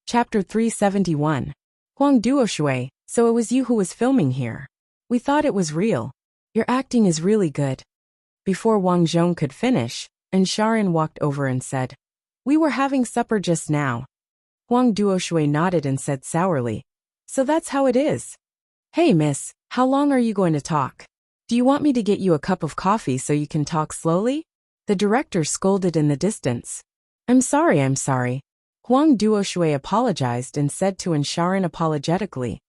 Chapter 371. Huang Duoshui, so it was you who was filming here. We thought it was real. Your acting is really good. Before Wang Zhong could finish, Sharon walked over and said, We were having supper just now. Huang Duoshui nodded and said sourly, So that's how it is. Hey miss, how long are you going to talk? Do you want me to get you a cup of coffee so you can talk slowly? The director scolded in the distance. I'm sorry. Huang Duoshui apologized and said to Sharon apologetically,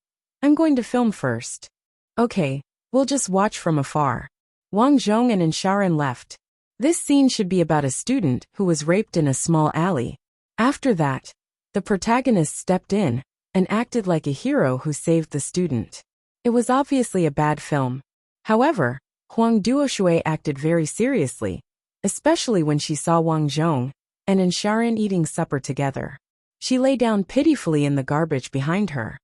I'm going to film first. Okay, we'll just watch from afar. Wang Zhong and Sharon left. This scene should be about a student who was raped in a small alley. After that, the protagonist stepped in and acted like a hero who saved the student. It was obviously a bad film. However, Huang Duoshui acted very seriously, especially when she saw Wang Zhong and Sharon eating supper together. She lay down pitifully in the garbage behind her.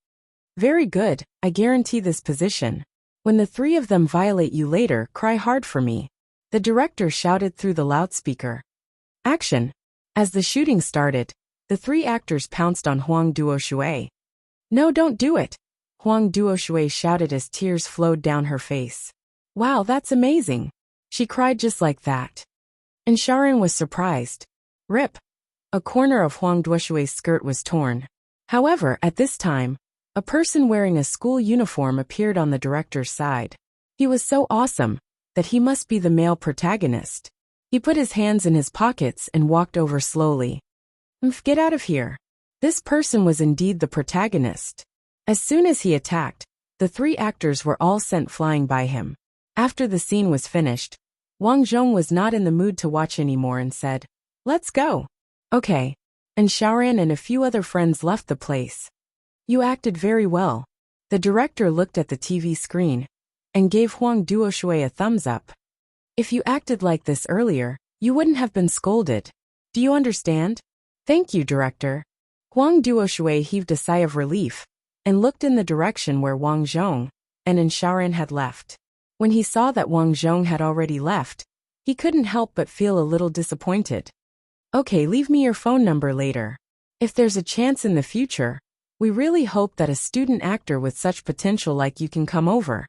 Very good, I guarantee this position. When the three of them violate you later, cry hard for me. The director shouted through the loudspeaker. Action! As the shooting started, the three actors pounced on Huang Duoshui. No, don't do it! Huang Duoshui shouted as tears flowed down her face. Wow, that's amazing! She cried just like that. Sharon was surprised. Rip! A corner of Huang Duoshui's skirt was torn. However, at this time, a person wearing a school uniform appeared on the director's side. He was so awesome that he must be the male protagonist. He put his hands in his pockets and walked over slowly. Get out of here. This person was indeed the protagonist. As soon as he attacked, the three actors were all sent flying by him. After the scene was finished, Wang Zhong was not in the mood to watch anymore and said, Let's go. Okay. Sharon and a few other friends left the place. You acted very well. The director looked at the TV screen and gave Huang Duoshui a thumbs up. If you acted like this earlier, you wouldn't have been scolded. Do you understand? Thank you, director. Huang Duoshui heaved a sigh of relief and looked in the direction where Wang Zhong and Sharon had left. When he saw that Wang Zhong had already left, he couldn't help but feel a little disappointed. Okay, leave me your phone number later. If there's a chance in the future, we really hope that a student actor with such potential like you can come over.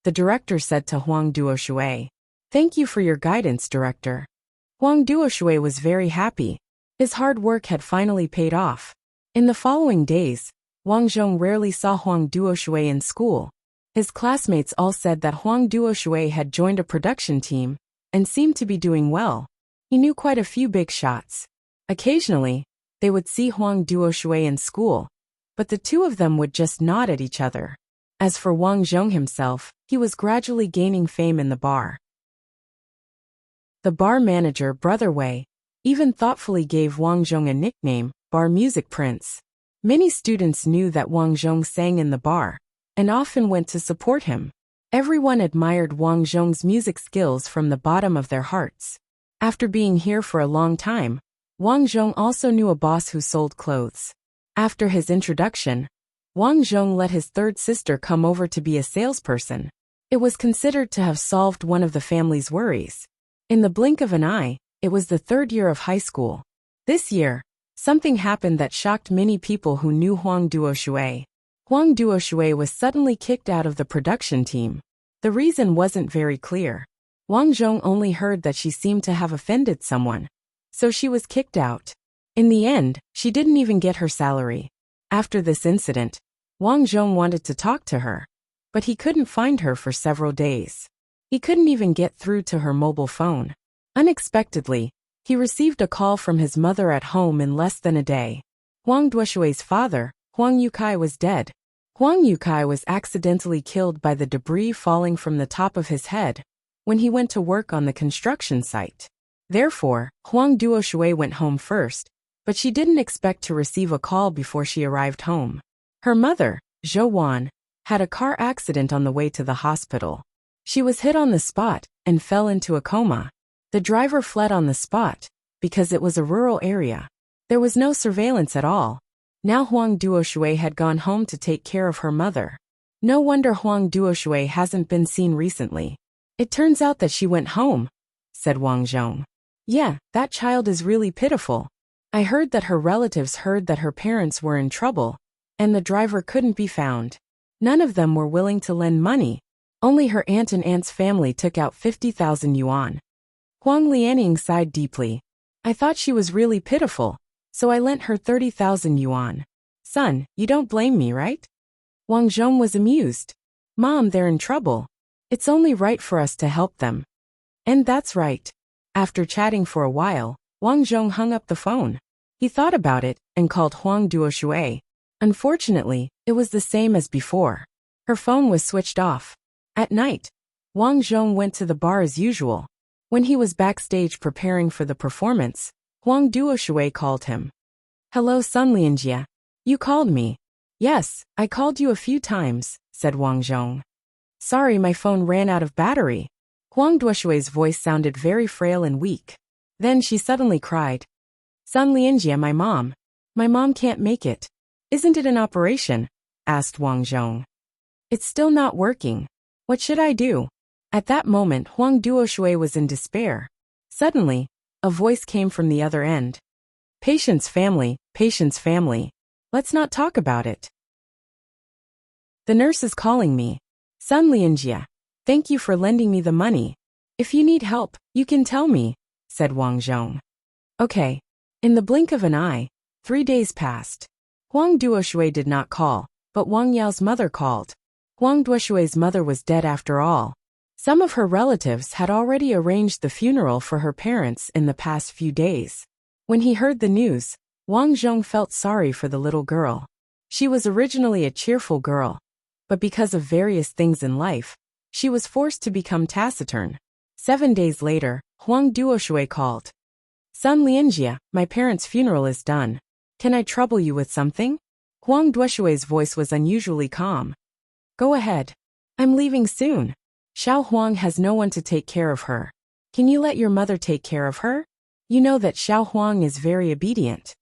The director said to Huang Duoshui. Thank you for your guidance, director. Huang Duoshui was very happy. His hard work had finally paid off. In the following days, Wang Zhong rarely saw Huang Duoshui in school. His classmates all said that Huang Duoshui had joined a production team and seemed to be doing well. He knew quite a few big shots. Occasionally, they would see Huang Duoshui in school, but the two of them would just nod at each other. As for Wang Zhong himself, he was gradually gaining fame in the bar. The bar manager, Brother Wei, even thoughtfully gave Wang Zhong a nickname, Bar Music Prince. Many students knew that Wang Zhong sang in the bar and often went to support him. Everyone admired Wang Zhong's music skills from the bottom of their hearts. After being here for a long time, Wang Zhong also knew a boss who sold clothes. After his introduction, Wang Zhong let his third sister come over to be a salesperson. It was considered to have solved one of the family's worries. In the blink of an eye, it was the third year of high school. This year, something happened that shocked many people who knew Huang Duoshui. Huang Duoshui was suddenly kicked out of the production team. The reason wasn't very clear. Wang Zhong only heard that she seemed to have offended someone, so she was kicked out. In the end, she didn't even get her salary. After this incident, Wang Zhong wanted to talk to her, but he couldn't find her for several days. He couldn't even get through to her mobile phone. Unexpectedly, he received a call from his mother at home in less than a day. Huang Duoshui's father, Huang Yukai, was dead. Huang Yukai was accidentally killed by the debris falling from the top of his head when he went to work on the construction site. Therefore, Huang Duoshui went home first, but she didn't expect to receive a call before she arrived home. Her mother, Zhou Wan, had a car accident on the way to the hospital. She was hit on the spot and fell into a coma. The driver fled on the spot because it was a rural area. There was no surveillance at all. Now Huang Duoshui had gone home to take care of her mother. No wonder Huang Duoshui hasn't been seen recently. It turns out that she went home, said Wang Zhong. Yeah, that child is really pitiful. I heard that her relatives heard that her parents were in trouble, and the driver couldn't be found. None of them were willing to lend money. Only her aunt and aunt's family took out 50,000 yuan. Huang Lianing sighed deeply. I thought she was really pitiful, so I lent her 30,000 yuan. Son, you don't blame me, right? Wang Zhong was amused. Mom, they're in trouble. It's only right for us to help them. And that's right. After chatting for a while, Wang Zhong hung up the phone. He thought about it and called Huang Duoshui. Unfortunately, it was the same as before. Her phone was switched off. At night, Wang Zhong went to the bar as usual. When he was backstage preparing for the performance, Huang Duoshui called him. Hello, Sun Lianjie. You called me. Yes, I called you a few times, said Wang Zhong. Sorry, my phone ran out of battery. Huang Duoshui's voice sounded very frail and weak. Then she suddenly cried. Sun Lianjie, my mom. My mom can't make it. Isn't it an operation? Asked Wang Zhong. It's still not working. What should I do? At that moment, Huang Duoshui was in despair. Suddenly, a voice came from the other end. Patience, family, patience, family. Let's not talk about it. The nurse is calling me. Sun Lianjie, thank you for lending me the money. If you need help, you can tell me, said Wang Zhong. Okay. In the blink of an eye, 3 days passed. Huang Duoshui did not call, but Wang Yao's mother called. Huang Duoshui's mother was dead after all. Some of her relatives had already arranged the funeral for her parents in the past few days. When he heard the news, Wang Zhong felt sorry for the little girl. She was originally a cheerful girl, but because of various things in life, she was forced to become taciturn. 7 days later, Huang Duoshui called. Sun Lianjie, my parents' funeral is done. Can I trouble you with something? Huang Duoshui's voice was unusually calm. Go ahead. I'm leaving soon. Xiao Huang has no one to take care of her. Can you let your mother take care of her? You know that Xiao Huang is very obedient.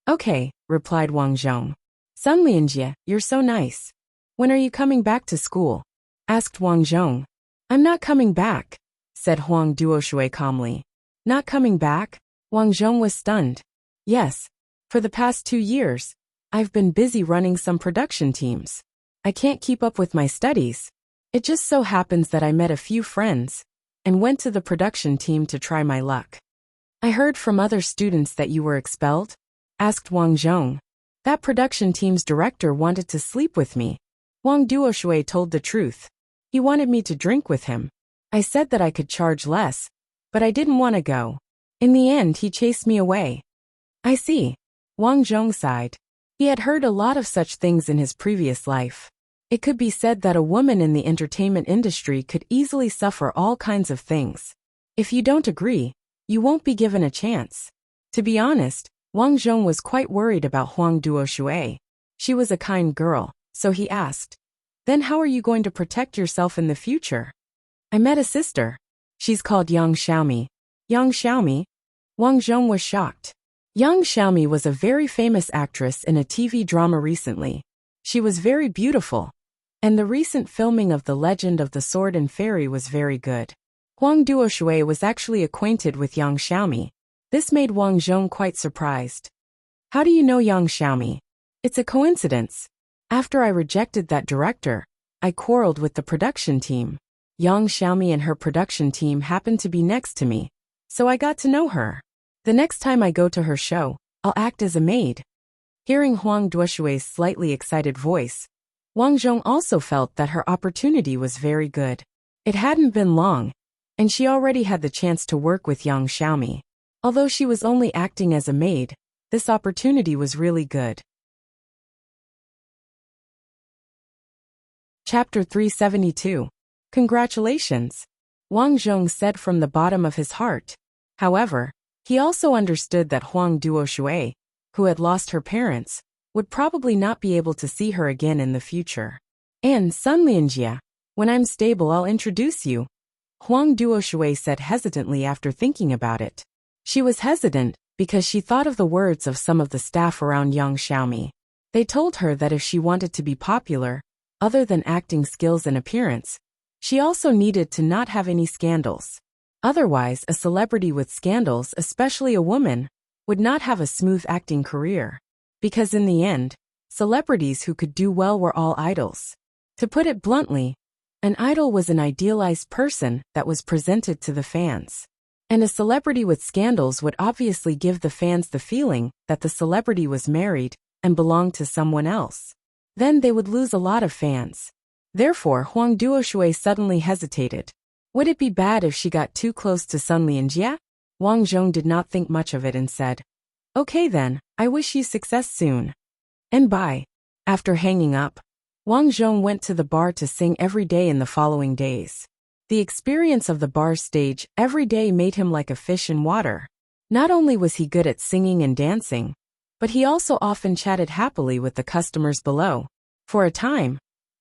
Okay, replied Wang Zhong. Sun Lianjie, you're so nice. When are you coming back to school? Asked Wang Zhong. I'm not coming back, said Huang Duoshui calmly. Not coming back? Wang Zhong was stunned. Yes. For the past 2 years, I've been busy running some production teams. I can't keep up with my studies. It just so happens that I met a few friends and went to the production team to try my luck. I heard from other students that you were expelled? Asked Wang Zhong. That production team's director wanted to sleep with me. Huang Duoshui told the truth. He wanted me to drink with him. I said that I could charge less, but I didn't want to go. In the end, he chased me away. I see. Wang Zhong sighed. He had heard a lot of such things in his previous life. It could be said that a woman in the entertainment industry could easily suffer all kinds of things. If you don't agree, you won't be given a chance. To be honest, Wang Zhong was quite worried about Huang Duoshui. She was a kind girl, so he asked, then how are you going to protect yourself in the future? I met a sister. She's called Yang Xiaomi. Yang Xiaomi? Wang Zhong was shocked. Yang Xiaomi was a very famous actress in a TV drama recently. She was very beautiful. And the recent filming of The Legend of the Sword and Fairy was very good. Huang Duoshui was actually acquainted with Yang Xiaomi. This made Wang Zhong quite surprised. How do you know Yang Xiaomi? It's a coincidence. After I rejected that director, I quarreled with the production team. Yang Xiaomi and her production team happened to be next to me, so I got to know her. The next time I go to her show, I'll act as a maid. Hearing Huang Duoshui's slightly excited voice, Wang Zhong also felt that her opportunity was very good. It hadn't been long, and she already had the chance to work with Yang Xiaomi. Although she was only acting as a maid, this opportunity was really good. Chapter 372. Congratulations, Wang Zhong said from the bottom of his heart. However, he also understood that Huang Duoshui, who had lost her parents, would probably not be able to see her again in the future. And Sun Lianjie, when I'm stable I'll introduce you, Huang Duoshui said hesitantly after thinking about it. She was hesitant because she thought of the words of some of the staff around Yang Xiaomi. They told her that if she wanted to be popular, other than acting skills and appearance, she also needed to not have any scandals. Otherwise, a celebrity with scandals, especially a woman, would not have a smooth acting career. Because in the end, celebrities who could do well were all idols. To put it bluntly, an idol was an idealized person that was presented to the fans. And a celebrity with scandals would obviously give the fans the feeling that the celebrity was married and belonged to someone else. Then they would lose a lot of fans. Therefore, Huang Duoshui suddenly hesitated. Would it be bad if she got too close to Sun Lianjia? Wang Zhong did not think much of it and said, "Okay then, I wish you success soon." And bye. After hanging up, Wang Zhong went to the bar to sing every day in the following days. The experience of the bar stage every day made him like a fish in water. Not only was he good at singing and dancing, but he also often chatted happily with the customers below. For a time,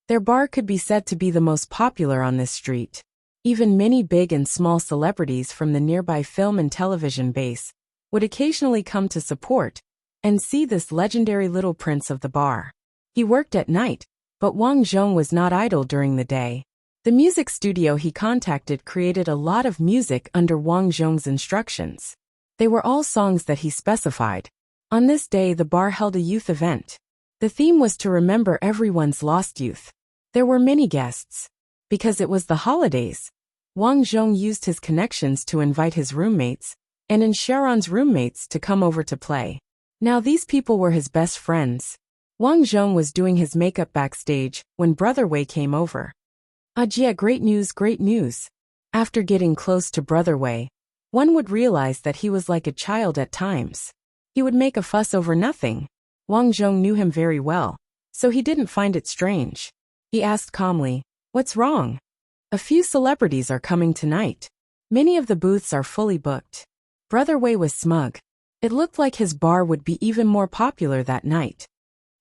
their bar could be said to be the most popular on this street. Even many big and small celebrities from the nearby film and television base would occasionally come to support and see this legendary little prince of the bar. He worked at night, but Wang Zhong was not idle during the day. The music studio he contacted created a lot of music under Wang Zhong's instructions. They were all songs that he specified. On this day, the bar held a youth event. The theme was to remember everyone's lost youth. There were many guests. Because it was the holidays, Wang Zhong used his connections to invite his roommates and Sharon's roommates to come over to play. Now these people were his best friends. Wang Zhong was doing his makeup backstage when Brother Wei came over. "Ajia, great news, great news." After getting close to Brother Wei, one would realize that he was like a child at times. He would make a fuss over nothing. Wang Zhong knew him very well, so he didn't find it strange. He asked calmly, "What's wrong?" "A few celebrities are coming tonight. Many of the booths are fully booked." Brother Wei was smug. It looked like his bar would be even more popular that night.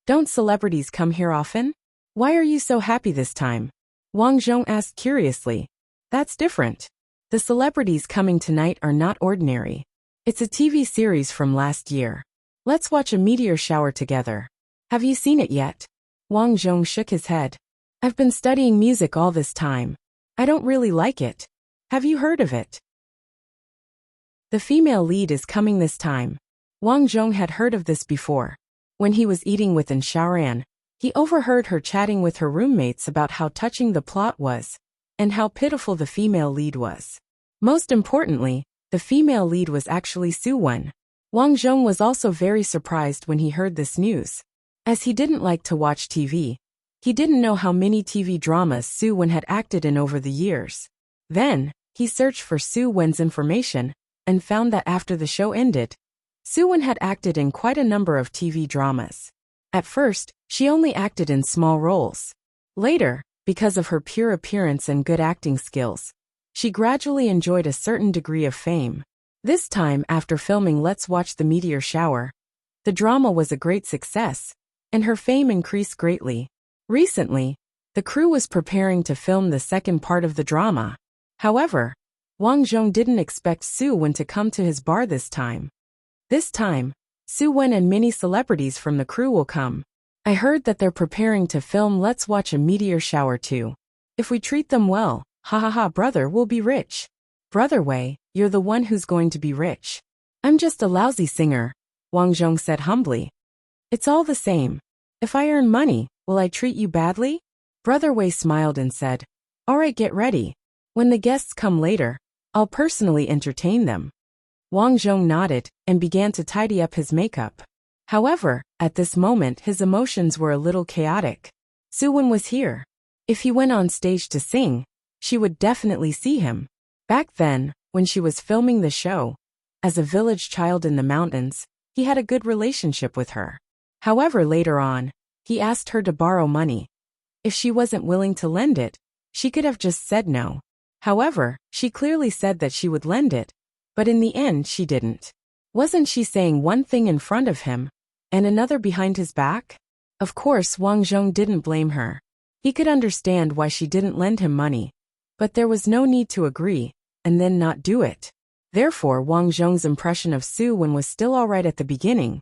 "Don't celebrities come here often? Why are you so happy this time?" Wang Zhong asked curiously. "That's different. The celebrities coming tonight are not ordinary. It's a TV series from last year. Let's watch a meteor shower together. Have you seen it yet?" Wang Zhong shook his head. "I've been studying music all this time. I don't really like it. Have you heard of it? The female lead is coming this time." Wang Zhong had heard of this before. When he was eating with Shaoran, he overheard her chatting with her roommates about how touching the plot was, and how pitiful the female lead was. Most importantly, the female lead was actually Su Wen. Wang Zhong was also very surprised when he heard this news. As he didn't like to watch TV, he didn't know how many TV dramas Su Wen had acted in over the years. Then, he searched for Su Wen's information, and found that after the show ended, Su Wen had acted in quite a number of TV dramas. At first, she only acted in small roles. Later, because of her pure appearance and good acting skills, she gradually enjoyed a certain degree of fame. This time, after filming Let's Watch the Meteor Shower, the drama was a great success, and her fame increased greatly. Recently, the crew was preparing to film the second part of the drama. However, Wang Zhong didn't expect Su Wen to come to his bar this time. This time, Su Wen and many celebrities from the crew will come. "I heard that they're preparing to film Let's Watch a Meteor Shower too. If we treat them well, ha ha ha, brother, we'll be rich." "Brother Wei, you're the one who's going to be rich. I'm just a lousy singer," Wang Zhong said humbly. "It's all the same. If I earn money, will I treat you badly?" Brother Wei smiled and said, "Alright, get ready. When the guests come later, I'll personally entertain them." Wang Zhong nodded and began to tidy up his makeup. However, at this moment his emotions were a little chaotic. Su Wen was here. If he went on stage to sing, she would definitely see him. Back then, when she was filming the show, as a village child in the mountains, he had a good relationship with her. However, later on, he asked her to borrow money. If she wasn't willing to lend it, she could have just said no. However, she clearly said that she would lend it, but in the end she didn't. Wasn't she saying one thing in front of him, and another behind his back? Of course, Wang Zhong didn't blame her. He could understand why she didn't lend him money, but there was no need to agree, and then not do it. Therefore, Wang Zhong's impression of Su Wen was still alright at the beginning,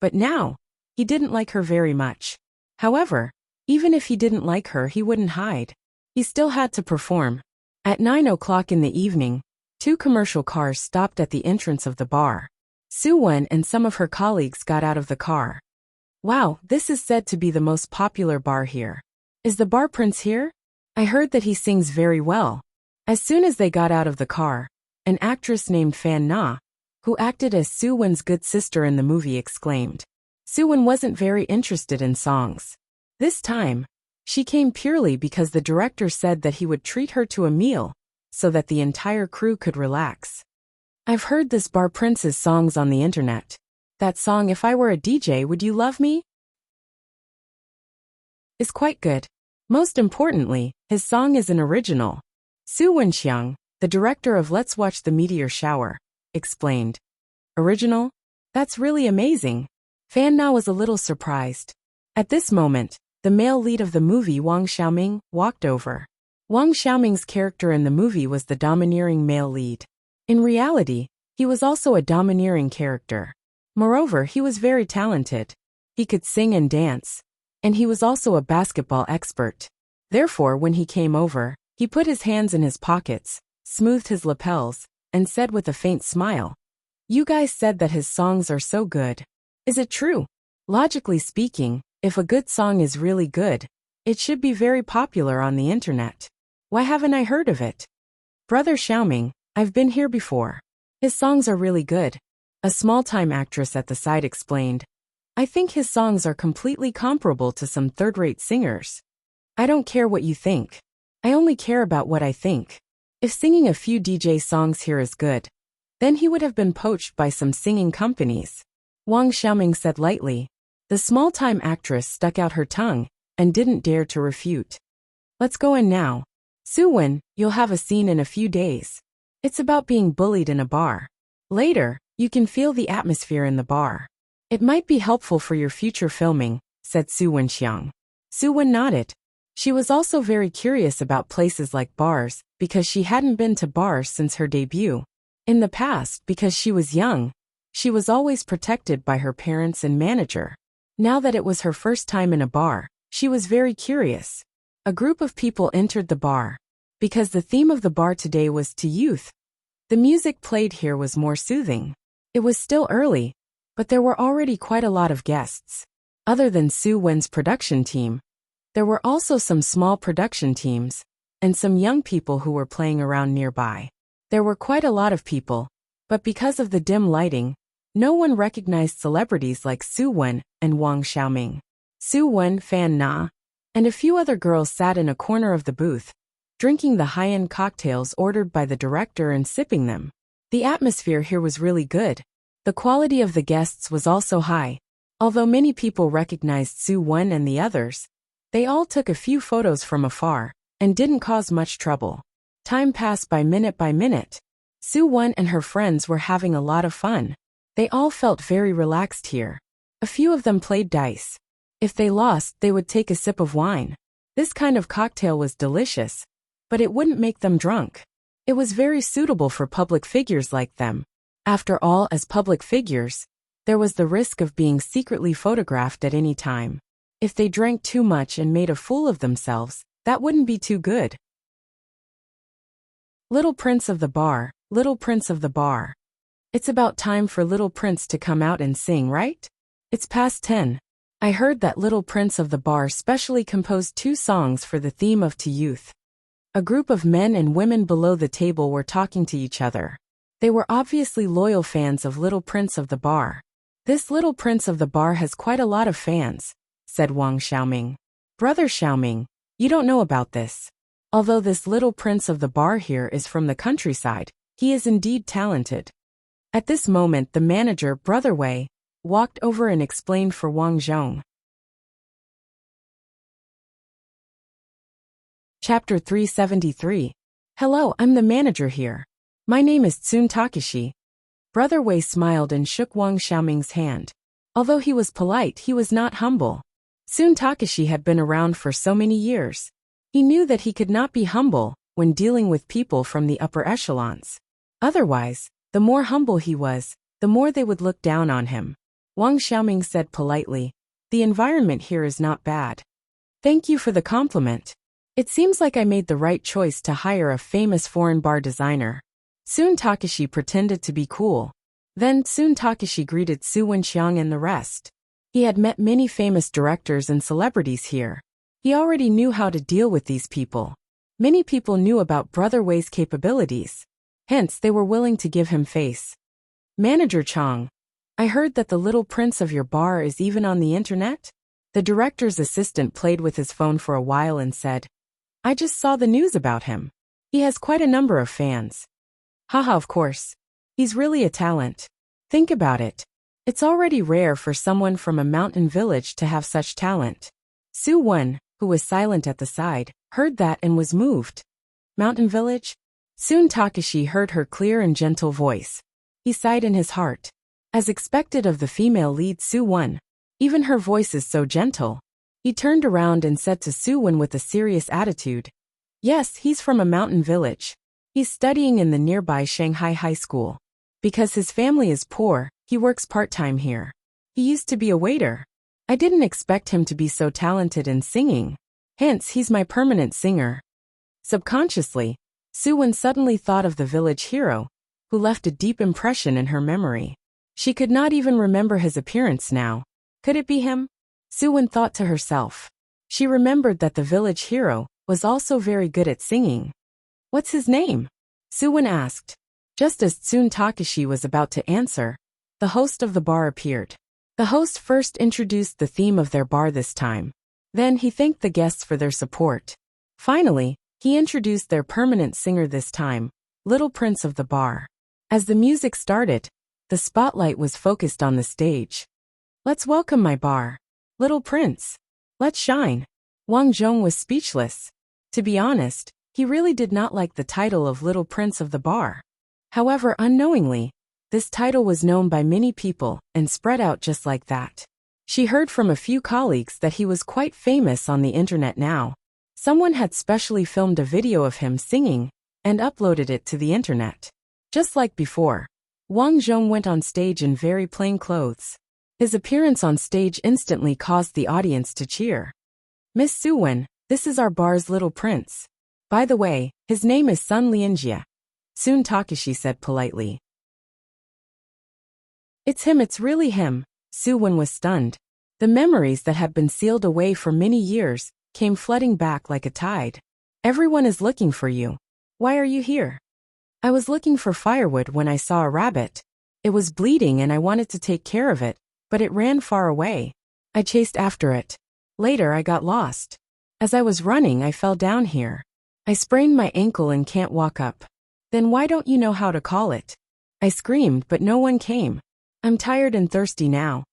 but now, he didn't like her very much. However, even if he didn't like her, he wouldn't hide. He still had to perform. At 9 o'clock in the evening, 2 commercial cars stopped at the entrance of the bar. Su-won and some of her colleagues got out of the car. Wow, this is said to be the most popular bar here. Is the bar prince here? I heard that he sings very well. As soon as they got out of the car, an actress named Fan Na, who acted as Su-won's good sister in the movie, exclaimed. Su-won wasn't very interested in songs. This time, she came purely because the director said that he would treat her to a meal, so that the entire crew could relax. I've heard this bar prince's songs on the internet. That song If I Were a DJ Would You Love Me? Is quite good. Most importantly, his song is an original. Soo Won-kyung, the director of Let's Watch the Meteor Shower, explained. Original? That's really amazing. Fan Na was a little surprised. At this moment, the male lead of the movie, Wang Xiaoming, walked over. Wang Xiaoming's character in the movie was the domineering male lead. In reality, he was also a domineering character. Moreover, he was very talented. He could sing and dance. And he was also a basketball expert. Therefore, when he came over, he put his hands in his pockets, smoothed his lapels, and said with a faint smile, "You guys said that his songs are so good. Is it true? Logically speaking, if a good song is really good, it should be very popular on the internet. Why haven't I heard of it? Brother Xiaoming, I've been here before. His songs are really good." A small-time actress at the side explained. I think his songs are completely comparable to some third-rate singers. I don't care what you think. I only care about what I think. If singing a few DJ songs here is good, then he would have been poached by some singing companies. Wang Xiaoming said lightly. The small-time actress stuck out her tongue and didn't dare to refute. Let's go in now. Su-won, you'll have a scene in a few days. It's about being bullied in a bar. Later, you can feel the atmosphere in the bar. It might be helpful for your future filming, said Soo Won-kyung. Su-won nodded. She was also very curious about places like bars, because she hadn't been to bars since her debut. In the past, because she was young, she was always protected by her parents and manager. Now that it was her first time in a bar, she was very curious. A group of people entered the bar. Because the theme of the bar today was to youth, the music played here was more soothing. It was still early, but there were already quite a lot of guests. Other than Su-won's production team, there were also some small production teams, and some young people who were playing around nearby. There were quite a lot of people, but because of the dim lighting, no one recognized celebrities like Su-won and Wang Xiaoming. Su-won, Fan Na, and a few other girls sat in a corner of the booth, drinking the high-end cocktails ordered by the director and sipping them. The atmosphere here was really good. The quality of the guests was also high. Although many people recognized Su-won and the others, they all took a few photos from afar and didn't cause much trouble. Time passed by minute. Su-won and her friends were having a lot of fun. They all felt very relaxed here. A few of them played dice. If they lost, they would take a sip of wine. This kind of cocktail was delicious, but it wouldn't make them drunk. It was very suitable for public figures like them. After all, as public figures, there was the risk of being secretly photographed at any time. If they drank too much and made a fool of themselves, that wouldn't be too good. Little Prince of the Bar, Little Prince of the Bar. It's about time for Little Prince to come out and sing, right? It's past 10. I heard that Little Prince of the Bar specially composed 2 songs for the theme of To Youth. A group of men and women below the table were talking to each other. They were obviously loyal fans of Little Prince of the Bar. This Little Prince of the Bar has quite a lot of fans, said Wang Xiaoming. Brother Xiaoming, you don't know about this. Although this Little Prince of the Bar here is from the countryside, he is indeed talented. At this moment, the manager, Brother Wei, walked over and explained for Wang Zhong. Chapter 373. Hello, I'm the manager here. My name is Tsun Takashi. Brother Wei smiled and shook Wang Xiaoming's hand. Although he was polite, he was not humble. Tsun Takashi had been around for so many years. He knew that he could not be humble when dealing with people from the upper echelons. Otherwise, the more humble he was, the more they would look down on him. Wang Xiaoming said politely, "The environment here is not bad. Thank you for the compliment. It seems like I made the right choice to hire a famous foreign bar designer." Tsun Takashi pretended to be cool. Then soon Takashi greeted Su Wenxiang and the rest. He had met many famous directors and celebrities here. He already knew how to deal with these people. Many people knew about Brother Wei's capabilities. Hence, they were willing to give him face. Manager Chang, I heard that the little prince of your bar is even on the internet? The director's assistant played with his phone for a while and said, I just saw the news about him. He has quite a number of fans. Haha, of course. He's really a talent. Think about it. It's already rare for someone from a mountain village to have such talent. Su Wen, who was silent at the side, heard that and was moved. Mountain village? Soon Takashi heard her clear and gentle voice. He sighed in his heart. As expected of the female lead Su Wen, even her voice is so gentle. He turned around and said to Su Wen with a serious attitude, Yes, he's from a mountain village. He's studying in the nearby Shanghai High School. Because his family is poor, he works part-time here. He used to be a waiter. I didn't expect him to be so talented in singing. Hence, he's my permanent singer. Subconsciously, Su Wen suddenly thought of the village hero, who left a deep impression in her memory. She could not even remember his appearance now. Could it be him? Su Wen thought to herself. She remembered that the village hero was also very good at singing. What's his name? Su Wen asked. Just as Tsun Takashi was about to answer, the host of the bar appeared. The host first introduced the theme of their bar this time. Then he thanked the guests for their support. Finally, he introduced their permanent singer this time, Little Prince of the bar. As the music started, the spotlight was focused on the stage. Let's welcome my bar. Little Prince. Let's shine. Wang Zhong was speechless. To be honest, he really did not like the title of Little Prince of the bar. However, unknowingly, this title was known by many people and spread out just like that. She heard from a few colleagues that he was quite famous on the internet now. Someone had specially filmed a video of him singing and uploaded it to the internet. Just like before, Wang Zhong went on stage in very plain clothes. His appearance on stage instantly caused the audience to cheer. Miss Su Wen, this is our bar's little prince. By the way, his name is Sun Lianjia. Soon Takashi said politely. It's him, it's really him. Su Wen was stunned. The memories that had been sealed away for many years came flooding back like a tide. Everyone is looking for you. Why are you here? I was looking for firewood when I saw a rabbit. It was bleeding and I wanted to take care of it, but it ran far away. I chased after it. Later I got lost. As I was running, I fell down here. I sprained my ankle and can't walk up. Then why don't you know how to call it? I screamed, but no one came. I'm tired and thirsty now.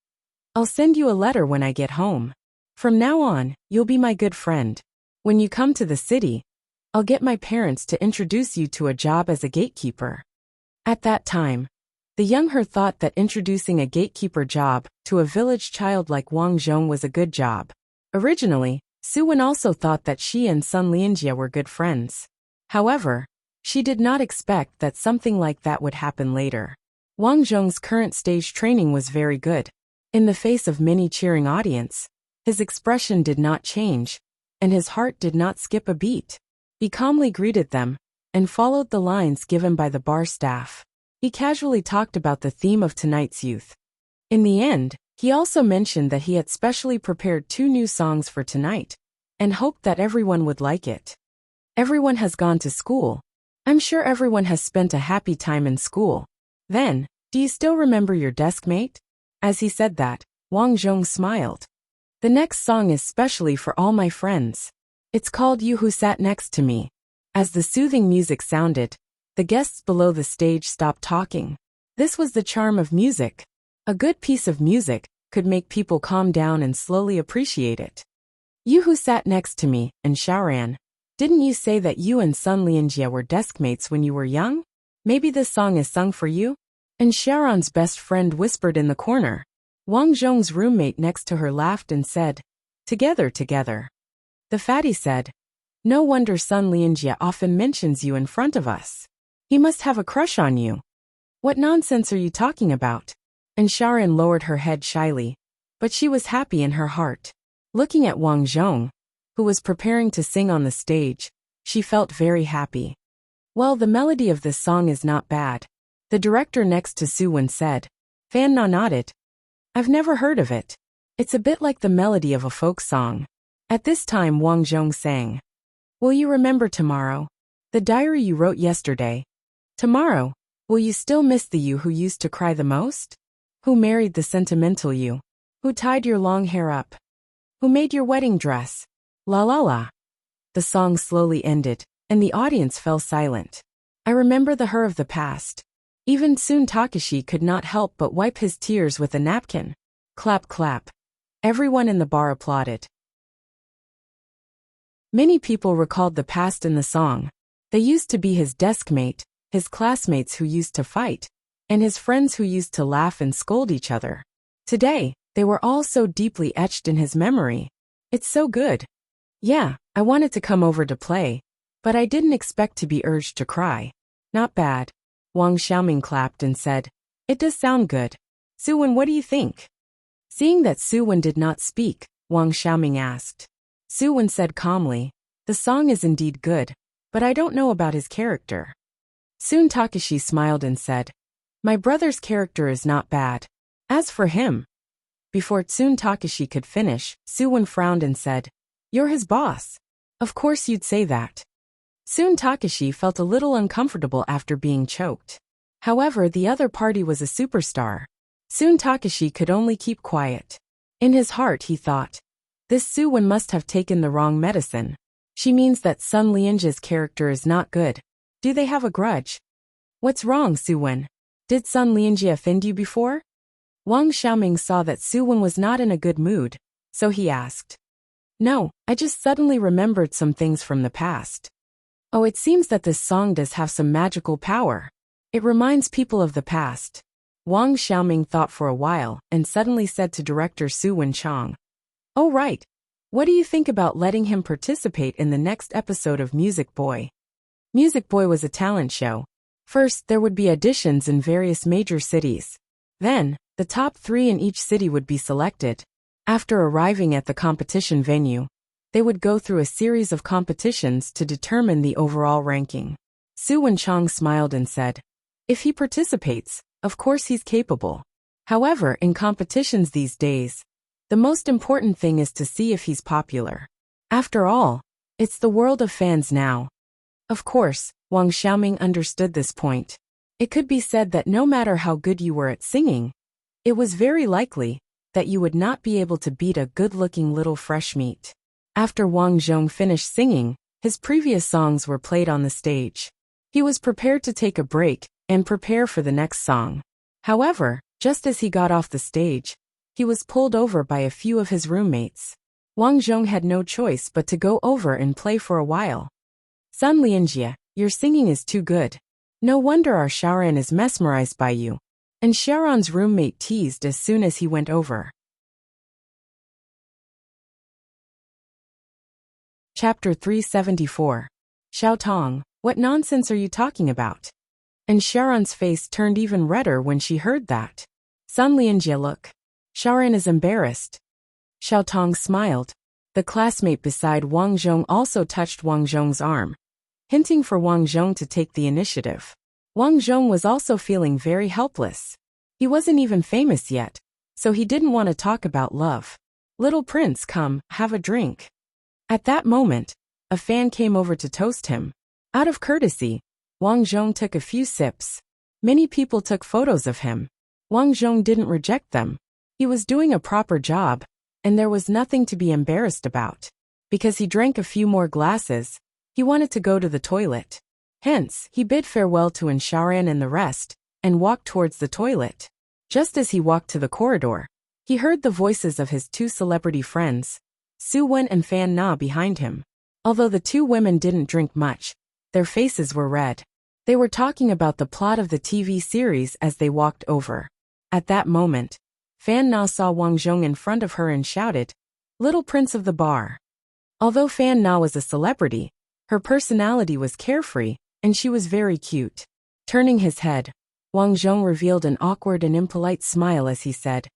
I'll send you a letter when I get home. From now on, you'll be my good friend. When you come to the city, I'll get my parents to introduce you to a job as a gatekeeper. At that time, the young her thought that introducing a gatekeeper job to a village child like Wang Zhong was a good job. Originally, Su Wen also thought that she and Sun Lianjia were good friends. However, she did not expect that something like that would happen later. Wang Zhong's current stage training was very good. In the face of many cheering audience, his expression did not change, and his heart did not skip a beat. He calmly greeted them and followed the lines given by the bar staff. He casually talked about the theme of tonight's youth. In the end, he also mentioned that he had specially prepared 2 new songs for tonight and hoped that everyone would like it. Everyone has gone to school. I'm sure everyone has spent a happy time in school. Then, do you still remember your desk mate? As he said that, Wang Zhong smiled. The next song is specially for all my friends. It's called You Who Sat Next to Me. As the soothing music sounded, the guests below the stage stopped talking. This was the charm of music. A good piece of music could make people calm down and slowly appreciate it. You Who Sat Next to Me, and Xiaoran, didn't you say that you and Sun Lianjia were desk mates when you were young? Maybe this song is sung for you? And Xiaoran's best friend whispered in the corner. Wang Zhong's roommate next to her laughed and said, Together, together. The fatty said, No wonder Sun Lianjia often mentions you in front of us. He must have a crush on you. What nonsense are you talking about? And Xiaoran lowered her head shyly, but she was happy in her heart. Looking at Wang Zhong, who was preparing to sing on the stage, she felt very happy. Well, the melody of this song is not bad. The director next to Suwon said. Fan Na nodded. I've never heard of it. It's a bit like the melody of a folk song. At this time Wang Zhong sang. Will you remember tomorrow? The diary you wrote yesterday. Tomorrow, will you still miss the you who used to cry the most? Who married the sentimental you? Who tied your long hair up? Who made your wedding dress? La la la. The song slowly ended, and the audience fell silent. I remember the her of the past. Even Sun Takashi could not help but wipe his tears with a napkin. Clap clap. Everyone in the bar applauded. Many people recalled the past in the song. They used to be his deskmate, his classmates who used to fight, and his friends who used to laugh and scold each other. Today, they were all so deeply etched in his memory. It's so good. Yeah, I wanted to come over to play, but I didn't expect to be urged to cry. Not bad. Wang Xiaoming clapped and said, It does sound good. Suwon, what do you think? Seeing that Suwon did not speak, Wang Xiaoming asked. Suwon said calmly, The song is indeed good, but I don't know about his character. Sun Takashi smiled and said, My brother's character is not bad. As for him. Before Sun Takashi could finish, Suwon frowned and said, You're his boss. Of course you'd say that. Sun Takashi felt a little uncomfortable after being choked. However, the other party was a superstar. Sun Takashi could only keep quiet. In his heart he thought, This Suwon must have taken the wrong medicine. She means that Sun Lianjia's character is not good. Do they have a grudge? What's wrong, Suwon? Did Sun Lianjia offend you before? Wang Xiaoming saw that Suwon was not in a good mood, so he asked. No, I just suddenly remembered some things from the past. Oh, it seems that this song does have some magical power. It reminds people of the past. Wang Xiaoming thought for a while and suddenly said to director Suwon Chang. Oh right. What do you think about letting him participate in the next episode of Music Boy? Music Boy was a talent show. First, there would be auditions in various major cities. Then, the top 3 in each city would be selected. After arriving at the competition venue, they would go through a series of competitions to determine the overall ranking. Suwon Chang smiled and said, If he participates, of course he's capable. However, in competitions these days, the most important thing is to see if he's popular. After all, it's the world of fans now. Of course, Wang Xiaoming understood this point. It could be said that no matter how good you were at singing, it was very likely that you would not be able to beat a good-looking little fresh meat. After Wang Zhong finished singing, his previous songs were played on the stage. He was prepared to take a break and prepare for the next song. However, just as he got off the stage, he was pulled over by a few of his roommates. Wang Zhong had no choice but to go over and play for a while. Sun Lianjia, your singing is too good. No wonder our Shaoran is mesmerized by you. And Shaoran's roommate teased as soon as he went over. Chapter 374. Xiao Tong, what nonsense are you talking about? And Shaoran's face turned even redder when she heard that. Sun Lianjia, look. Shaoran is embarrassed. Xiao Tong smiled. The classmate beside Wang Zhong also touched Wang Zhong's arm, hinting for Wang Zhong to take the initiative. Wang Zhong was also feeling very helpless. He wasn't even famous yet, so he didn't want to talk about love. Little prince, come, have a drink. At that moment, a fan came over to toast him. Out of courtesy, Wang Zhong took a few sips. Many people took photos of him. Wang Zhong didn't reject them. He was doing a proper job, and there was nothing to be embarrassed about. Because he drank a few more glasses, he wanted to go to the toilet. Hence, he bid farewell to Shaoran and the rest, and walked towards the toilet. Just as he walked to the corridor, he heard the voices of his 2 celebrity friends, Suwon and Fan Na, behind him. Although the 2 women didn't drink much, their faces were red. They were talking about the plot of the TV series as they walked over. At that moment, Fan Na saw Wang Zhong in front of her and shouted, Little Prince of the Bar. Although Fan Na was a celebrity, her personality was carefree, and she was very cute. Turning his head, Wang Zhong revealed an awkward and impolite smile as he said,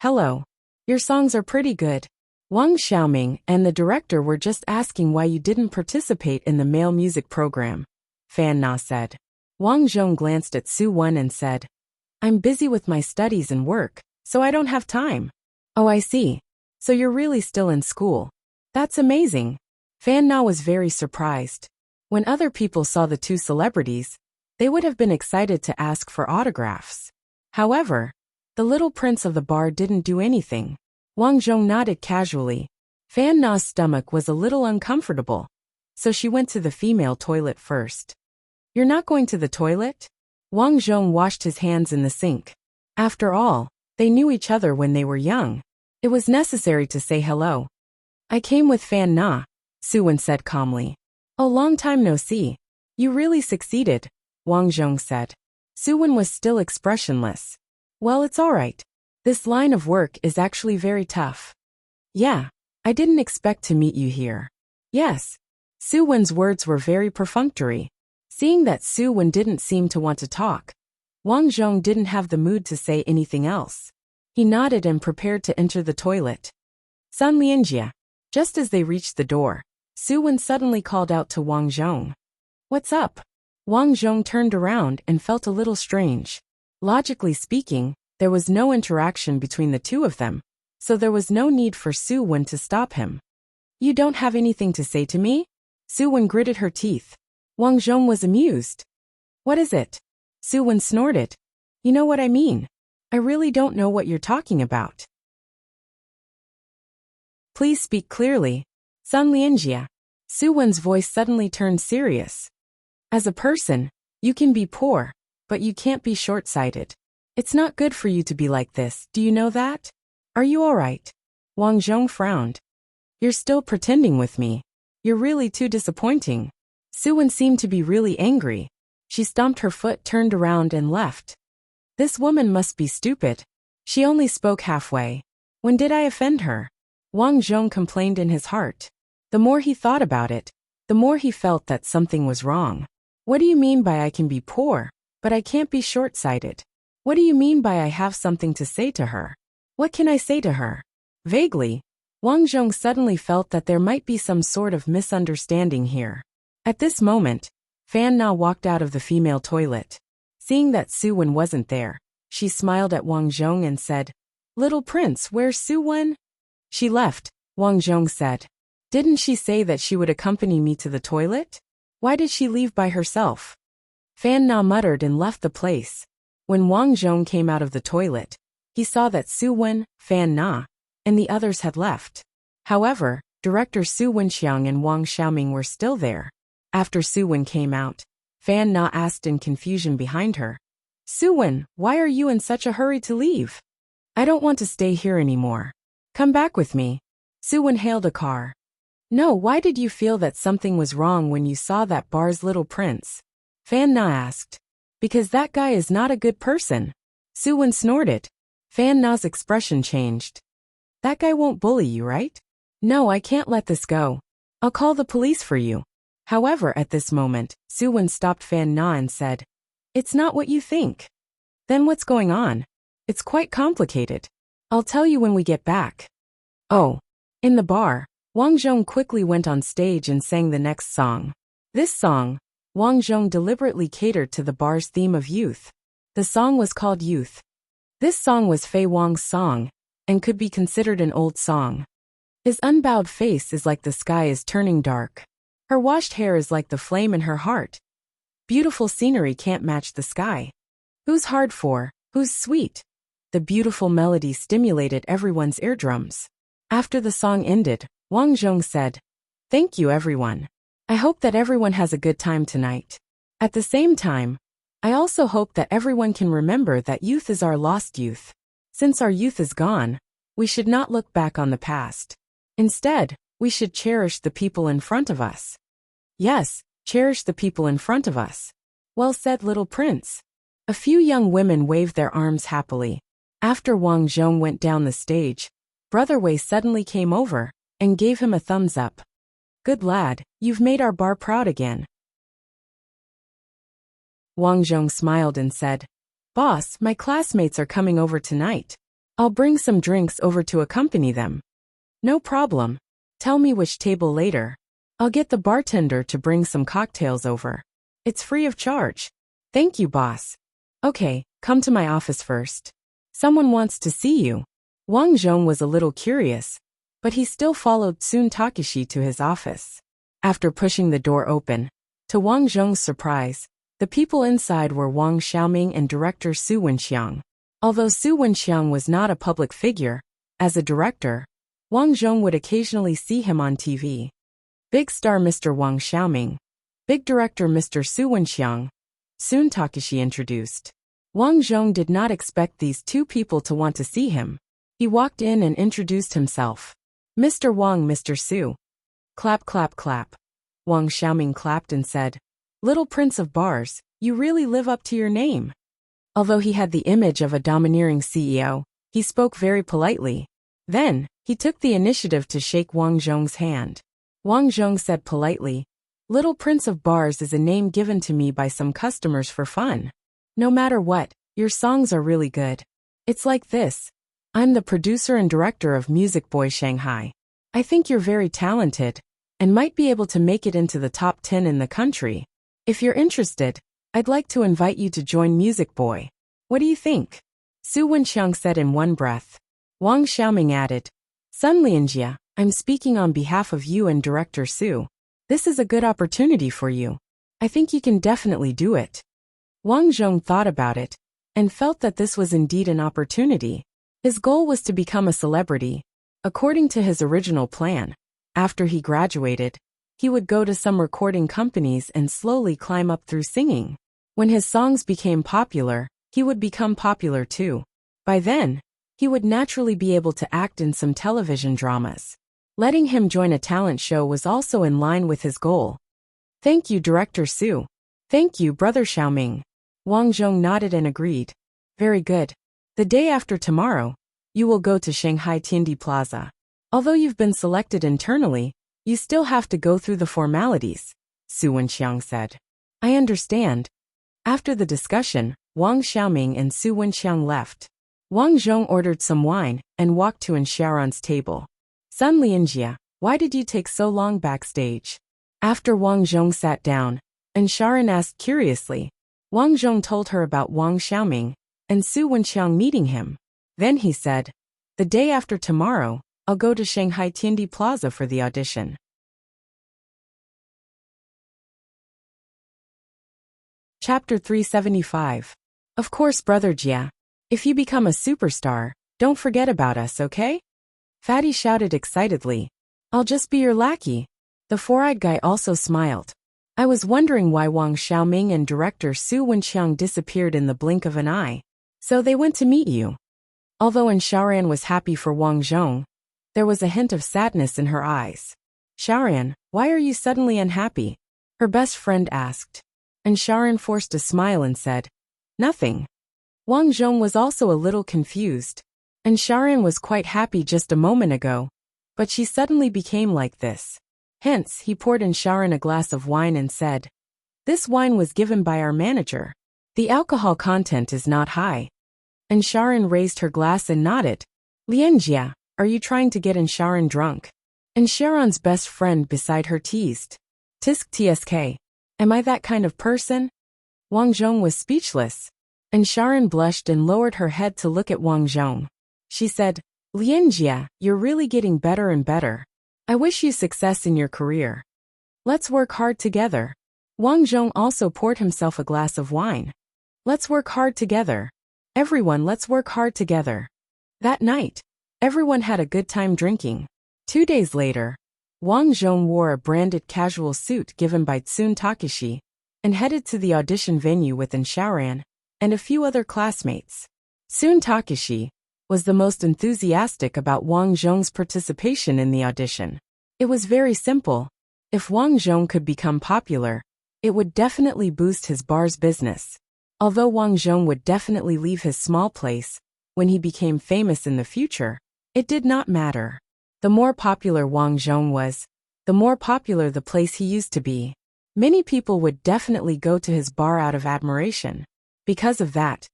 Hello. Your songs are pretty good. Wang Xiaoming and the director were just asking why you didn't participate in the male music program, Fan Na said. Wang Zhong glanced at Su Wen and said, I'm busy with my studies and work, so I don't have time. Oh, I see. So you're really still in school. That's amazing. Fan Na was very surprised. When other people saw the two celebrities, they would have been excited to ask for autographs. However, the little prince of the bar didn't do anything. Wang Zhong nodded casually. Fan Na's stomach was a little uncomfortable, so she went to the female toilet first. You're not going to the toilet? Wang Zhong washed his hands in the sink. After all, they knew each other when they were young. It was necessary to say hello. I came with Fan Na, Su Wen said calmly. Oh, long time no see. You really succeeded, Wang Zhong said. Su Wen was still expressionless. Well, it's all right. This line of work is actually very tough. Yeah, I didn't expect to meet you here. Yes. Su Wen's words were very perfunctory. Seeing that Su Wen didn't seem to want to talk, Wang Zhong didn't have the mood to say anything else. He nodded and prepared to enter the toilet. Sun Lianjia. Just as they reached the door, Su Wen suddenly called out to Wang Zhong. What's up? Wang Zhong turned around and felt a little strange. Logically speaking, there was no interaction between the two of them, so there was no need for Su Wen to stop him. You don't have anything to say to me? Su Wen gritted her teeth. Wang Zhong was amused. What is it? Su Wen snorted. You know what I mean. I really don't know what you're talking about. Please speak clearly. Sun Lianjia. Su Wen's voice suddenly turned serious. As a person, you can be poor, but you can't be short-sighted. It's not good for you to be like this, do you know that? Are you all right? Wang Zhong frowned. You're still pretending with me. You're really too disappointing. Su Wen seemed to be really angry. She stomped her foot, turned around and left. This woman must be stupid. She only spoke halfway. When did I offend her? Wang Zhong complained in his heart. The more he thought about it, the more he felt that something was wrong. What do you mean by I can be poor, but I can't be short-sighted? What do you mean by I have something to say to her? What can I say to her? Vaguely, Wang Zhong suddenly felt that there might be some sort of misunderstanding here. At this moment, Fan Na walked out of the female toilet. Seeing that Su Wen wasn't there, she smiled at Wang Zhong and said, Little Prince, where's Su Wen? She left, Wang Zhong said. Didn't she say that she would accompany me to the toilet? Why did she leave by herself? Fan Na muttered and left the place. When Wang Zhong came out of the toilet, he saw that Su Wen, Fan Na, and the others had left. However, Director Su Wenxiang and Wang Xiaoming were still there. After Su Wen came out, Fan Na asked in confusion behind her. Su Wen, why are you in such a hurry to leave? I don't want to stay here anymore. Come back with me. Su Wen hailed a car. No, why did you feel that something was wrong when you saw that bar's little prince? Fan Na asked. Because that guy is not a good person. Su Wen snorted. Fan Na's expression changed. That guy won't bully you, right? No, I can't let this go. I'll call the police for you. However, at this moment, Su Wen stopped Fan Na and said, It's not what you think. Then what's going on? It's quite complicated. I'll tell you when we get back. Oh. In the bar, Wang Zhong quickly went on stage and sang the next song. This song, Wang Zhong deliberately catered to the bar's theme of youth. The song was called Youth. This song was Fei Wang's song, and could be considered an old song. His unbowed face is like the sky is turning dark. Her washed hair is like the flame in her heart. Beautiful scenery can't match the sky. Who's hard for, who's sweet? The beautiful melody stimulated everyone's eardrums. After the song ended, Wang Zhong said, Thank you everyone. I hope that everyone has a good time tonight. At the same time, I also hope that everyone can remember that youth is our lost youth. Since our youth is gone, we should not look back on the past. Instead, we should cherish the people in front of us. Yes, cherish the people in front of us. Well said, little prince. A few young women waved their arms happily. After Wang Zhong went down the stage, Brother Wei suddenly came over and gave him a thumbs up. Good lad, you've made our bar proud again. Wang Zhong smiled and said, Boss, my classmates are coming over tonight. I'll bring some drinks over to accompany them. No problem. Tell me which table later. I'll get the bartender to bring some cocktails over. It's free of charge. Thank you, boss. Okay, come to my office first. Someone wants to see you. Wang Zhong was a little curious, but he still followed Sun Takeshi to his office. After pushing the door open, to Wang Zhong's surprise, the people inside were Wang Xiaoming and director Su Wenxiang. Although Su Wenxiang was not a public figure, as a director, Wang Zhong would occasionally see him on TV. Big star Mr. Wang Xiaoming. Big director Mr. Su Wenxiang. Sun Takeshi introduced. Wang Zhong did not expect these two people to want to see him. He walked in and introduced himself. Mr. Wang, Mr. Su. Clap, clap, clap. Wang Xiaoming clapped and said, Little Prince of Bars, you really live up to your name. Although he had the image of a domineering CEO, he spoke very politely. Then, he took the initiative to shake Wang Zhong's hand. Wang Zhong said politely, Little Prince of Bars is a name given to me by some customers for fun. No matter what, your songs are really good. It's like this. I'm the producer and director of Music Boy Shanghai. I think you're very talented, and might be able to make it into the top 10 in the country. If you're interested, I'd like to invite you to join Music Boy. What do you think? Su Wenxiang said in one breath. Wang Xiaoming added, Sun Lianjia, I'm speaking on behalf of you and Director Su. This is a good opportunity for you. I think you can definitely do it. Wang Zhong thought about it, and felt that this was indeed an opportunity. His goal was to become a celebrity. According to his original plan, after he graduated, he would go to some recording companies and slowly climb up through singing. When his songs became popular, he would become popular too. By then, he would naturally be able to act in some television dramas. Letting him join a talent show was also in line with his goal. Thank you, Director Su. Thank you, Brother Xiaoming. Wang Zhong nodded and agreed. Very good. The day after tomorrow, you will go to Shanghai Tiandi Plaza. Although you've been selected internally, you still have to go through the formalities, Su Wenxiang said. I understand. After the discussion, Wang Xiaoming and Su Wenxiang left. Wang Zhong ordered some wine and walked to Sharon's table. Sun Lianjia, why did you take so long backstage? After Wang Zhong sat down, Sharon asked curiously. Wang Zhong told her about Wang Xiaoming and Su Wenxiang meeting him. Then he said, The day after tomorrow, I'll go to Shanghai Tiandi Plaza for the audition. Chapter 375. Of course, Brother Jia. If you become a superstar, don't forget about us, okay? Fatty shouted excitedly. I'll just be your lackey. The four-eyed guy also smiled. I was wondering why Wang Xiaoming and director Su Wenxiang disappeared in the blink of an eye. So they went to meet you. Although Shaoran was happy for Wang Zhong, there was a hint of sadness in her eyes. Shaoran, why are you suddenly unhappy? Her best friend asked. Shaoran forced a smile and said, Nothing. Wang Zhong was also a little confused. Shaoran was quite happy just a moment ago, but she suddenly became like this. Hence, he poured Shaoran a glass of wine and said, This wine was given by our manager. The alcohol content is not high. Shaoran raised her glass and nodded. Lianjia, are you trying to get Shaoran drunk? Sharon's best friend beside her teased. Tisk tsk. Am I that kind of person? Wang Zhong was speechless. Shaoran blushed and lowered her head to look at Wang Zhong. She said, Lianjia, you're really getting better and better. I wish you success in your career. Let's work hard together. Wang Zhong also poured himself a glass of wine. Let's work hard together. Everyone, let's work hard together. That night, everyone had a good time drinking. 2 days later, Wang Zhong wore a branded casual suit given by Sun Takeshi and headed to the audition venue with Shaoran and a few other classmates. Sun Takeshi was the most enthusiastic about Wang Zhong's participation in the audition. It was very simple. If Wang Zhong could become popular, it would definitely boost his bar's business. Although Wang Zhong would definitely leave his small place when he became famous in the future, it did not matter. The more popular Wang Zhong was, the more popular the place he used to be. Many people would definitely go to his bar out of admiration. Because of that,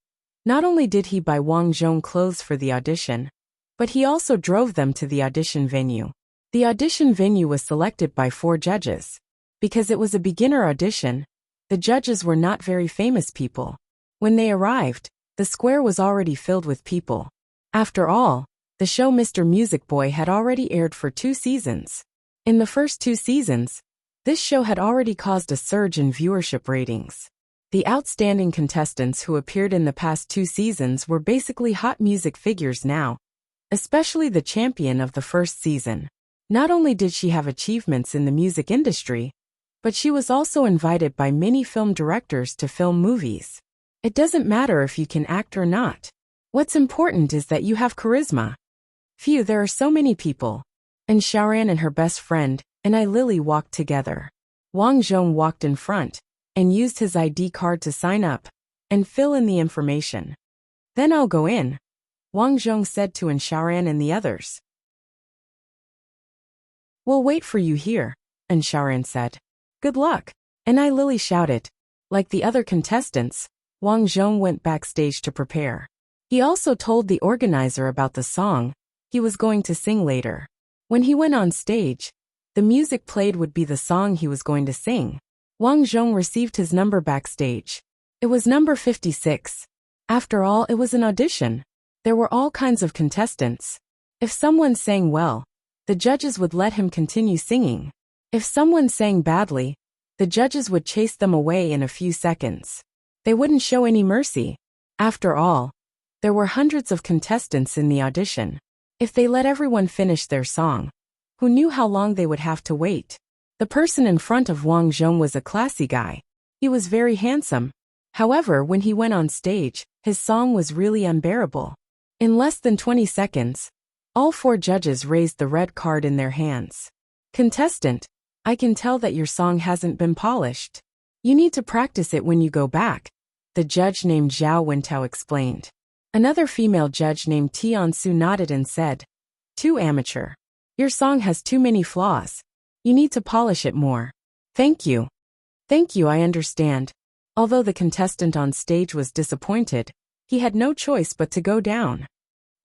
not only did he buy Wang Zhong clothes for the audition, but he also drove them to the audition venue. The audition venue was selected by 4 judges. Because it was a beginner audition, The judges were not very famous people. When they arrived, the square was already filled with people. After all, the show Mr. Music Boy had already aired for 2 seasons. In the first 2 seasons, this show had already caused a surge in viewership ratings. The outstanding contestants who appeared in the past 2 seasons were basically hot music figures now, especially the champion of the first season. Not only did she have achievements in the music industry, but she was also invited by many film directors to film movies. It doesn't matter if you can act or not. What's important is that you have charisma. Phew, there are so many people. And Shaoran and her best friend, and Lily walked together. Wang Zhong walked in front, and used his ID card to sign up, and fill in the information. Then I'll go in, Wang Zhong said to Shaoran and the others. We'll wait for you here, Shaoran said. Good luck, and Lily shouted. Like the other contestants, Wang Zhong went backstage to prepare. He also told the organizer about the song he was going to sing later. When he went on stage, the music played would be the song he was going to sing. Wang Zhong received his number backstage. It was number 56. After all, it was an audition. There were all kinds of contestants. If someone sang well, the judges would let him continue singing. If someone sang badly, the judges would chase them away in a few seconds. They wouldn't show any mercy. After all, there were hundreds of contestants in the audition. If they let everyone finish their song, who knew how long they would have to wait? The person in front of Wang Zhong was a classy guy. He was very handsome. However, when he went on stage, his song was really unbearable. In less than 20 seconds, all 4 judges raised the red card in their hands. Contestant, I can tell that your song hasn't been polished. You need to practice it when you go back, the judge named Zhao Wentao explained. Another female judge named Tian Su nodded and said, Too amateur. Your song has too many flaws. You need to polish it more. Thank you. Thank you, I understand. Although the contestant on stage was disappointed, he had no choice but to go down.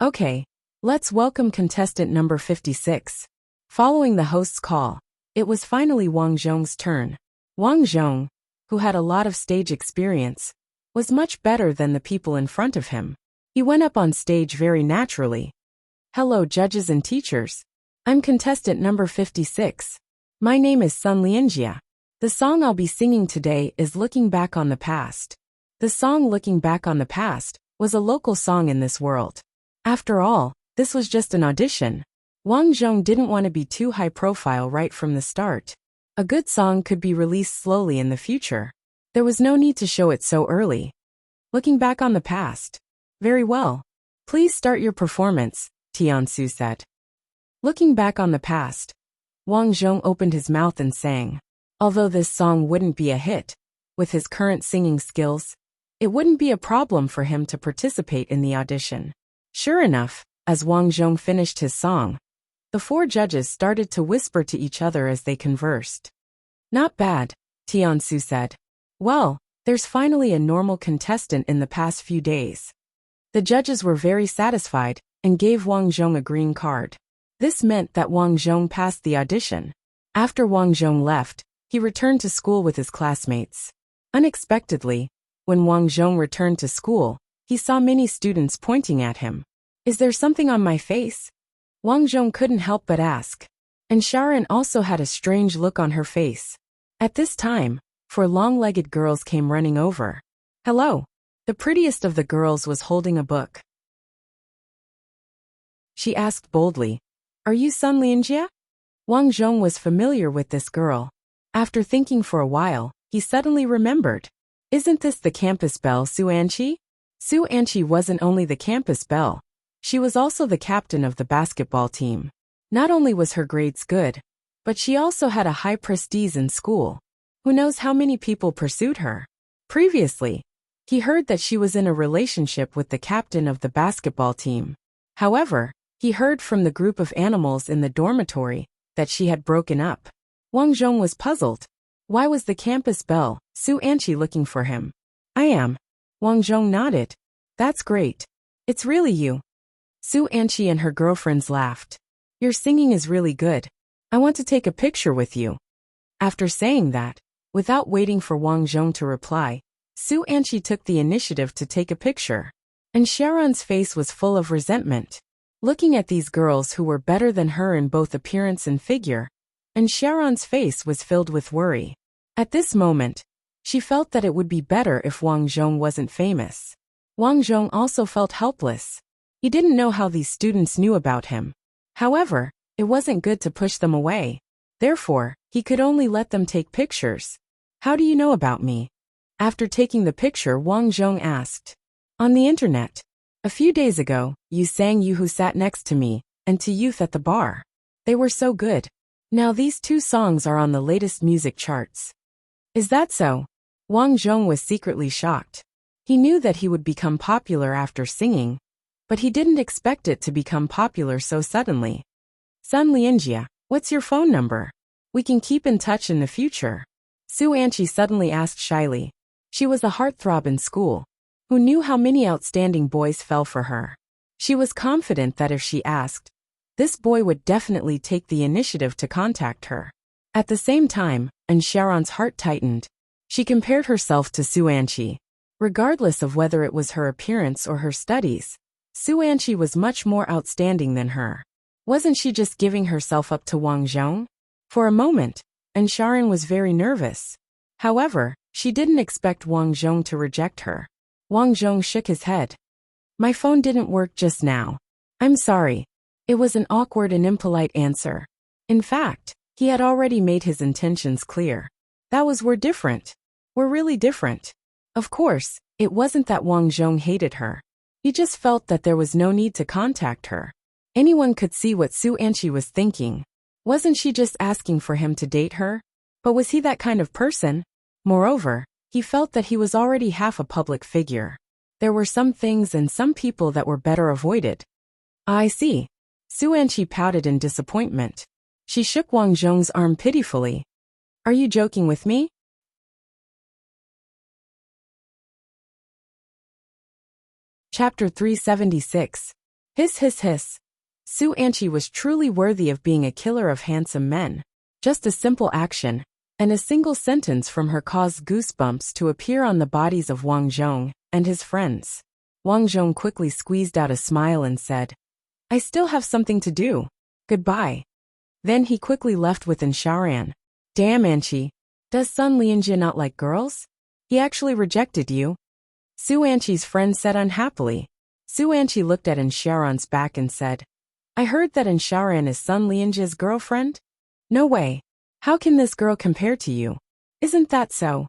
Okay, let's welcome contestant number 56. Following the host's call, it was finally Wang Zhong's turn. Wang Zhong, who had a lot of stage experience, was much better than the people in front of him. He went up on stage very naturally. Hello judges and teachers. I'm contestant number 56. My name is Sun Lianjia. The song I'll be singing today is Looking Back on the Past. The song Looking Back on the Past was a local song in this world. After all, this was just an audition. Wang Zhong didn't want to be too high profile right from the start. A good song could be released slowly in the future. There was no need to show it so early. Looking back on the past. Very well. Please start your performance, Tian Su said. Looking back on the past, Wang Zhong opened his mouth and sang. Although this song wouldn't be a hit, with his current singing skills, it wouldn't be a problem for him to participate in the audition. Sure enough, as Wang Zhong finished his song, the 4 judges started to whisper to each other as they conversed. Not bad, Tian Su said. Well, there's finally a normal contestant in the past few days. The judges were very satisfied and gave Wang Zhong a green card. This meant that Wang Zhong passed the audition. After Wang Zhong left, he returned to school with his classmates. Unexpectedly, when Wang Zhong returned to school, he saw many students pointing at him. Is there something on my face? Wang Zhong couldn't help but ask. And Shaoran also had a strange look on her face. At this time, 4 long-legged girls came running over. Hello. The prettiest of the girls was holding a book. She asked boldly, Are you Sun Lianjia? Wang Zhong was familiar with this girl. After thinking for a while, he suddenly remembered. Isn't this the campus belle Su Anqi? Su Anqi wasn't only the campus belle. She was also the captain of the basketball team. Not only was her grades good, but she also had a high prestige in school. Who knows how many people pursued her? Previously, he heard that she was in a relationship with the captain of the basketball team. However, he heard from the group of animals in the dormitory that she had broken up. Wang Zhong was puzzled. Why was the campus belle, Su Anqi, looking for him? I am. Wang Zhong nodded. That's great. It's really you. Su Anqi and her girlfriends laughed. Your singing is really good. I want to take a picture with you. After saying that, Without waiting for Wang Zhong to reply, Su Anqi took the initiative to take a picture. And Sharon's face was full of resentment. Looking at these girls who were better than her in both appearance and figure, and Sharon's face was filled with worry. At this moment, she felt that it would be better if Wang Zhong wasn't famous. Wang Zhong also felt helpless. He didn't know how these students knew about him. However, it wasn't good to push them away. Therefore, he could only let them take pictures. How do you know about me? After taking the picture, Wang Zhong asked. On the internet. A few days ago, you sang You Who Sat Next to Me, and To Youth at the Bar. They were so good. Now these two songs are on the latest music charts. Is that so? Wang Zhong was secretly shocked. He knew that he would become popular after singing, but he didn't expect it to become popular so suddenly. Sun Lianjia, what's your phone number? We can keep in touch in the future. Su Anqi suddenly asked shyly. She was a heartthrob in school, who knew how many outstanding boys fell for her. She was confident that if she asked, this boy would definitely take the initiative to contact her. At the same time, and Sharon's heart tightened. She compared herself to Su Anqi. Regardless of whether it was her appearance or her studies, Su Anqi was much more outstanding than her. Wasn't she just giving herself up to Wang Zhong? For a moment, and Sharon was very nervous. However, she didn't expect Wang Zhong to reject her. Wang Zhong shook his head. My phone didn't work just now. I'm sorry. It was an awkward and impolite answer. In fact, he had already made his intentions clear. That was we're different. We're really different. Of course, it wasn't that Wang Zhong hated her. He just felt that there was no need to contact her. Anyone could see what Su Anqi was thinking. Wasn't she just asking for him to date her? But was he that kind of person? Moreover, he felt that he was already half a public figure. There were some things and some people that were better avoided. I see. Su Anqi pouted in disappointment. She shook Wang Zhong's arm pitifully. Are you joking with me? Chapter 376. Hiss hiss hiss. Su Anqi was truly worthy of being a killer of handsome men. Just a simple action, and a single sentence from her caused goosebumps to appear on the bodies of Wang Zhong and his friends. Wang Zhong quickly squeezed out a smile and said, I still have something to do. Goodbye. Then he quickly left with Sharan. Damn Anqi. Does Sun Lianjia not like girls? He actually rejected you. Su Anqi's friend said unhappily. Su Anqi looked at Sharan's back and said, I heard that Sharan is Sun Lianjia's girlfriend? No way. How can this girl compare to you? Isn't that so?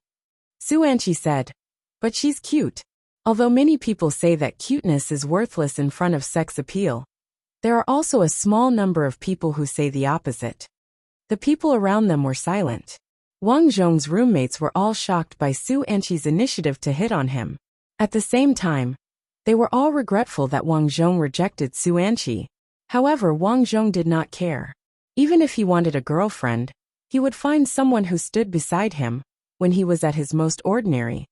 Su Anqi said, but she's cute. Although many people say that cuteness is worthless in front of sex appeal, there are also a small number of people who say the opposite. The people around them were silent. Wang Zhong's roommates were all shocked by Su Anqi's initiative to hit on him. At the same time, they were all regretful that Wang Zhong rejected Su Anqi. However, Wang Zhong did not care. Even if he wanted a girlfriend, he would find someone who stood beside him when he was at his most ordinary,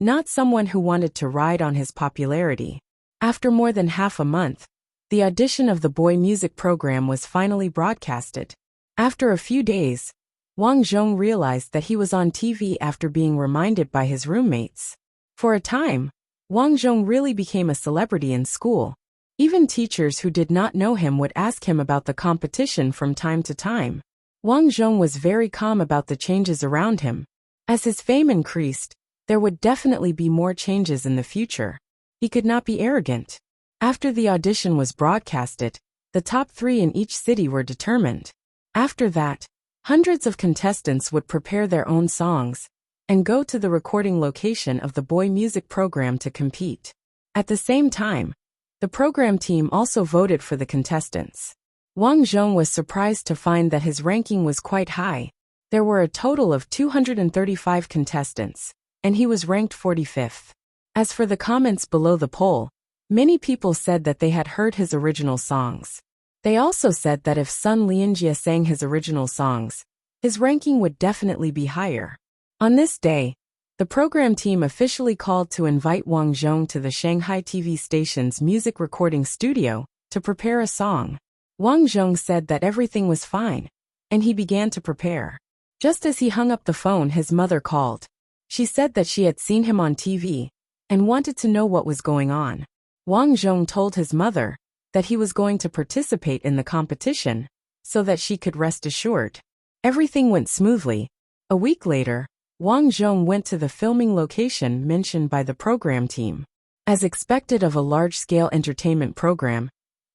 not someone who wanted to ride on his popularity. After more than half a month, the audition of the boy music program was finally broadcasted. After a few days, Wang Zhong realized that he was on TV after being reminded by his roommates. For a time, Wang Zhong really became a celebrity in school. Even teachers who did not know him would ask him about the competition from time to time. Wang Zhong was very calm about the changes around him. As his fame increased, there would definitely be more changes in the future. He could not be arrogant. After the audition was broadcasted, the top 3 in each city were determined. After that, hundreds of contestants would prepare their own songs and go to the recording location of the boy music program to compete. At the same time, the program team also voted for the contestants. Wang Zhong was surprised to find that his ranking was quite high. There were a total of 235 contestants, and he was ranked 45th. As for the comments below the poll, many people said that they had heard his original songs. They also said that if Sun Lianjia sang his original songs, his ranking would definitely be higher. On this day, the program team officially called to invite Wang Zhong to the Shanghai TV station's music recording studio to prepare a song. Wang Zhong said that everything was fine, and he began to prepare. Just as he hung up the phone, his mother called. She said that she had seen him on TV and wanted to know what was going on. Wang Zhong told his mother that he was going to participate in the competition so that she could rest assured. Everything went smoothly. A week later, Wang Zhong went to the filming location mentioned by the program team. As expected of a large-scale entertainment program,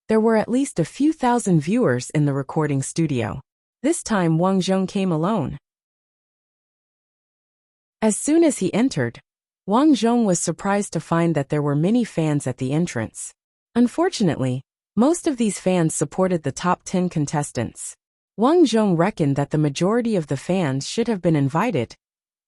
there were at least a few thousand viewers in the recording studio. This time Wang Zhong came alone. As soon as he entered, Wang Zhong was surprised to find that there were many fans at the entrance. Unfortunately, most of these fans supported the top 10 contestants. Wang Zhong reckoned that the majority of the fans should have been invited,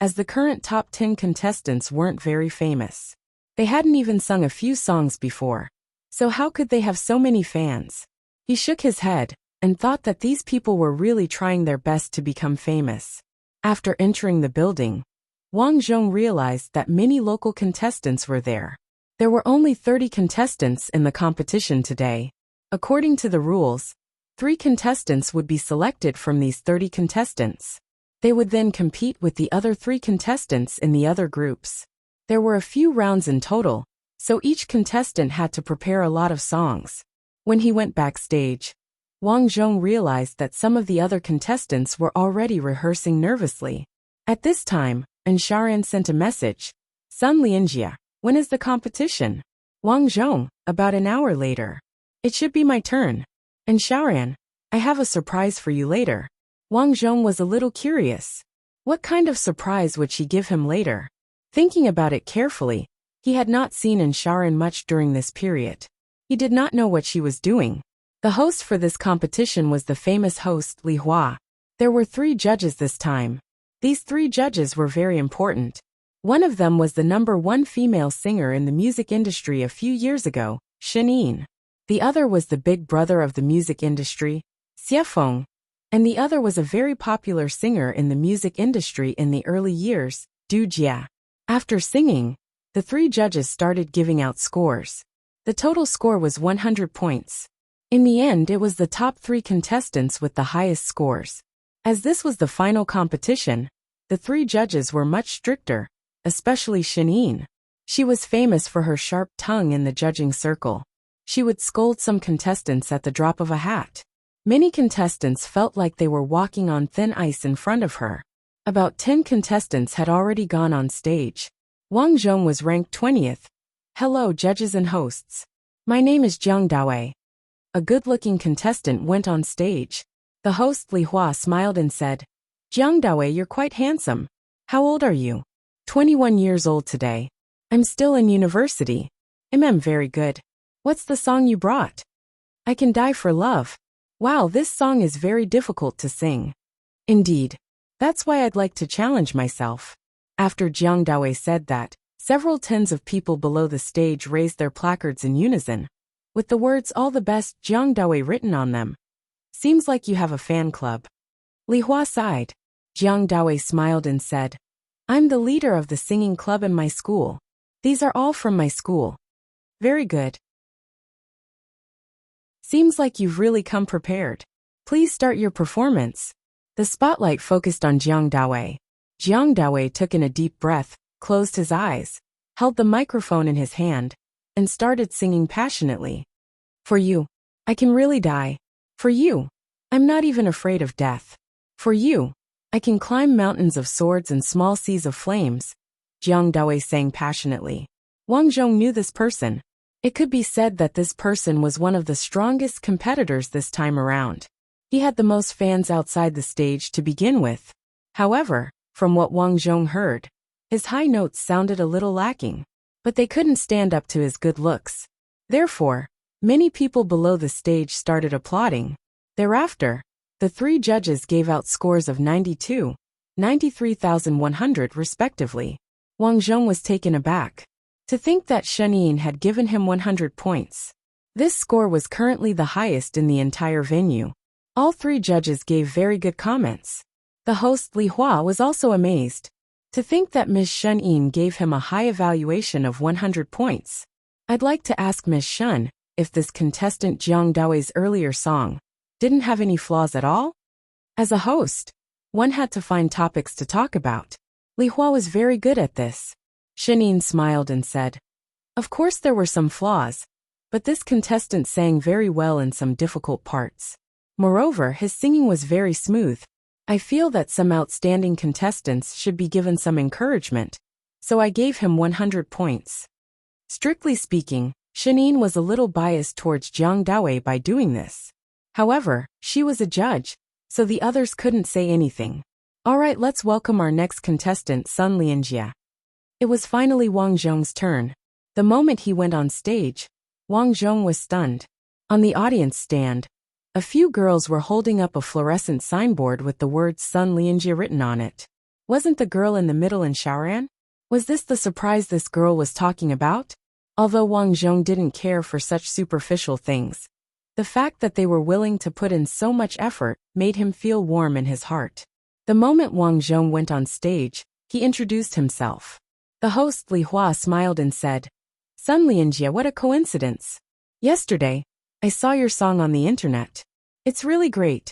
as the current top 10 contestants weren't very famous. They hadn't even sung a few songs before. So how could they have so many fans? He shook his head and thought that these people were really trying their best to become famous. After entering the building, Wang Zhong realized that many local contestants were there. There were only 30 contestants in the competition today. According to the rules, 3 contestants would be selected from these 30 contestants. They would then compete with the other 3 contestants in the other groups. There were a few rounds in total, so each contestant had to prepare a lot of songs. When he went backstage, Wang Zhong realized that some of the other contestants were already rehearsing nervously. At this time, Sharan sent a message. Sun Lianjia, when is the competition? Wang Zhong, about an hour later. It should be my turn. Sharan, I have a surprise for you later. Wang Zhong was a little curious. What kind of surprise would she give him later? Thinking about it carefully, he had not seen Sharan much during this period. He did not know what she was doing. The host for this competition was the famous host Li Hua. There were 3 judges this time. These 3 judges were very important. One of them was the #1 female singer in the music industry a few years ago, Shen Yin. The other was the big brother of the music industry, Xie Feng. And the other was a very popular singer in the music industry in the early years, Du Jia. After singing, the 3 judges started giving out scores. The total score was 100 points. In the end, it was the top 3 contestants with the highest scores. As this was the final competition, the 3 judges were much stricter, especially Shen Yin. She was famous for her sharp tongue in the judging circle. She would scold some contestants at the drop of a hat. Many contestants felt like they were walking on thin ice in front of her. About 10 contestants had already gone on stage. Wang Zhong was ranked 20th. Hello, judges and hosts. My name is Jiang Dawei. A good-looking contestant went on stage. The host Li Hua smiled and said, Jiang Dawei, you're quite handsome. How old are you? 21 years old today. I'm still in university. I'm very good. What's the song you brought? I Can Die for Love. Wow, this song is very difficult to sing. Indeed. That's why I'd like to challenge myself. After Jiang Dawei said that, several tens of people below the stage raised their placards in unison, with the words All the Best Jiang Dawei written on them. Seems like you have a fan club. Li Hua sighed. Jiang Dawei smiled and said, I'm the leader of the singing club in my school. These are all from my school. Very good. Seems like you've really come prepared. Please start your performance. The spotlight focused on Jiang Dawei. Jiang Dawei took in a deep breath, closed his eyes, held the microphone in his hand, and started singing passionately. For you, I can really die. For you, I'm not even afraid of death. For you, I can climb mountains of swords and small seas of flames. Jiang Dawei sang passionately. Wang Zhong knew this person. It could be said that this person was one of the strongest competitors this time around. He had the most fans outside the stage to begin with. However, from what Wang Zhong heard, his high notes sounded a little lacking, but they couldn't stand up to his good looks. Therefore, many people below the stage started applauding. Thereafter, the 3 judges gave out scores of 92, 93,100 respectively. Wang Zhong was taken aback. To think that Shen Yin had given him 100 points. This score was currently the highest in the entire venue. All 3 judges gave very good comments. The host Li Hua was also amazed. To think that Ms. Shen Yin gave him a high evaluation of 100 points. I'd like to ask Ms. Shen if this contestant Jiang Dawei's earlier song didn't have any flaws at all? As a host, One had to find topics to talk about. Li Hua was very good at this. Shen smiled and said, "Of course there were some flaws, but this contestant sang very well in some difficult parts. Moreover, his singing was very smooth. I feel that some outstanding contestants should be given some encouragement, so I gave him 100 points." Strictly speaking, Shen was a little biased towards Jiang Daowei by doing this. However, she was a judge, so the others couldn't say anything. Alright, let's welcome our next contestant, Sun Lianjia. It was finally Wang Zhong's turn. The moment he went on stage, Wang Zhong was stunned. On the audience stand, a few girls were holding up a fluorescent signboard with the words Sun Lianjia written on it. Wasn't the girl in the middle in Shaoran? Was this the surprise this girl was talking about? Although Wang Zhong didn't care for such superficial things, the fact that they were willing to put in so much effort made him feel warm in his heart. The moment Wang Zhong went on stage, he introduced himself. The host Li Hua smiled and said, "Sun Lianjia, what a coincidence. Yesterday, I saw your song on the internet. It's really great."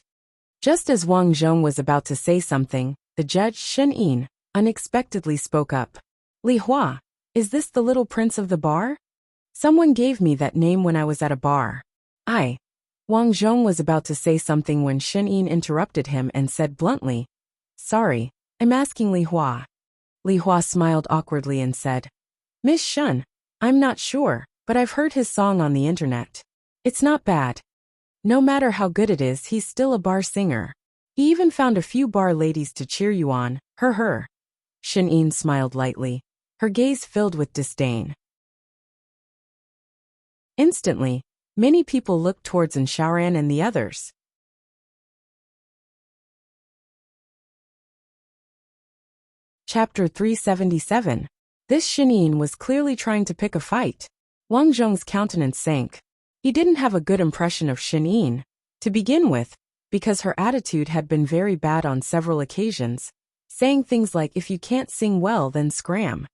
Just as Wang Zhong was about to say something, the judge Shen unexpectedly spoke up. "Li Hua, is this the little prince of the bar? Someone gave me that name when I was at a bar." Wang Zhong was about to say something when Shen interrupted him and said bluntly, "Sorry, I'm asking Li Hua." Li Hua smiled awkwardly and said, "Miss Shen, I'm not sure, but I've heard his song on the internet. It's not bad. No matter how good it is, he's still a bar singer. He even found a few bar ladies to cheer you on, her." Shen smiled lightly, her gaze filled with disdain. Instantly, many people looked towards Shaoran and the others. Chapter 377. This Shen was clearly trying to pick a fight. Wang Zhong's countenance sank. He didn't have a good impression of Shen to begin with, because her attitude had been very bad on several occasions, saying things like, "If you can't sing well, then scram.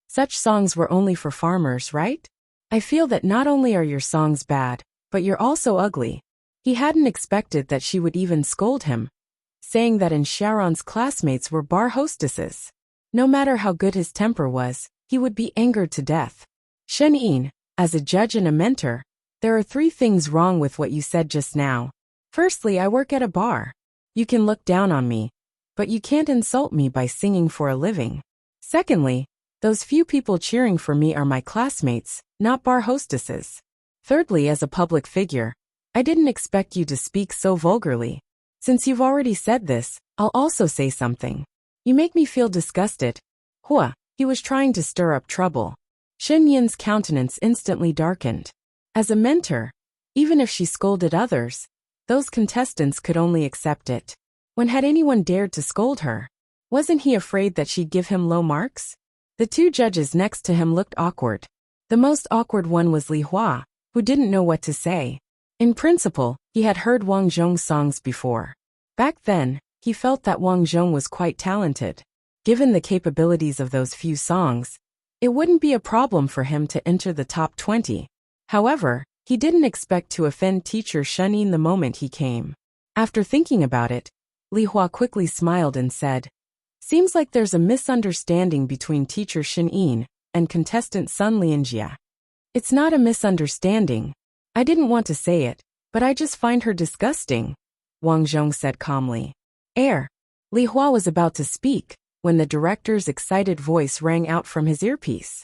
Such songs were only for farmers, right? I feel that not only are your songs bad, but you're also ugly." He hadn't expected that she would even scold him, saying that Shaoran's classmates were bar hostesses. No matter how good his temper was, he would be angered to death. "Shen, as a judge and a mentor, there are 3 things wrong with what you said just now. Firstly, I work at a bar. You can look down on me, but you can't insult me by singing for a living. Secondly, those few people cheering for me are my classmates, not bar hostesses. Thirdly, as a public figure, I didn't expect you to speak so vulgarly. Since you've already said this, I'll also say something. You make me feel disgusted." He was trying to stir up trouble. Shen Yin's countenance instantly darkened. As a mentor, even if she scolded others, those contestants could only accept it. When had anyone dared to scold her? Wasn't he afraid that she'd give him low marks? The 2 judges next to him looked awkward. The most awkward one was Li Hua, who didn't know what to say. In principle, he had heard Wang Zhong's songs before. Back then, he felt that Wang Zhong was quite talented. Given the capabilities of those few songs, it wouldn't be a problem for him to enter the top 20. However, he didn't expect to offend teacher Shen the moment he came. After thinking about it, Li Hua quickly smiled and said, "Seems like there's a misunderstanding between teacher Shen and contestant Sun Lianjia." "It's not a misunderstanding. I didn't want to say it, but I just find her disgusting," Wang Zhong said calmly. Li Hua was about to speak when the director's excited voice rang out from his earpiece.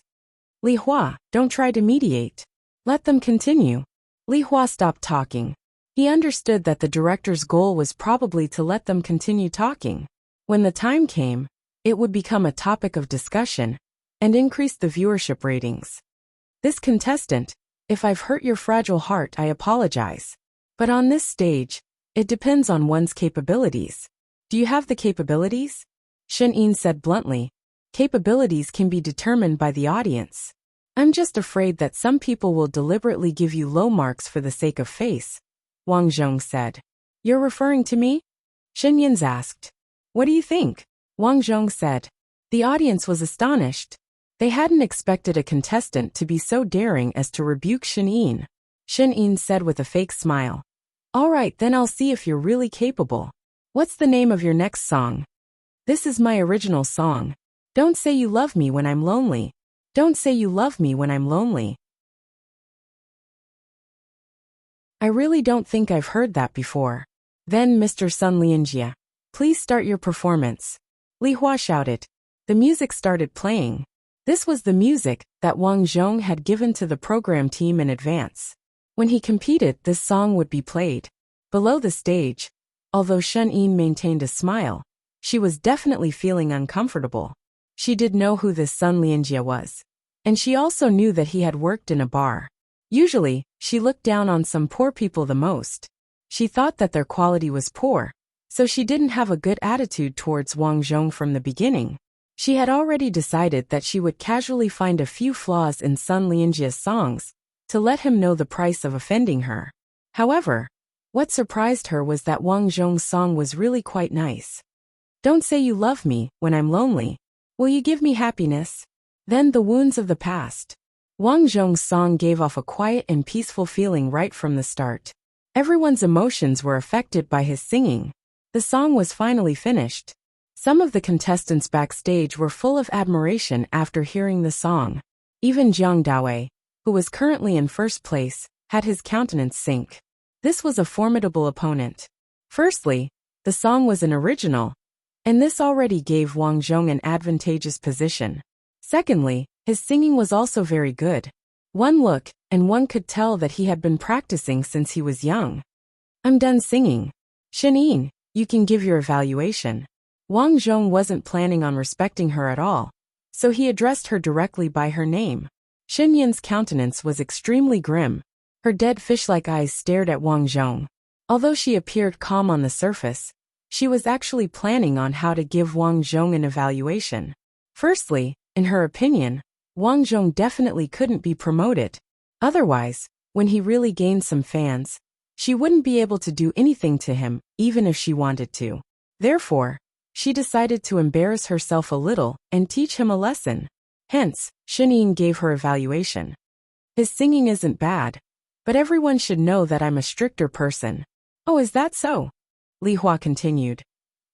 "Li Hua, don't try to mediate. Let them continue." Li Hua stopped talking. He understood that the director's goal was probably to let them continue talking. When the time came, it would become a topic of discussion and increase the viewership ratings. "This contestant, if I've hurt your fragile heart, I apologize. But on this stage, it depends on one's capabilities. Do you have the capabilities?" Shen said bluntly. "Capabilities can be determined by the audience. I'm just afraid that some people will deliberately give you low marks for the sake of face," Wang Zhong said. "You're referring to me?" Shen asked. "What do you think?" Wang Zhong said. The audience was astonished. They hadn't expected a contestant to be so daring as to rebuke Shen. Shen said with a fake smile, "All right, then I'll see if you're really capable." What's the name of your next song? This is my original song. Don't say you love me when I'm lonely. Don't say you love me when I'm lonely. I really don't think I've heard that before. Then Mr. Sun Lianjia, please start your performance. Li Hua shouted. The music started playing. This was the music that Wang Zhong had given to the program team in advance. When he competed, this song would be played. Below the stage, although Shen Yin maintained a smile, she was definitely feeling uncomfortable. She did know who this Sun Lianjia was. And she also knew that he had worked in a bar. Usually, she looked down on some poor people the most. She thought that their quality was poor, so she didn't have a good attitude towards Wang Zhong from the beginning. She had already decided that she would casually find a few flaws in Sun Lianjia's songs to let him know the price of offending her. However, what surprised her was that Wang Zhong's song was really quite nice. Don't say you love me when I'm lonely. Will you give me happiness? Then the wounds of the past. Wang Zhong's song gave off a quiet and peaceful feeling right from the start. Everyone's emotions were affected by his singing. The song was finally finished. Some of the contestants backstage were full of admiration after hearing the song. Even Jiang Dawei, who was currently in first place, had his countenance sink. This was a formidable opponent. Firstly, the song was an original, and this already gave Wang Zhong an advantageous position. Secondly, his singing was also very good. One look, and one could tell that he had been practicing since he was young. I'm done singing. Shen Yin, you can give your evaluation. Wang Zhong wasn't planning on respecting her at all, so he addressed her directly by her name. Shen Yin's countenance was extremely grim. Her dead fish-like eyes stared at Wang Zhong. Although she appeared calm on the surface, she was actually planning on how to give Wang Zhong an evaluation. Firstly, in her opinion, Wang Zhong definitely couldn't be promoted. Otherwise, when he really gained some fans, she wouldn't be able to do anything to him, even if she wanted to. Therefore, she decided to embarrass herself a little and teach him a lesson. Hence, Shen Yin gave her evaluation. His singing isn't bad, but everyone should know that I'm a stricter person. Oh, is that so? Li Hua continued.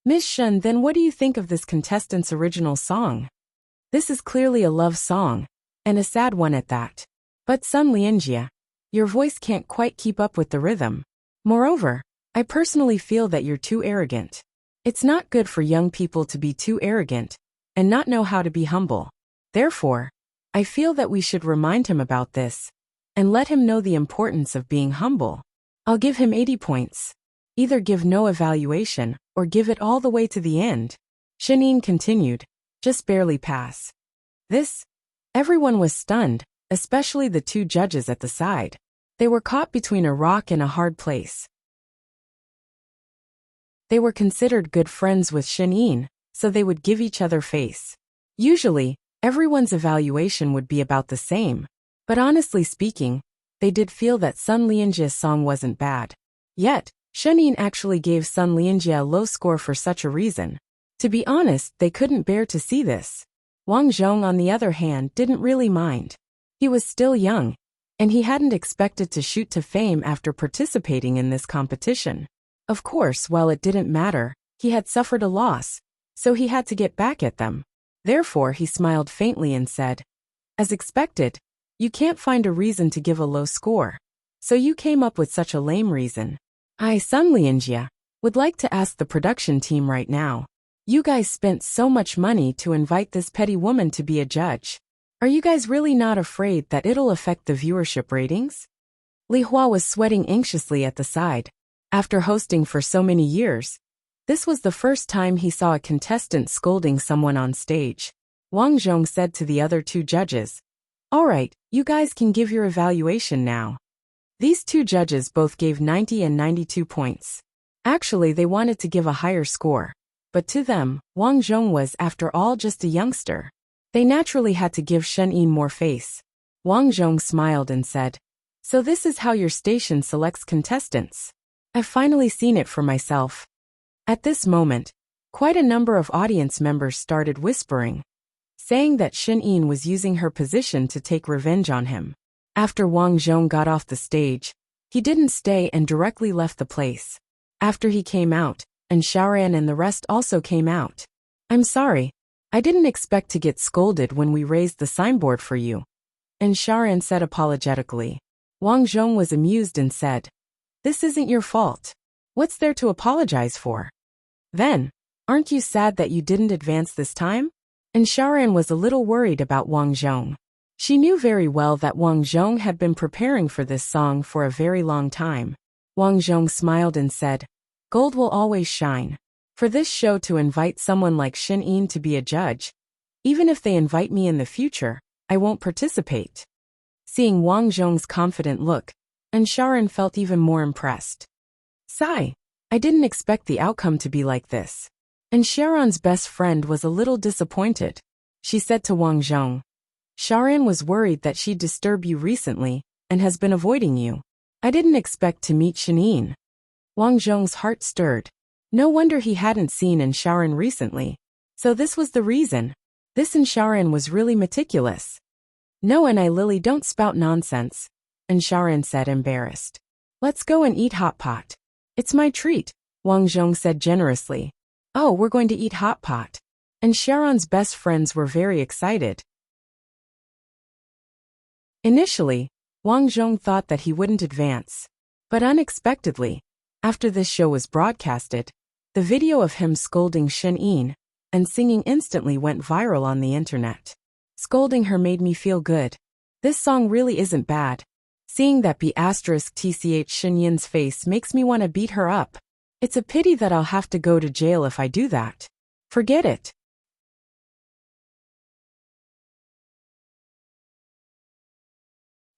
Miss Shen, then what do you think of this contestant's original song? This is clearly a love song, and a sad one at that. But Sun Lianjia, your voice can't quite keep up with the rhythm. Moreover, I personally feel that you're too arrogant. It's not good for young people to be too arrogant and not know how to be humble. Therefore, I feel that we should remind him about this and let him know the importance of being humble. I'll give him 80 points. Either give no evaluation or give it all the way to the end. Shen Yin continued, just barely pass. This? Everyone was stunned, especially the two judges at the side. They were caught between a rock and a hard place. They were considered good friends with Shen Yin, so they would give each other face. Usually, everyone's evaluation would be about the same, but honestly speaking, they did feel that Sun Lianjia's song wasn't bad. Yet, Shen Yin actually gave Sun Lianjia a low score for such a reason. To be honest, they couldn't bear to see this. Wang Zhong, on the other hand, didn't really mind. He was still young, and he hadn't expected to shoot to fame after participating in this competition. Of course, while it didn't matter, he had suffered a loss, so he had to get back at them. Therefore, he smiled faintly and said, as expected, you can't find a reason to give a low score. So you came up with such a lame reason. I, Sun Lianjia, would like to ask the production team right now. You guys spent so much money to invite this petty woman to be a judge. Are you guys really not afraid that it'll affect the viewership ratings? Li Hua was sweating anxiously at the side. After hosting for so many years, this was the first time he saw a contestant scolding someone on stage. Wang Zhong said to the other two judges, all right, you guys can give your evaluation now. These two judges both gave 90 and 92 points. Actually, they wanted to give a higher score, but to them, Wang Zhong was, after all, just a youngster. They naturally had to give Shen Yin more face. Wang Zhong smiled and said, so this is how your station selects contestants. I've finally seen it for myself. At this moment, quite a number of audience members started whispering, saying that Shen Yin was using her position to take revenge on him. After Wang Zhong got off the stage, he didn't stay and directly left the place. After he came out, and Shaoran and the rest also came out. I'm sorry. I didn't expect to get scolded when we raised the signboard for you. And Shaoran said apologetically. Wang Zhong was amused and said, This isn't your fault. What's there to apologize for? Then, aren't you sad that you didn't advance this time? And Shaoran was a little worried about Wang Zhong. She knew very well that Wang Zhong had been preparing for this song for a very long time. Wang Zhong smiled and said, Gold will always shine. For this show to invite someone like Shin Yin to be a judge, even if they invite me in the future, I won't participate. Seeing Wang Zhong's confident look, and Shaoran felt even more impressed. Sigh, I didn't expect the outcome to be like this. And Shaoran's best friend was a little disappointed. She said to Wang Zhong, Shaoran was worried that she'd disturb you recently, and has been avoiding you. I didn't expect to meet Shin Yin. Wang Zhong's heart stirred. No wonder he hadn't seen in Shaoran recently. So this was the reason. This in Shaoran was really meticulous. No, and I Lily don't spout nonsense. And Shaoran said, embarrassed. Let's go and eat hot pot. It's my treat, Wang Zhong said generously. Oh, we're going to eat hot pot. And Shaoran's best friends were very excited. Initially, Wang Zhong thought that he wouldn't advance. But unexpectedly, after this show was broadcasted, the video of him scolding Shin Yin and singing instantly went viral on the internet. Scolding her made me feel good. This song really isn't bad. Seeing that B*TCH Shin Yin's face makes me want to beat her up. It's a pity that I'll have to go to jail if I do that. Forget it.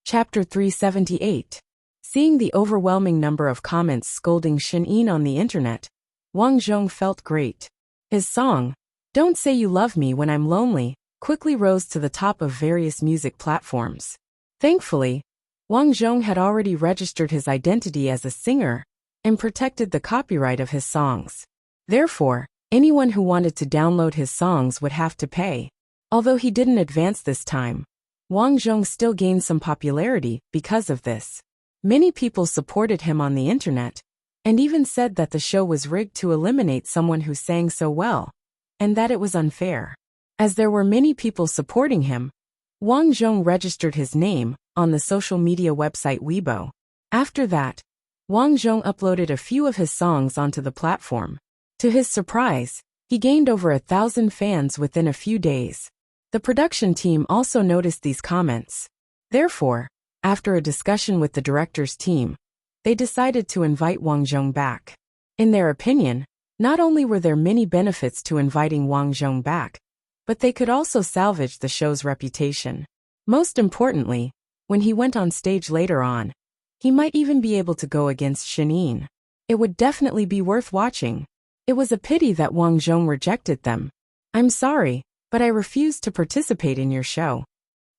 Chapter 378. Seeing the overwhelming number of comments scolding Shin Yin on the internet, Wang Zhong felt great. His song, Don't Say You Love Me When I'm Lonely, quickly rose to the top of various music platforms. Thankfully, Wang Zhong had already registered his identity as a singer and protected the copyright of his songs. Therefore, anyone who wanted to download his songs would have to pay. Although he didn't advance this time, Wang Zhong still gained some popularity because of this. Many people supported him on the internet, and even said that the show was rigged to eliminate someone who sang so well, and that it was unfair. As there were many people supporting him, Wang Zhong registered his name on the social media website Weibo. After that, Wang Zhong uploaded a few of his songs onto the platform. To his surprise, he gained over 1,000 fans within a few days. The production team also noticed these comments. Therefore, after a discussion with the director's team, they decided to invite Wang Zhong back. In their opinion, not only were there many benefits to inviting Wang Zhong back, but they could also salvage the show's reputation. Most importantly, when he went on stage later on, he might even be able to go against Shin Yin. It would definitely be worth watching. It was a pity that Wang Zhong rejected them. I'm sorry, but I refuse to participate in your show.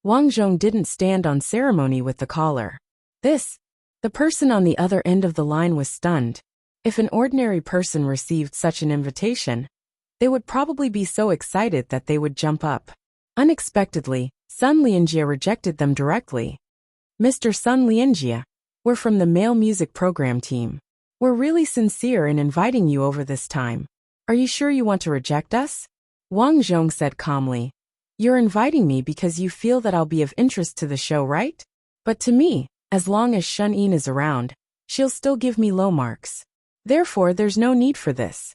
Wang Zhong didn't stand on ceremony with the caller. The person on the other end of the line was stunned. If an ordinary person received such an invitation, they would probably be so excited that they would jump up. Unexpectedly, Sun Lianjia rejected them directly. Mr. Sun Lianjia, we're from the male music program team. We're really sincere in inviting you over this time. Are you sure you want to reject us? Wang Zhong said calmly. You're inviting me because you feel that I'll be of interest to the show, right? But to me, as long as Shin Yin is around, she'll still give me low marks. Therefore, there's no need for this.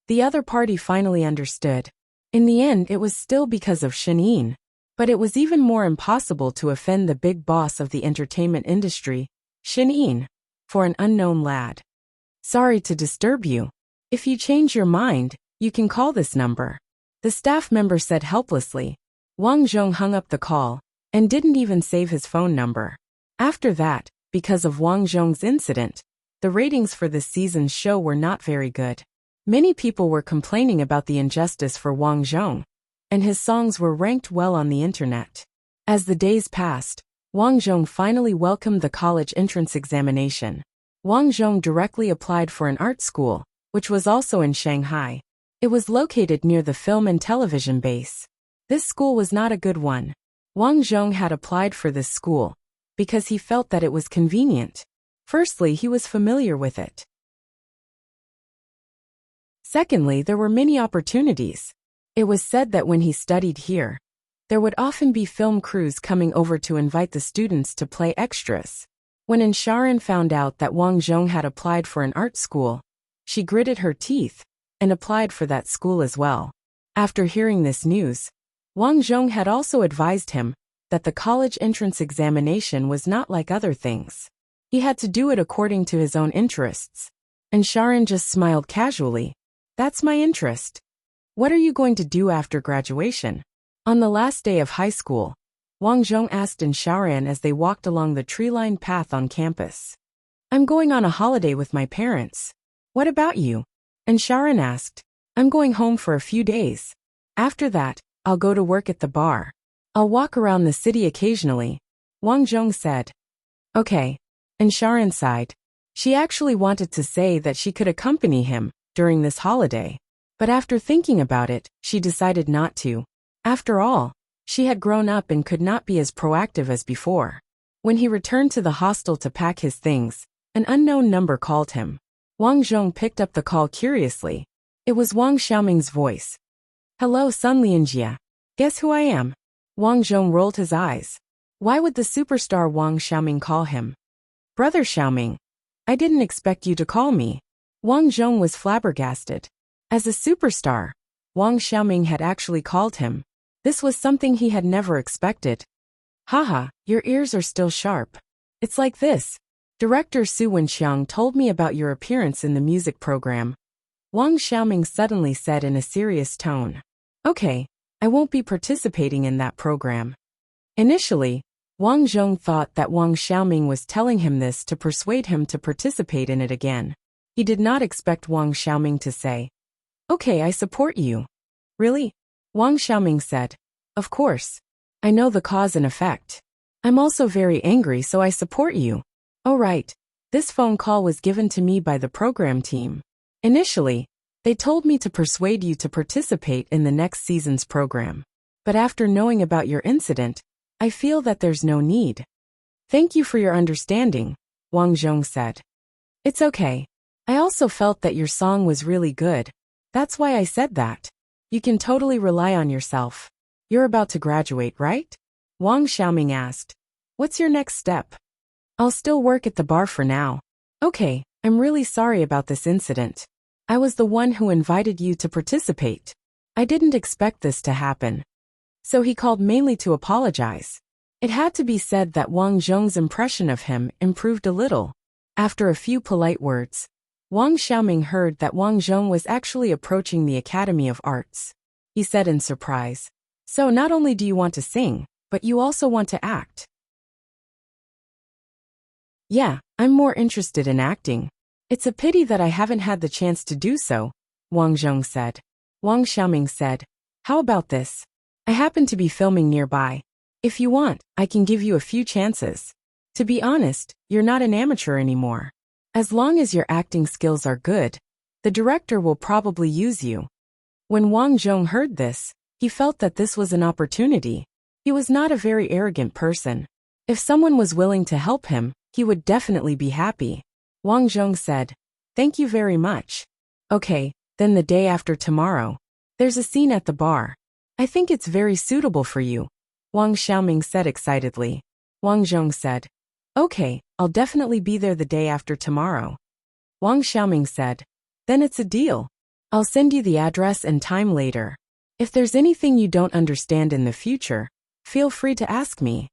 The other party finally understood. In the end, it was still because of Shin Yin. But it was even more impossible to offend the big boss of the entertainment industry, Shin Yin, for an unknown lad. Sorry to disturb you. If you change your mind, you can call this number. The staff member said helplessly. Wang Zhong hung up the call and didn't even save his phone number. After that, because of Wang Zhong's incident, the ratings for this season's show were not very good. Many people were complaining about the injustice for Wang Zhong, and his songs were ranked well on the internet. As the days passed, Wang Zhong finally welcomed the college entrance examination. Wang Zhong directly applied for an art school, which was also in Shanghai. It was located near the film and television base. This school was not a good one. Wang Zhong had applied for this school because he felt that it was convenient. Firstly, he was familiar with it. Secondly, there were many opportunities. It was said that when he studied here, there would often be film crews coming over to invite the students to play extras. When Sharon found out that Wang Zhong had applied for an art school, she gritted her teeth and applied for that school as well. After hearing this news, Wang Zhong had also advised him that the college entrance examination was not like other things. He had to do it according to his own interests. And Sharon just smiled casually. That's my interest. What are you going to do after graduation? On the last day of high school, Wang Zhong asked Sharon as they walked along the tree-lined path on campus. I'm going on a holiday with my parents. What about you? Sharon asked. I'm going home for a few days. After that, I'll go to work at the bar. I'll walk around the city occasionally, Wang Zhong said. Okay. Sharon sighed. She actually wanted to say that she could accompany him during this holiday. But after thinking about it, she decided not to. After all, she had grown up and could not be as proactive as before. When he returned to the hostel to pack his things, an unknown number called him. Wang Zhong picked up the call curiously. It was Wang Xiaoming's voice. Hello, Sun Lianjia. Guess who I am? Wang Zhong rolled his eyes. Why would the superstar Wang Xiaoming call him? Brother Xiaoming. I didn't expect you to call me. Wang Zhong was flabbergasted. As a superstar, Wang Xiaoming had actually called him. This was something he had never expected. Haha, your ears are still sharp. It's like this. Director Su Wenxiang told me about your appearance in the music program. Wang Xiaoming suddenly said in a serious tone. Okay, I won't be participating in that program. Initially, Wang Zhong thought that Wang Xiaoming was telling him this to persuade him to participate in it again. He did not expect Wang Xiaoming to say, Okay, I support you. Really? Wang Xiaoming said. Of course. I know the cause and effect. I'm also very angry, so I support you. Oh right. This phone call was given to me by the program team. Initially, they told me to persuade you to participate in the next season's program. But after knowing about your incident, I feel that there's no need. Thank you for your understanding, Wang Zhong said. It's okay. I also felt that your song was really good. That's why I said that. You can totally rely on yourself. You're about to graduate, right? Wang Xiaoming asked. What's your next step? I'll still work at the bar for now. Okay, I'm really sorry about this incident. I was the one who invited you to participate. I didn't expect this to happen. So he called mainly to apologize. It had to be said that Wang Zhong's impression of him improved a little. After a few polite words, Wang Xiaoming heard that Wang Zhong was actually approaching the Academy of Arts. He said in surprise, So not only do you want to sing, but you also want to act? Yeah, I'm more interested in acting. It's a pity that I haven't had the chance to do so, Wang Zhong said. Wang Xiaoming said, How about this? I happen to be filming nearby. If you want, I can give you a few chances. To be honest, you're not an amateur anymore. As long as your acting skills are good, the director will probably use you. When Wang Zhong heard this, he felt that this was an opportunity. He was not a very arrogant person. If someone was willing to help him, he would definitely be happy. Wang Zhong said, Thank you very much. Okay, then the day after tomorrow. There's a scene at the bar. I think it's very suitable for you, Wang Xiaoming said excitedly. Wang Zhong said, Okay, I'll definitely be there the day after tomorrow. Wang Xiaoming said, Then it's a deal. I'll send you the address and time later. If there's anything you don't understand in the future, feel free to ask me.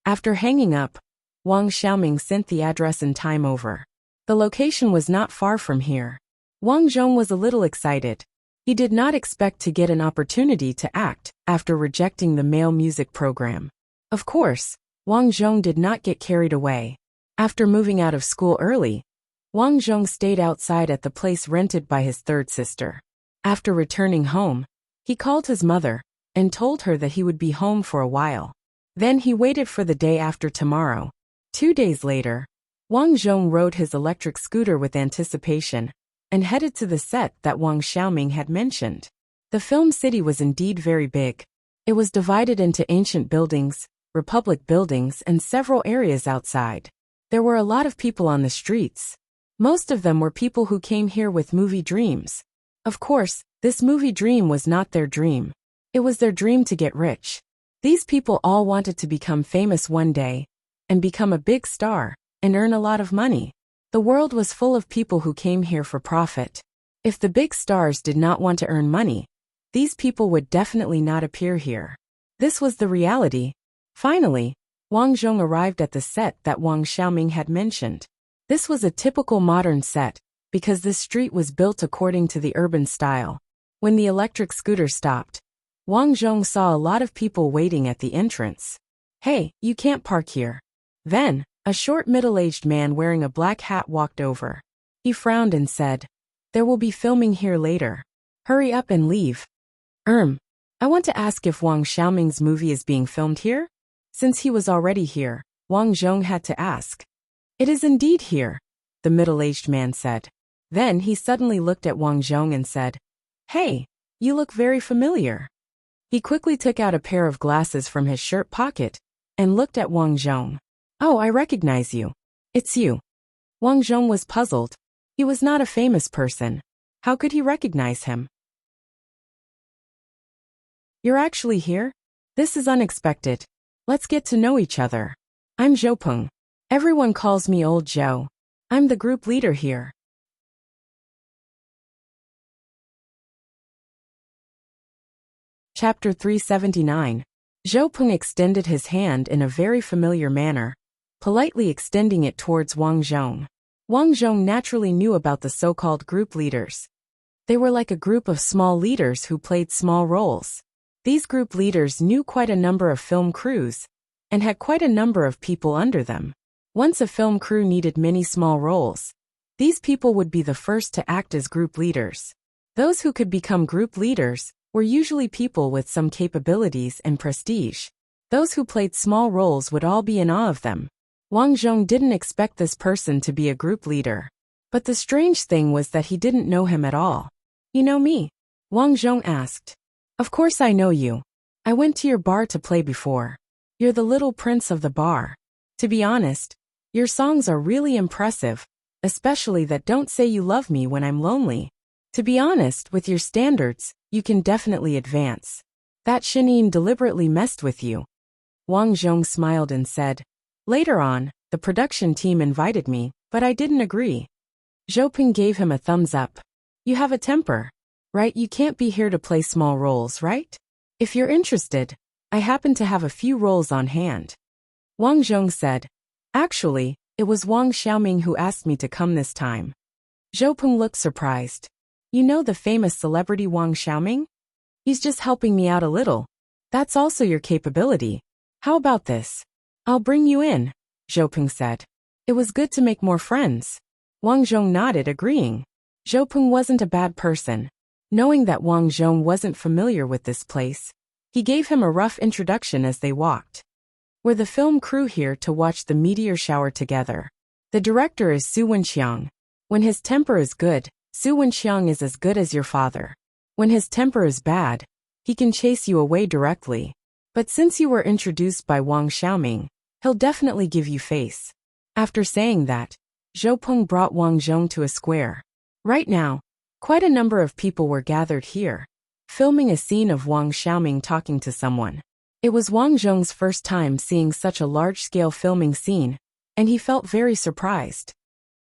After hanging up, Wang Xiaoming sent the address and time over. The location was not far from here. Wang Zhong was a little excited. He did not expect to get an opportunity to act after rejecting the male music program. Of course, Wang Zhong did not get carried away. After moving out of school early, Wang Zhong stayed outside at the place rented by his third sister. After returning home, he called his mother and told her that he would be home for a while. Then he waited for the day after tomorrow. 2 days later, Wang Zhong rode his electric scooter with anticipation and headed to the set that Wang Xiaoming had mentioned. The film city was indeed very big. It was divided into ancient buildings, republic buildings, and several areas outside. There were a lot of people on the streets. Most of them were people who came here with movie dreams. Of course, this movie dream was not their dream. It was their dream to get rich. These people all wanted to become famous one day, and become a big star, and earn a lot of money. The world was full of people who came here for profit. If the big stars did not want to earn money, these people would definitely not appear here. This was the reality. Finally, Wang Zhong arrived at the set that Wang Xiaoming had mentioned. This was a typical modern set, because this street was built according to the urban style. When the electric scooter stopped, Wang Zhong saw a lot of people waiting at the entrance. "Hey, you can't park here." Then, a short middle-aged man wearing a black hat walked over. He frowned and said, "There will be filming here later. Hurry up and leave." I want to ask if Wang Xiaoming's movie is being filmed here?" Since he was already here, Wang Zhong had to ask. "It is indeed here," the middle-aged man said. Then he suddenly looked at Wang Zhong and said, "Hey, you look very familiar." He quickly took out a pair of glasses from his shirt pocket and looked at Wang Zhong. "Oh, I recognize you. It's you." Wang Zhong was puzzled. He was not a famous person. How could he recognize him? "You're actually here? This is unexpected. Let's get to know each other. I'm Zhou Peng. Everyone calls me Old Zhou. I'm the group leader here." Chapter 379. Zhou Peng extended his hand in a very familiar manner, politely extending it towards Wang Zhong. Wang Zhong naturally knew about the so-called group leaders. They were like a group of small leaders who played small roles. These group leaders knew quite a number of film crews, and had quite a number of people under them. Once a film crew needed many small roles, these people would be the first to act as group leaders. Those who could become group leaders were usually people with some capabilities and prestige. Those who played small roles would all be in awe of them. Wang Zhong didn't expect this person to be a group leader. But the strange thing was that he didn't know him at all. "You know me?" Wang Zhong asked. "Of course I know you. I went to your bar to play before. You're the little prince of the bar. To be honest, your songs are really impressive, especially that Don't Say You Love Me When I'm Lonely. To be honest, with your standards, you can definitely advance. That Shinyin deliberately messed with you." Wang Zhong smiled and said, "Later on, the production team invited me, but I didn't agree." Zhou Peng gave him a thumbs up. "You have a temper. Right? You can't be here to play small roles, right? If you're interested, I happen to have a few roles on hand." Wang Zhong said, "Actually, it was Wang Xiaoming who asked me to come this time." Zhou Peng looked surprised. "You know the famous celebrity Wang Xiaoming? He's just helping me out a little. That's also your capability. How about this? I'll bring you in," Zhou Peng said. "It was good to make more friends." Wang Zhong nodded, agreeing. Zhou Peng wasn't a bad person. Knowing that Wang Zhong wasn't familiar with this place, he gave him a rough introduction as they walked. "We're the film crew here to watch the meteor shower together. The director is Su Wenxiang. When his temper is good, Su Wenxiang is as good as your father. When his temper is bad, he can chase you away directly. But since you were introduced by Wang Xiaoming, he'll definitely give you face." After saying that, Zhou Peng brought Wang Zhong to a square. Right now, quite a number of people were gathered here, filming a scene of Wang Xiaoming talking to someone. It was Wang Zhong's first time seeing such a large-scale filming scene, and he felt very surprised.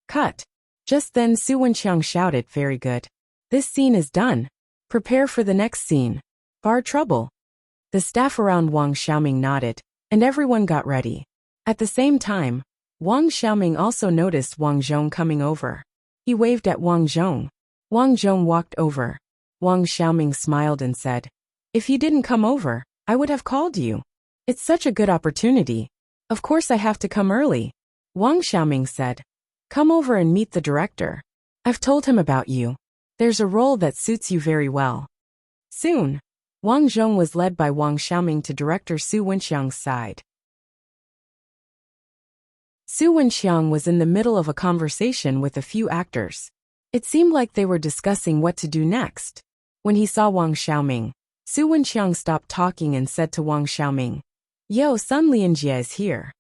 Cut. Just then Su Wenxiang shouted, "Very good. This scene is done. Prepare for the next scene. Bar trouble." The staff around Wang Xiaoming nodded, and everyone got ready. At the same time, Wang Xiaoming also noticed Wang Zhong coming over. He waved at Wang Zhong. Wang Zhong walked over. Wang Xiaoming smiled and said, "If you didn't come over, I would have called you. It's such a good opportunity. Of course I have to come early." Wang Xiaoming said, "Come over and meet the director. I've told him about you. There's a role that suits you very well." Soon, Wang Zhong was led by Wang Xiaoming to director Su Wenxiang's side. Su Wenxiang was in the middle of a conversation with a few actors. It seemed like they were discussing what to do next. When he saw Wang Xiaoming, Su Wenxiang stopped talking and said to Wang Xiaoming, "Yo, Sun Lianjie is here."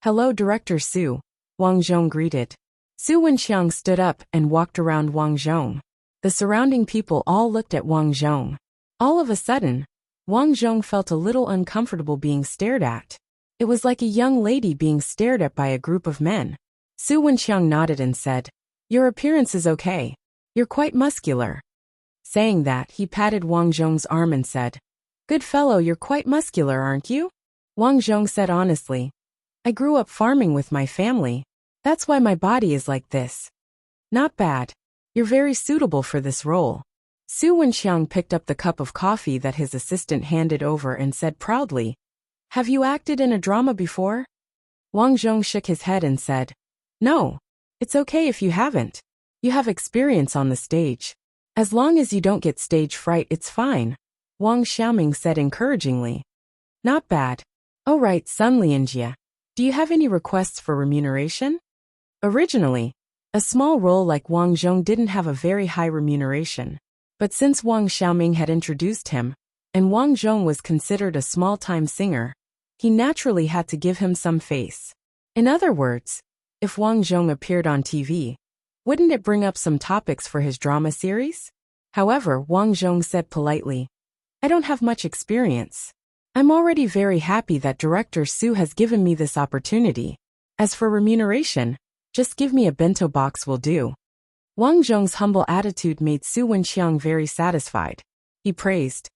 "Hello, Director Su," Wang Zhong greeted. Su Wenxiang stood up and walked around Wang Zhong. The surrounding people all looked at Wang Zhong. All of a sudden, Wang Zhong felt a little uncomfortable being stared at. It was like a young lady being stared at by a group of men. Su Wenxiang nodded and said, "Your appearance is okay. You're quite muscular." Saying that, he patted Wang Zhong's arm and said, "Good fellow, you're quite muscular, aren't you?" Wang Zhong said honestly, "I grew up farming with my family. That's why my body is like this." "Not bad. You're very suitable for this role." Su Wenxiang picked up the cup of coffee that his assistant handed over and said proudly, "Have you acted in a drama before?" Wang Zhong shook his head and said, "No. It's okay if you haven't. You have experience on the stage. As long as you don't get stage fright, it's fine," Wang Xiaoming said encouragingly. "Not bad. Oh right, Sun Lianjie. Do you have any requests for remuneration?" Originally, a small role like Wang Zhong didn't have a very high remuneration. But since Wang Xiaoming had introduced him, and Wang Zhong was considered a small-time singer, he naturally had to give him some face. In other words, if Wang Zhong appeared on TV, wouldn't it bring up some topics for his drama series? However, Wang Zhong said politely, "I don't have much experience. I'm already very happy that Director Su has given me this opportunity. As for remuneration, just give me a bento box will do." Wang Zhong's humble attitude made Su Wenxiang very satisfied. He praised,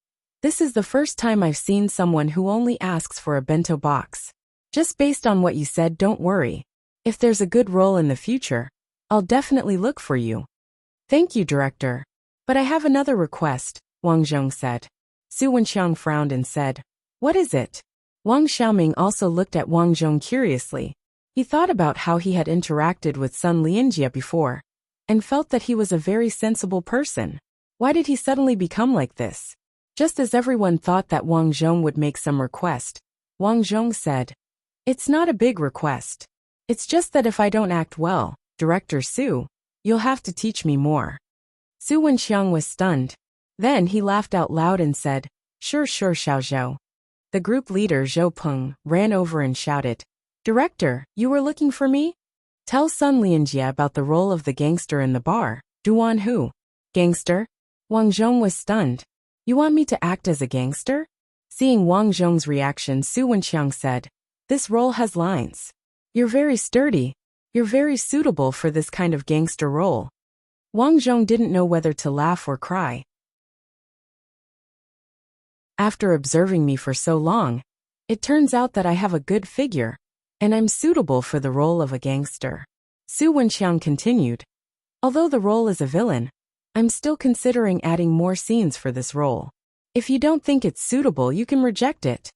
"This is the first time I've seen someone who only asks for a bento box. Just based on what you said, don't worry. If there's a good role in the future, I'll definitely look for you." "Thank you, Director. But I have another request," Wang Zhong said. Su Wenxiang frowned and said, "What is it?" Wang Xiaoming also looked at Wang Zhong curiously. He thought about how he had interacted with Sun Lianjie before, and felt that he was a very sensible person. Why did he suddenly become like this? Just as everyone thought that Wang Zhong would make some request, Wang Zhong said, "It's not a big request. It's just that if I don't act well, Director Su, you'll have to teach me more." Su Wenxiang was stunned. Then he laughed out loud and said, Sure, Xiao Zhou." The group leader Zhou Peng ran over and shouted, "Director, you were looking for me? Tell Sun Lianjie about the role of the gangster in the bar." "Duan Hu? Gangster?" Wang Zhong was stunned. "You want me to act as a gangster?" Seeing Wang Zhong's reaction, Su Wenxiang said, "This role has lines. You're very sturdy. You're very suitable for this kind of gangster role." Wang Zhong didn't know whether to laugh or cry. "After observing me for so long, it turns out that I have a good figure, and I'm suitable for the role of a gangster." Su Wenxiang continued, "Although the role is a villain, I'm still considering adding more scenes for this role. If you don't think it's suitable, you can reject it."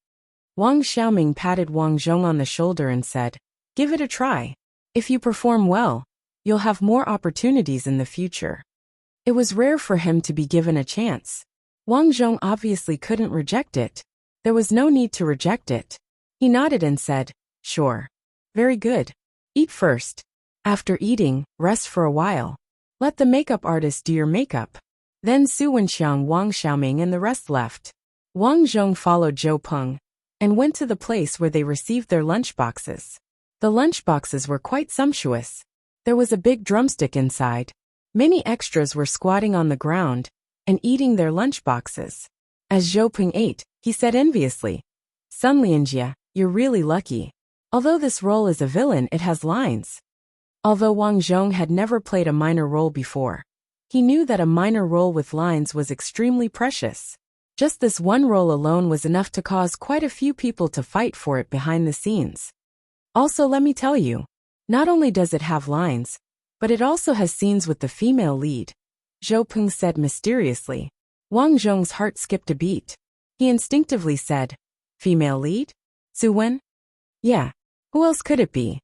Wang Xiaoming patted Wang Zhong on the shoulder and said, "Give it a try. If you perform well, you'll have more opportunities in the future." It was rare for him to be given a chance. Wang Zhong obviously couldn't reject it. There was no need to reject it. He nodded and said, "Sure. Very good. Eat first. After eating, rest for a while. Let the makeup artist do your makeup." Then Su Wenxiang, Wang Xiaoming and the rest left. Wang Zhong followed Zhou Peng and went to the place where they received their lunchboxes. The lunchboxes were quite sumptuous. There was a big drumstick inside. Many extras were squatting on the ground and eating their lunchboxes. As Zhou Peng ate, he said enviously, "Sun Lianjie, you're really lucky. Although this role is a villain, it has lines." Although Wang Zhong had never played a minor role before, he knew that a minor role with lines was extremely precious. Just this one role alone was enough to cause quite a few people to fight for it behind the scenes. Also, let me tell you, not only does it have lines, but it also has scenes with the female lead, Zhou Peng said mysteriously. Wang Zhong's heart skipped a beat. He instinctively said, "Female lead? Su Wen?" "Yeah. Who else could it be?"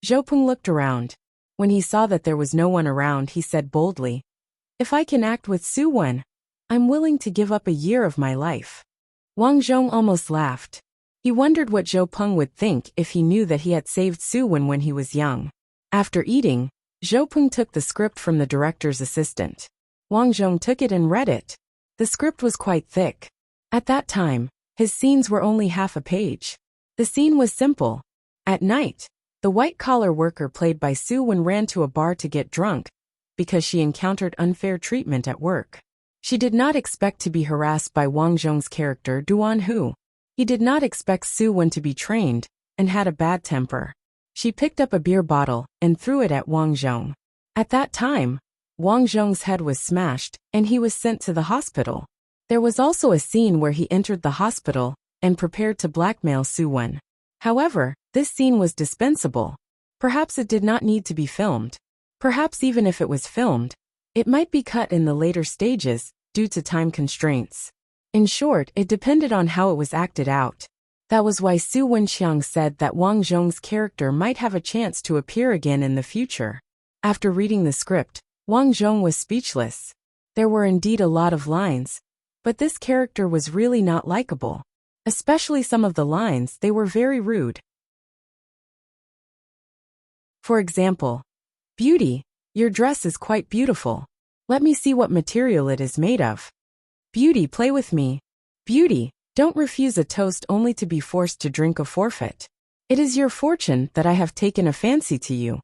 Zhou Peng looked around. When he saw that there was no one around, he said boldly, "If I can act with Su Wen, I'm willing to give up a year of my life." Wang Zhong almost laughed. He wondered what Zhou Peng would think if he knew that he had saved Su Wen when he was young. After eating, Zhou Peng took the script from the director's assistant. Wang Zhong took it and read it. The script was quite thick. At that time, his scenes were only half a page. The scene was simple. At night, the white-collar worker played by Su Wen ran to a bar to get drunk, because she encountered unfair treatment at work. She did not expect to be harassed by Wang Zhong's character Duan Hu. He did not expect Su Wen to be trained, and had a bad temper. She picked up a beer bottle and threw it at Wang Zhong. At that time, Wang Zhong's head was smashed, and he was sent to the hospital. There was also a scene where he entered the hospital and prepared to blackmail Su Wen. However, this scene was dispensable. Perhaps it did not need to be filmed. Perhaps even if it was filmed, it might be cut in the later stages due to time constraints. In short, it depended on how it was acted out. That was why Su Wenxiang said that Wang Zhong's character might have a chance to appear again in the future. After reading the script, Wang Zhong was speechless. There were indeed a lot of lines, but this character was really not likable. Especially some of the lines, they were very rude. For example, "Beauty, your dress is quite beautiful. Let me see what material it is made of. Beauty, play with me. Beauty, don't refuse a toast only to be forced to drink a forfeit. It is your fortune that I have taken a fancy to you."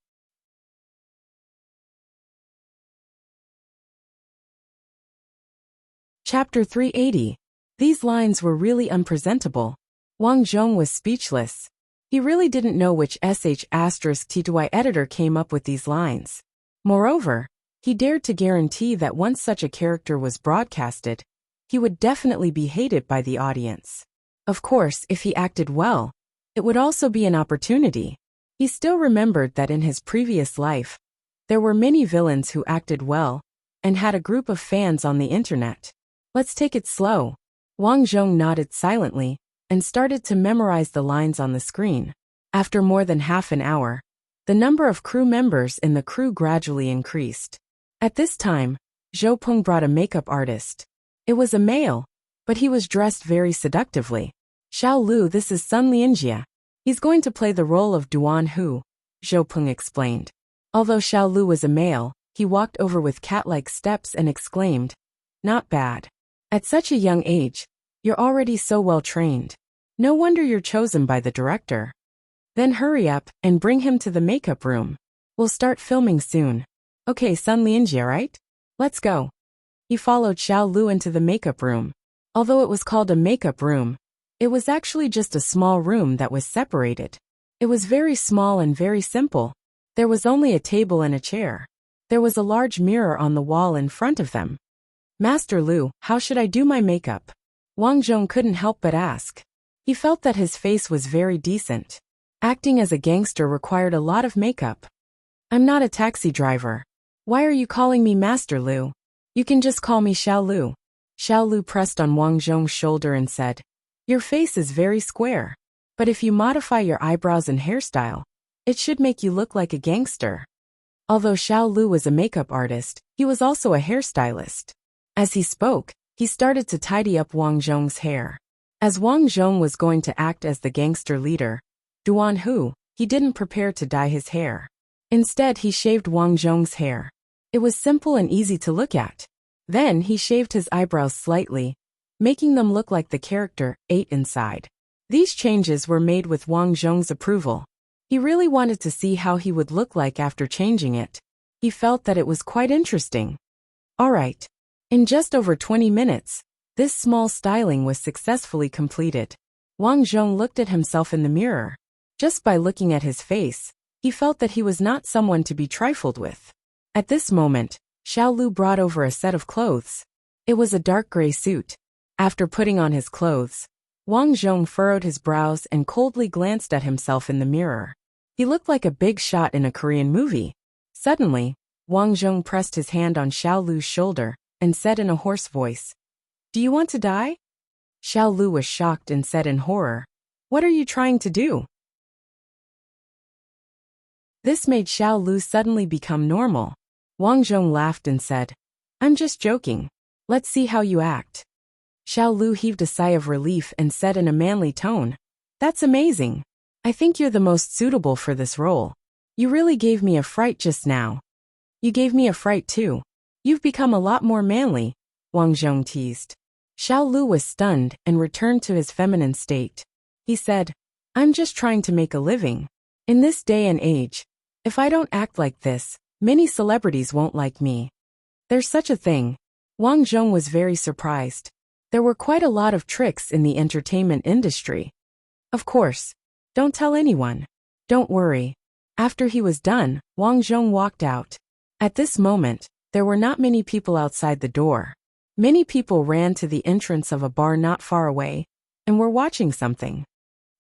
Chapter 380. These lines were really unpresentable. Wang Zhong was speechless. He really didn't know which sh*T2Y editor came up with these lines. Moreover, he dared to guarantee that once such a character was broadcasted, he would definitely be hated by the audience. Of course, if he acted well, it would also be an opportunity. He still remembered that in his previous life, there were many villains who acted well and had a group of fans on the internet. Let's take it slow. Wang Zhong nodded silently and started to memorize the lines on the screen. After more than half an hour, the number of crew members in the crew gradually increased. At this time, Zhou Peng brought a makeup artist. It was a male, but he was dressed very seductively. "Xiao Lu, this is Sun Lianjia. He's going to play the role of Duan Hu," Zhou Peng explained. Although Xiao Lu was a male, he walked over with cat-like steps and exclaimed, "Not bad. At such a young age, you're already so well trained. No wonder you're chosen by the director. Then hurry up and bring him to the makeup room. We'll start filming soon. Okay, Sun Lianjia, right? Let's go." He followed Xiao Lu into the makeup room. Although it was called a makeup room, it was actually just a small room that was separated. It was very small and very simple. There was only a table and a chair. There was a large mirror on the wall in front of them. "Master Lu, how should I do my makeup?" Wang Zhong couldn't help but ask. He felt that his face was very decent. Acting as a gangster required a lot of makeup. "I'm not a taxi driver. Why are you calling me Master Lu? You can just call me Xiao Lu." Xiao Lu pressed on Wang Zhong's shoulder and said, "Your face is very square. But if you modify your eyebrows and hairstyle, it should make you look like a gangster." Although Xiao Lu was a makeup artist, he was also a hairstylist. As he spoke, he started to tidy up Wang Zhong's hair. As Wang Zhong was going to act as the gangster leader, Duan Hu, he didn't prepare to dye his hair. Instead, he shaved Wang Zhong's hair. It was simple and easy to look at. Then he shaved his eyebrows slightly, making them look like the character ate inside. These changes were made with Wang Zhong's approval. He really wanted to see how he would look like after changing it. He felt that it was quite interesting. Alright. In just over 20 minutes, this small styling was successfully completed. Wang Zhong looked at himself in the mirror. Just by looking at his face, he felt that he was not someone to be trifled with. At this moment, Xiao Lu brought over a set of clothes. It was a dark gray suit. After putting on his clothes, Wang Zhong furrowed his brows and coldly glanced at himself in the mirror. He looked like a big shot in a Korean movie. Suddenly, Wang Zhong pressed his hand on Xiao Lu's shoulder and said in a hoarse voice, "Do you want to die?" Xiao Lu was shocked and said in horror, "What are you trying to do?" This made Xiao Lu suddenly become normal. Wang Zhong laughed and said, "I'm just joking. Let's see how you act." Xiao Lu heaved a sigh of relief and said in a manly tone, "That's amazing. I think you're the most suitable for this role. You really gave me a fright just now." "You gave me a fright too. You've become a lot more manly," Wang Zhong teased. Xiao Lu was stunned and returned to his feminine state. He said, "I'm just trying to make a living. In this day and age, if I don't act like this, Many celebrities won't like me. There's such a thing. Wang Zhong was very surprised. There were quite a lot of tricks in the entertainment industry. Of course. Don't tell anyone. Don't worry. After he was done, Wang Zhong walked out. At this moment, there were not many people outside the door. Many people ran to the entrance of a bar not far away and were watching something.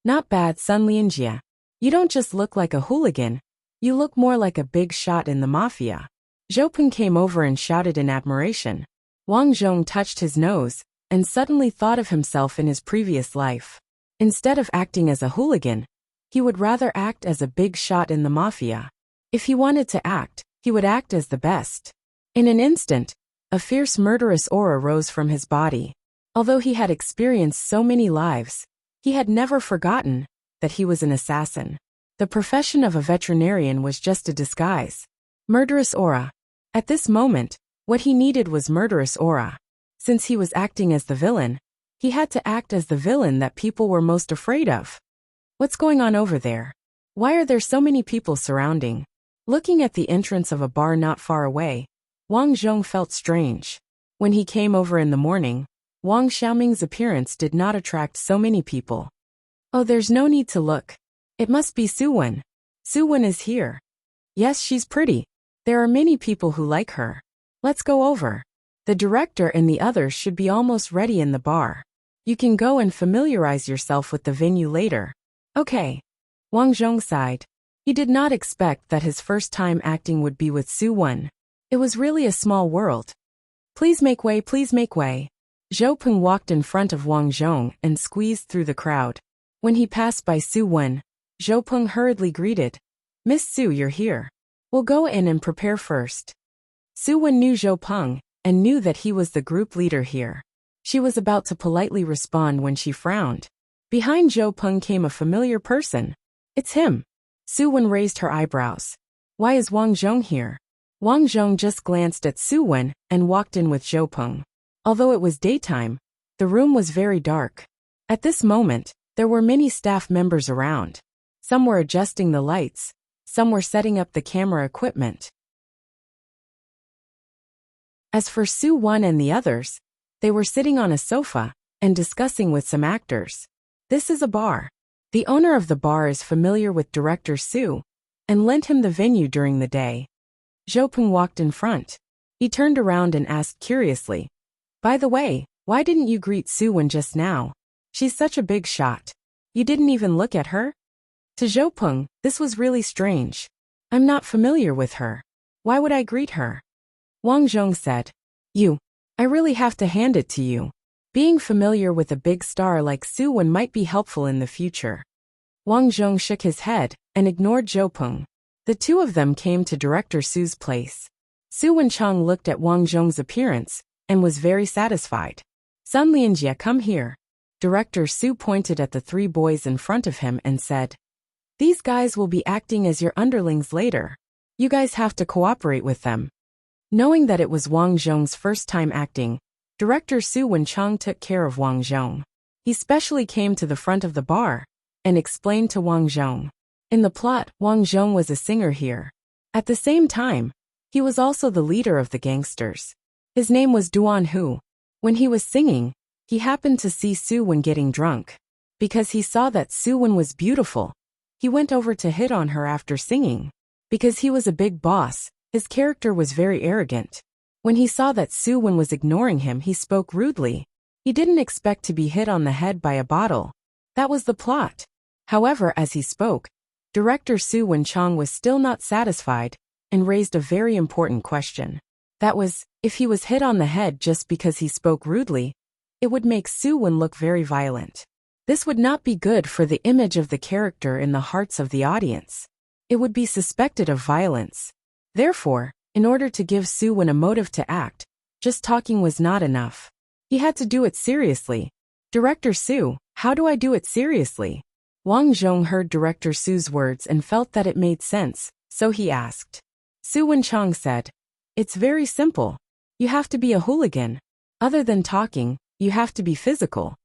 Not bad, Sun Lianjie. You don't just look like a hooligan, you look more like a big shot in the mafia. Zhou Peng came over and shouted in admiration. Wang Zhong touched his nose and suddenly thought of himself in his previous life. Instead of acting as a hooligan, he would rather act as a big shot in the mafia. If he wanted to act, he would act as the best. In an instant, a fierce murderous aura rose from his body. Although he had experienced so many lives, he had never forgotten that he was an assassin. The profession of a veterinarian was just a disguise. Murderous aura. At this moment, what he needed was murderous aura. Since he was acting as the villain, he had to act as the villain that people were most afraid of. What's going on over there? Why are there so many people surrounding? Looking at the entrance of a bar not far away, Wang Zhong felt strange. When he came over in the morning, Wang Xiaoming's appearance did not attract so many people. Oh, there's no need to look. It must be Su Wen. Su Wen is here. Yes, she's pretty. There are many people who like her. Let's go over. The director and the others should be almost ready in the bar. You can go and familiarize yourself with the venue later. Okay. Wang Zhong sighed. He did not expect that his first time acting would be with Su Wen. It was really a small world. Please make way, please make way. Zhou Peng walked in front of Wang Zhong and squeezed through the crowd. When he passed by Su Wen, Zhou Peng hurriedly greeted. Miss Su, you're here. We'll go in and prepare first. Su Wen knew Zhou Peng and knew that he was the group leader here. She was about to politely respond when she frowned. Behind Zhou Peng came a familiar person. It's him. Su Wen raised her eyebrows. Why is Wang Zhong here? Wang Zhong just glanced at Su Wen and walked in with Zhou Peng. Although it was daytime, the room was very dark. At this moment, there were many staff members around. Some were adjusting the lights, some were setting up the camera equipment. As for Su Wen and the others, they were sitting on a sofa and discussing with some actors. This is a bar. The owner of the bar is familiar with director Su and lent him the venue during the day. Zhou Peng walked in front. He turned around and asked curiously, by the way, why didn't you greet Su Wen just now? She's such a big shot. You didn't even look at her? To Zhou Peng, this was really strange. I'm not familiar with her. Why would I greet her? Wang Zhong said, I really have to hand it to you. Being familiar with a big star like Su Wen might be helpful in the future. Wang Zhong shook his head and ignored Zhou Peng. The two of them came to Director Su's place. Su Wenchang looked at Wang Zhong's appearance and was very satisfied. Sun Lianjie, come here. Director Su pointed at the three boys in front of him and said, these guys will be acting as your underlings later. You guys have to cooperate with them. Knowing that it was Wang Zhong's first time acting, Director Su Wenchang took care of Wang Zhong. He specially came to the front of the bar and explained to Wang Zhong. In the plot, Wang Zhong was a singer here. At the same time, he was also the leader of the gangsters. His name was Duan Hu. When he was singing, he happened to see Su Wen getting drunk. Because he saw that Su Wen was beautiful, he went over to hit on her after singing. Because he was a big boss, his character was very arrogant. When he saw that Su Wen was ignoring him, he spoke rudely. He didn't expect to be hit on the head by a bottle. That was the plot. However, as he spoke, Director Su Wenchang was still not satisfied and raised a very important question. That was, if he was hit on the head just because he spoke rudely, it would make Su Wen look very violent. This would not be good for the image of the character in the hearts of the audience. It would be suspected of violence. Therefore, in order to give Su Wen a motive to act, just talking was not enough. He had to do it seriously. Director Su, how do I do it seriously? Wang Zhong heard Director Su's words and felt that it made sense, so he asked. Su Wenchang said, it's very simple. You have to be a hooligan. Other than talking, you have to be physical.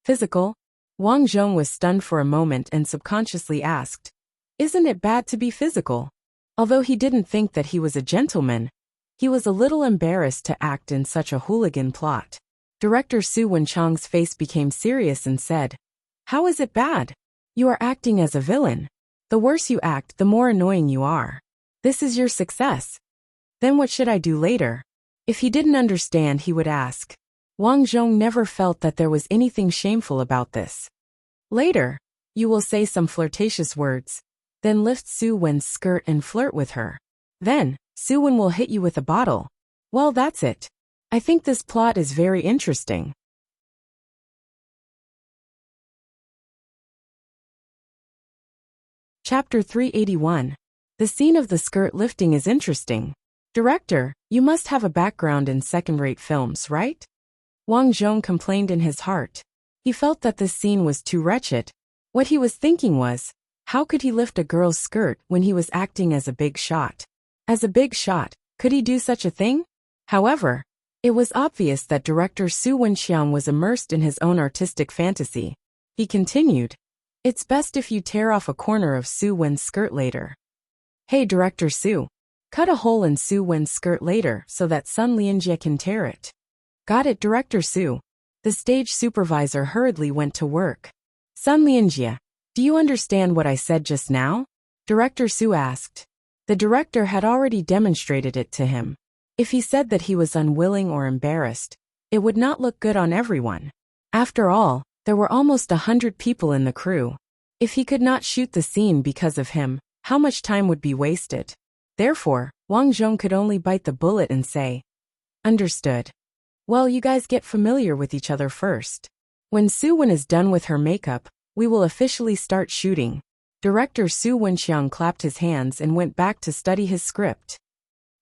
Physical? Wang Zhong was stunned for a moment and subconsciously asked, isn't it bad to be physical? Although he didn't think that he was a gentleman, he was a little embarrassed to act in such a hooligan plot. Director Su Wenchang's face became serious and said, "How is it bad? You are acting as a villain. The worse you act, the more annoying you are. This is your success. Then what should I do later?" If he didn't understand, he would ask. Wang Zhong never felt that there was anything shameful about this. Later, you will say some flirtatious words, then lift Su Wen's skirt and flirt with her. Then, Su Wen will hit you with a bottle. Well, that's it. I think this plot is very interesting. Chapter 381. The scene of the skirt lifting is interesting. Director, you must have a background in second-rate films, right? Wang Zhong complained in his heart. He felt that this scene was too wretched. What he was thinking was, how could he lift a girl's skirt when he was acting as a big shot? As a big shot, could he do such a thing? However, it was obvious that director Su Wenxiang was immersed in his own artistic fantasy. He continued, "It's best if you tear off a corner of Su Wen's skirt later. Hey Director Su, cut a hole in Su Wen's skirt later so that Sun Lianjie can tear it." Got it, Director Su. The stage supervisor hurriedly went to work. Sun Lianjie, do you understand what I said just now? Director Su asked. The director had already demonstrated it to him. If he said that he was unwilling or embarrassed, it would not look good on everyone. After all, there were almost 100 people in the crew. If he could not shoot the scene because of him, how much time would be wasted? Therefore, Wang Zhong could only bite the bullet and say, "Understood. Well, you guys get familiar with each other first. When Su Wen is done with her makeup, we will officially start shooting." Director Su Wenxiang clapped his hands and went back to study his script.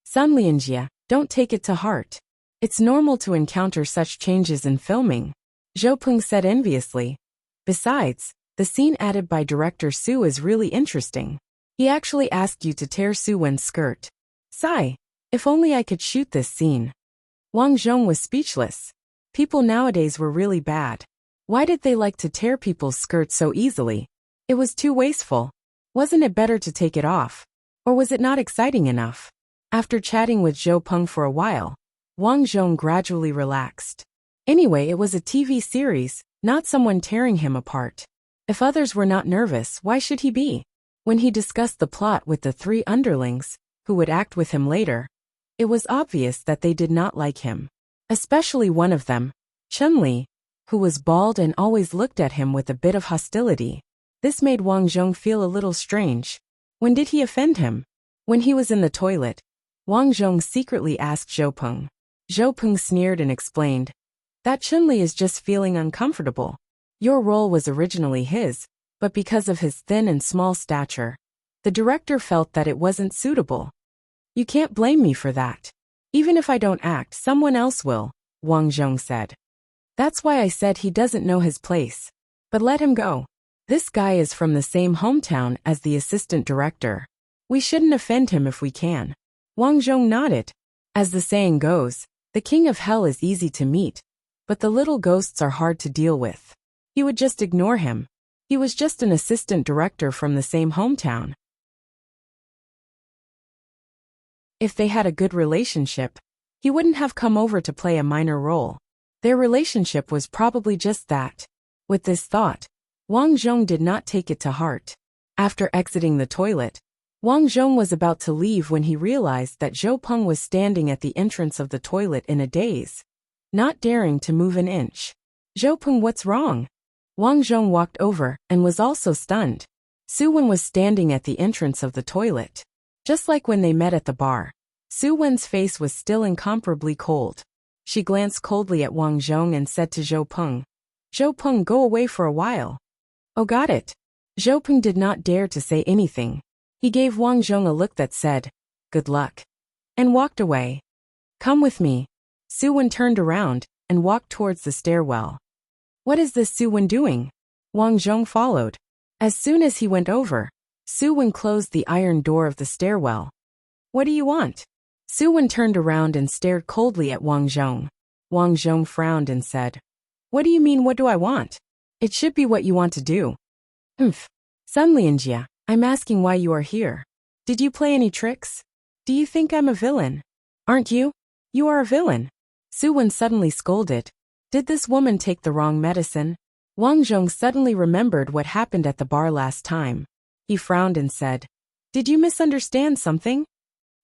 Sun Lianjie, don't take it to heart. It's normal to encounter such changes in filming, Zhou Peng said enviously. Besides, the scene added by director Su is really interesting. He actually asked you to tear Su Wen's skirt. Sigh, if only I could shoot this scene. Wang Zhong was speechless. People nowadays were really bad. Why did they like to tear people's skirts so easily? It was too wasteful. Wasn't it better to take it off? Or was it not exciting enough? After chatting with Zhou Peng for a while, Wang Zhong gradually relaxed. Anyway, it was a TV series, not someone tearing him apart. If others were not nervous, why should he be? When he discussed the plot with the 3 underlings, who would act with him later, it was obvious that they did not like him. Especially one of them, Chun-Li, who was bald and always looked at him with a bit of hostility. This made Wang Zhong feel a little strange. When did he offend him? When he was in the toilet, Wang Zhong secretly asked Zhou Peng. Zhou Peng sneered and explained, "That Chun-Li is just feeling uncomfortable. Your role was originally his, but because of his thin and small stature, the director felt that it wasn't suitable. You can't blame me for that. Even if I don't act, someone else will," Wang Zhong said. "That's why I said he doesn't know his place. But let him go. This guy is from the same hometown as the assistant director. We shouldn't offend him if we can." Wang Zhong nodded. As the saying goes, the king of hell is easy to meet, but the little ghosts are hard to deal with. He would just ignore him. He was just an assistant director from the same hometown. If they had a good relationship, he wouldn't have come over to play a minor role. Their relationship was probably just that. With this thought, Wang Zhong did not take it to heart. After exiting the toilet, Wang Zhong was about to leave when he realized that Zhou Peng was standing at the entrance of the toilet in a daze, not daring to move an inch. "Zhou Peng, what's wrong?" Wang Zhong walked over and was also stunned. Su Wen was standing at the entrance of the toilet. Just like when they met at the bar, Su Wen's face was still incomparably cold. She glanced coldly at Wang Zhong and said to Zhou Peng, "Zhou Peng, go away for a while." "Oh, got it." Zhou Peng did not dare to say anything. He gave Wang Zhong a look that said, "Good luck," and walked away. "Come with me." Su Wen turned around and walked towards the stairwell. "What is this Su Wen doing?" Wang Zhong followed. As soon as he went over, Su Wen closed the iron door of the stairwell. "What do you want?" Su Wen turned around and stared coldly at Wang Zhong. Wang Zhong frowned and said, "What do you mean, what do I want? It should be what you want to do." "Humph. Sun Lianjie, I'm asking why you are here." Did you play any tricks? Do you think I'm a villain? Aren't you? You are a villain. Su-wen suddenly scolded. Did this woman take the wrong medicine? Wang Zhong suddenly remembered what happened at the bar last time. He frowned and said, Did you misunderstand something?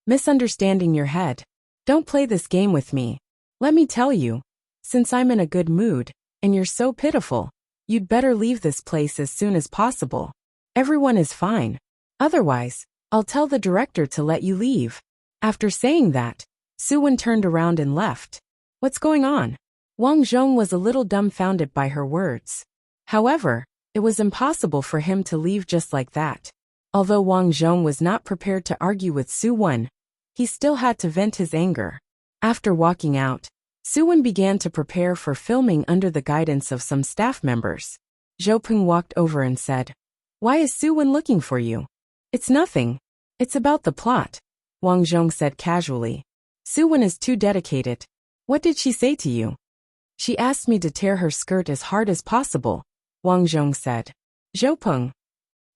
Misunderstanding your head. Don't play this game with me. Let me tell you. Since I'm in a good mood, and you're so pitiful, you'd better leave this place as soon as possible. Everyone is fine. Otherwise, I'll tell the director to let you leave. After saying that, Su-wen turned around and left. What's going on? Wang Zhong was a little dumbfounded by her words. However, it was impossible for him to leave just like that. Although Wang Zhong was not prepared to argue with Su-wen, he still had to vent his anger. After walking out, Su-wen began to prepare for filming under the guidance of some staff members. Zhou Peng walked over and said, Why is Su-wen looking for you? It's nothing. It's about the plot, Wang Zhong said casually. Su-wen is too dedicated. What did she say to you? She asked me to tear her skirt as hard as possible, Wang Zhong said. Zhou Peng.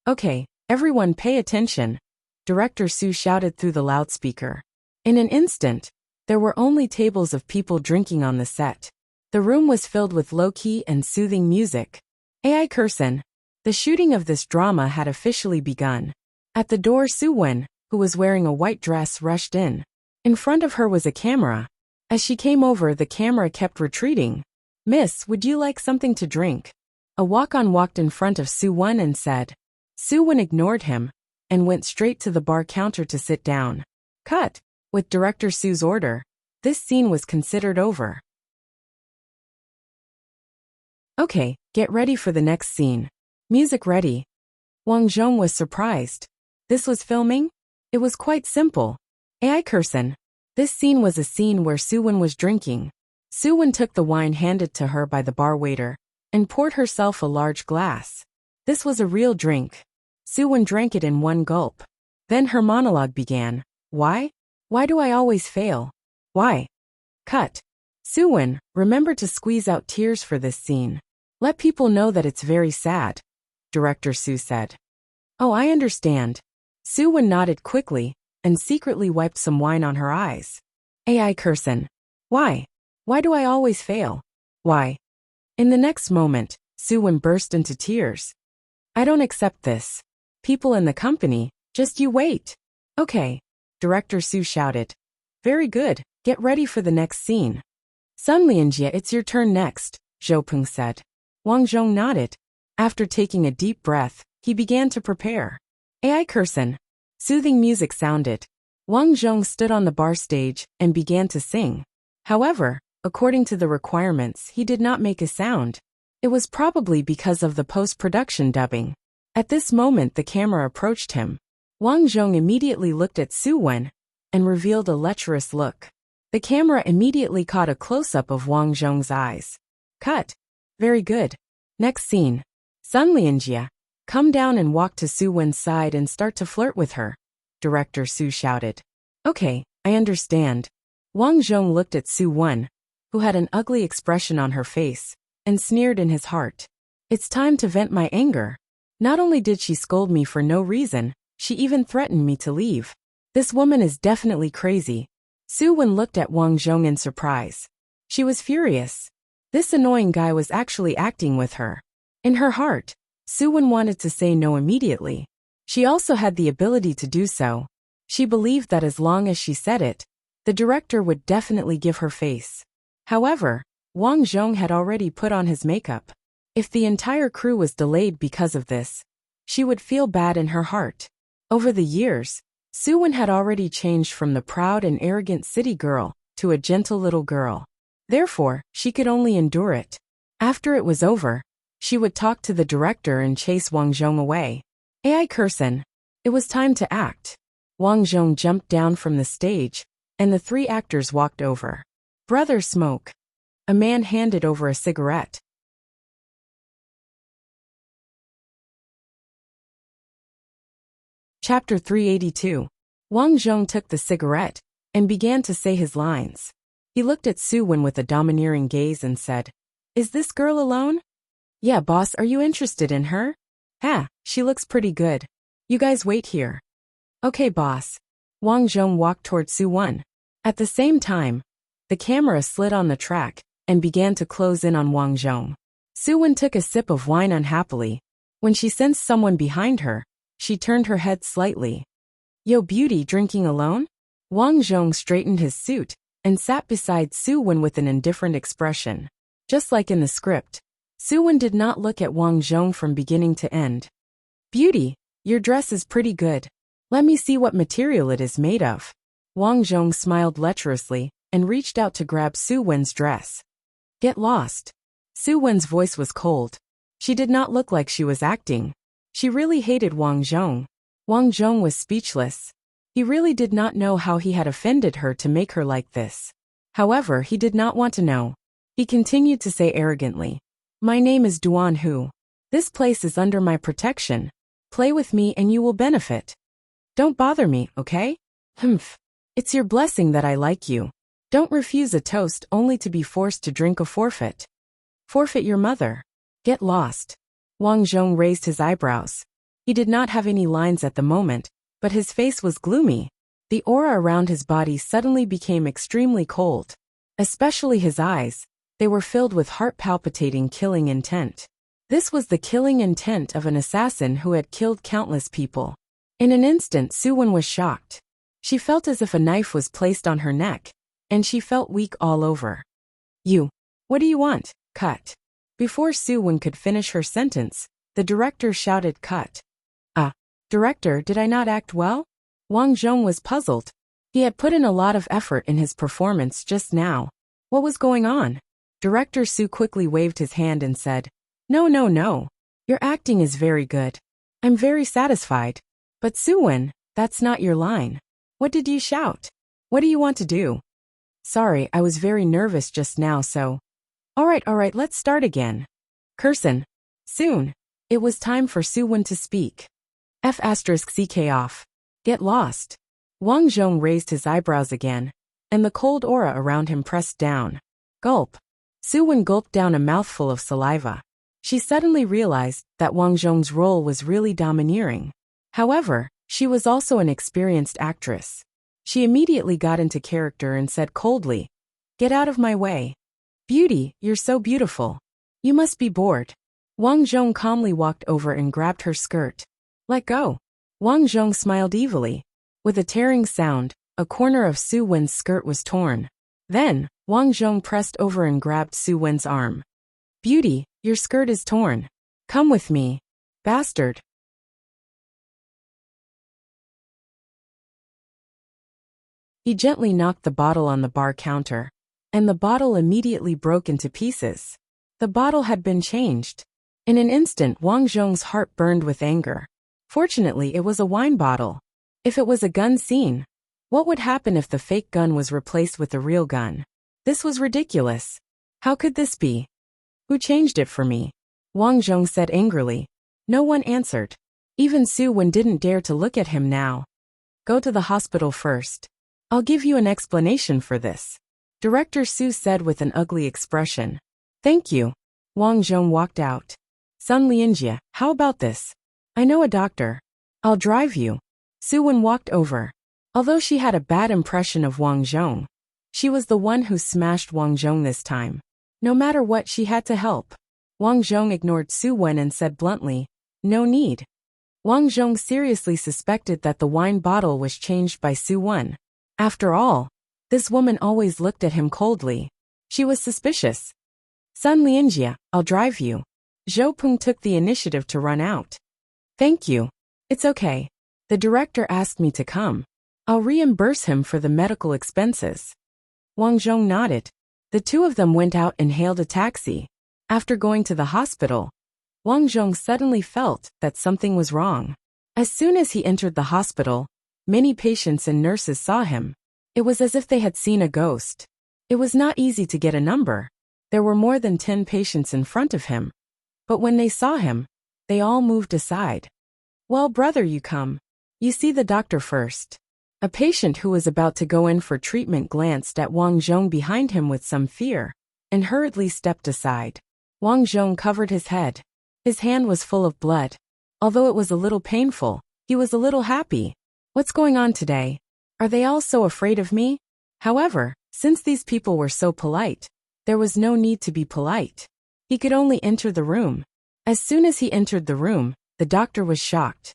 Okay, everyone pay attention, Director Su shouted through the loudspeaker. In an instant, there were only tables of people drinking on the set. The room was filled with low-key and soothing music. Ai Kursen. The shooting of this drama had officially begun. At the door, Su-wen, who was wearing a white dress, rushed in. In front of her was a camera. As she came over, the camera kept retreating. Miss, would you like something to drink? A walk-on walked in front of Su-wen and said. Su-wen ignored him and went straight to the bar counter to sit down. Cut. With Director Su's order, this scene was considered over. Okay, get ready for the next scene. Music ready. Wang Zhong was surprised. This was filming? It was quite simple. Ai Kursen. This scene was a scene where Su-wen was drinking. Su-wen took the wine handed to her by the bar waiter and poured herself a large glass. This was a real drink. Su-wen drank it in one gulp. Then her monologue began. Why? Why do I always fail? Why? Cut. Su-wen, remember to squeeze out tears for this scene. Let people know that it's very sad, Director Su said. Oh, I understand. Su-wen nodded quickly and secretly wiped some wine on her eyes. Ai Kursen. Why? Why do I always fail? Why? In the next moment, Su-wen burst into tears. I don't accept this. People in the company, just you wait. Okay, Director Su shouted. Very good, get ready for the next scene. Sun Lianjie, it's your turn next, Zhou Peng said. Wang Zhong nodded. After taking a deep breath, he began to prepare. Ai Kursen. Soothing music sounded. Wang Zhong stood on the bar stage and began to sing. However, according to the requirements, he did not make a sound. It was probably because of the post-production dubbing. At this moment the camera approached him. Wang Zhong immediately looked at Su-wen and revealed a lecherous look. The camera immediately caught a close-up of Wang Zhong's eyes. Cut. Very good. Next scene. Sun Lianjie. Come down and walk to Su-wen's side and start to flirt with her, Director Su shouted. Okay, I understand. Wang Zhong looked at Su-wen, who had an ugly expression on her face, and sneered in his heart. It's time to vent my anger. Not only did she scold me for no reason, she even threatened me to leave. This woman is definitely crazy. Su-wen looked at Wang Zhong in surprise. She was furious. This annoying guy was actually acting with her. In her heart, Su-wen wanted to say no immediately. She also had the ability to do so. She believed that as long as she said it, the director would definitely give her face. However, Wang Zhong had already put on his makeup. If the entire crew was delayed because of this, she would feel bad in her heart. Over the years, Su-wen had already changed from the proud and arrogant city girl to a gentle little girl. Therefore, she could only endure it. After it was over, she would talk to the director and chase Wang Zhong away. Ai Kursen. It was time to act. Wang Zhong jumped down from the stage, and the three actors walked over. Brother Smoke. A man handed over a cigarette. Chapter 382. Wang Zhong took the cigarette and began to say his lines. He looked at Su-wen with a domineering gaze and said, Is this girl alone? Yeah, boss, are you interested in her? Ha, she looks pretty good. You guys wait here. Okay, boss. Wang Zhong walked toward Su-won. At the same time, the camera slid on the track and began to close in on Wang Zhong. Su-won took a sip of wine unhappily. When she sensed someone behind her, she turned her head slightly. Yo, beauty, drinking alone? Wang Zhong straightened his suit and sat beside Su-won with an indifferent expression. Just like in the script, Su-won did not look at Wang Zhong from beginning to end. Beauty, your dress is pretty good. Let me see what material it is made of. Wang Zhong smiled lecherously and reached out to grab Su-won's dress. Get lost. Su-won's voice was cold. She did not look like she was acting. She really hated Wang Zhong. Wang Zhong was speechless. He really did not know how he had offended her to make her like this. However, he did not want to know. He continued to say arrogantly, My name is Duan Hu. This place is under my protection. Play with me and you will benefit. Don't bother me, okay? Humph. It's your blessing that I like you. Don't refuse a toast only to be forced to drink a forfeit. Forfeit your mother. Get lost. Wang Zhong raised his eyebrows. He did not have any lines at the moment, but his face was gloomy. The aura around his body suddenly became extremely cold. Especially his eyes. They were filled with heart-palpitating killing intent. This was the killing intent of an assassin who had killed countless people. In an instant, Su-won was shocked. She felt as if a knife was placed on her neck, and she felt weak all over. You. What do you want? Cut. Before Su-won could finish her sentence, the director shouted cut. Director, did I not act well? Wang Zhong was puzzled. He had put in a lot of effort in his performance just now. What was going on? Director Su quickly waved his hand and said, No. Your acting is very good. I'm very satisfied. But Su-won, that's not your line. What did you shout? What do you want to do? Sorry, I was very nervous just now, so. Alright, let's start again. Curson. Soon. It was time for Su-won to speak. F***ck off. Get lost. Wang Zhong raised his eyebrows again, and the cold aura around him pressed down. Gulp. Su-won gulped down a mouthful of saliva. She suddenly realized that Wang Zhong's role was really domineering. However, she was also an experienced actress. She immediately got into character and said coldly, Get out of my way. Beauty, you're so beautiful. You must be bored. Wang Zhong calmly walked over and grabbed her skirt. Let go. Wang Zhong smiled evilly. With a tearing sound, a corner of Su-won's skirt was torn. Then, Wang Zhong pressed over and grabbed Su-won's arm. Beauty, your skirt is torn. Come with me. Bastard. He gently knocked the bottle on the bar counter, and the bottle immediately broke into pieces. The bottle had been changed. In an instant, Wang Zhong's heart burned with anger. Fortunately, it was a wine bottle. If it was a gun scene, what would happen if the fake gun was replaced with a real gun? This was ridiculous. How could this be? Who changed it for me? Wang Zhong said angrily. No one answered. Even Su-won didn't dare to look at him now. Go to the hospital first. I'll give you an explanation for this. Director Su said with an ugly expression. Thank you. Wang Zhong walked out. Sun Lianjie, how about this? I know a doctor. I'll drive you. Su-won walked over. Although she had a bad impression of Wang Zhong, she was the one who smashed Wang Zhong this time. No matter what, she had to help. Wang Zhong ignored Su-won and said bluntly, No need. Wang Zhong seriously suspected that the wine bottle was changed by Su-won. After all, this woman always looked at him coldly. She was suspicious. Sun Lianjie, I'll drive you. Zhou Peng took the initiative to run out. Thank you. It's okay. The director asked me to come. I'll reimburse him for the medical expenses. Wang Zhong nodded. The two of them went out and hailed a taxi. After going to the hospital, Wang Zhong suddenly felt that something was wrong. As soon as he entered the hospital, many patients and nurses saw him. It was as if they had seen a ghost. It was not easy to get a number. There were more than 10 patients in front of him. But when they saw him, they all moved aside. Well, brother, you come. You see the doctor first. A patient who was about to go in for treatment glanced at Wang Zhong behind him with some fear, and hurriedly stepped aside. Wang Zhong covered his head. His hand was full of blood. Although it was a little painful, he was a little happy. What's going on today? Are they all so afraid of me? However, since these people were so polite, there was no need to be polite. He could only enter the room. As soon as he entered the room, the doctor was shocked.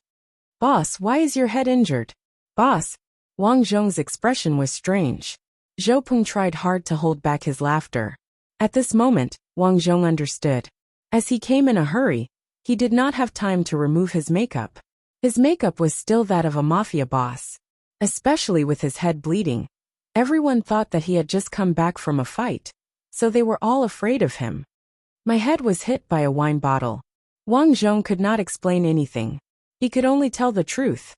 Boss, why is your head injured? Boss. Wang Zhong's expression was strange. Zhou Peng tried hard to hold back his laughter. At this moment, Wang Zhong understood. As he came in a hurry, he did not have time to remove his makeup. His makeup was still that of a mafia boss. Especially with his head bleeding. Everyone thought that he had just come back from a fight, so they were all afraid of him. My head was hit by a wine bottle. Wang Zhong could not explain anything. He could only tell the truth.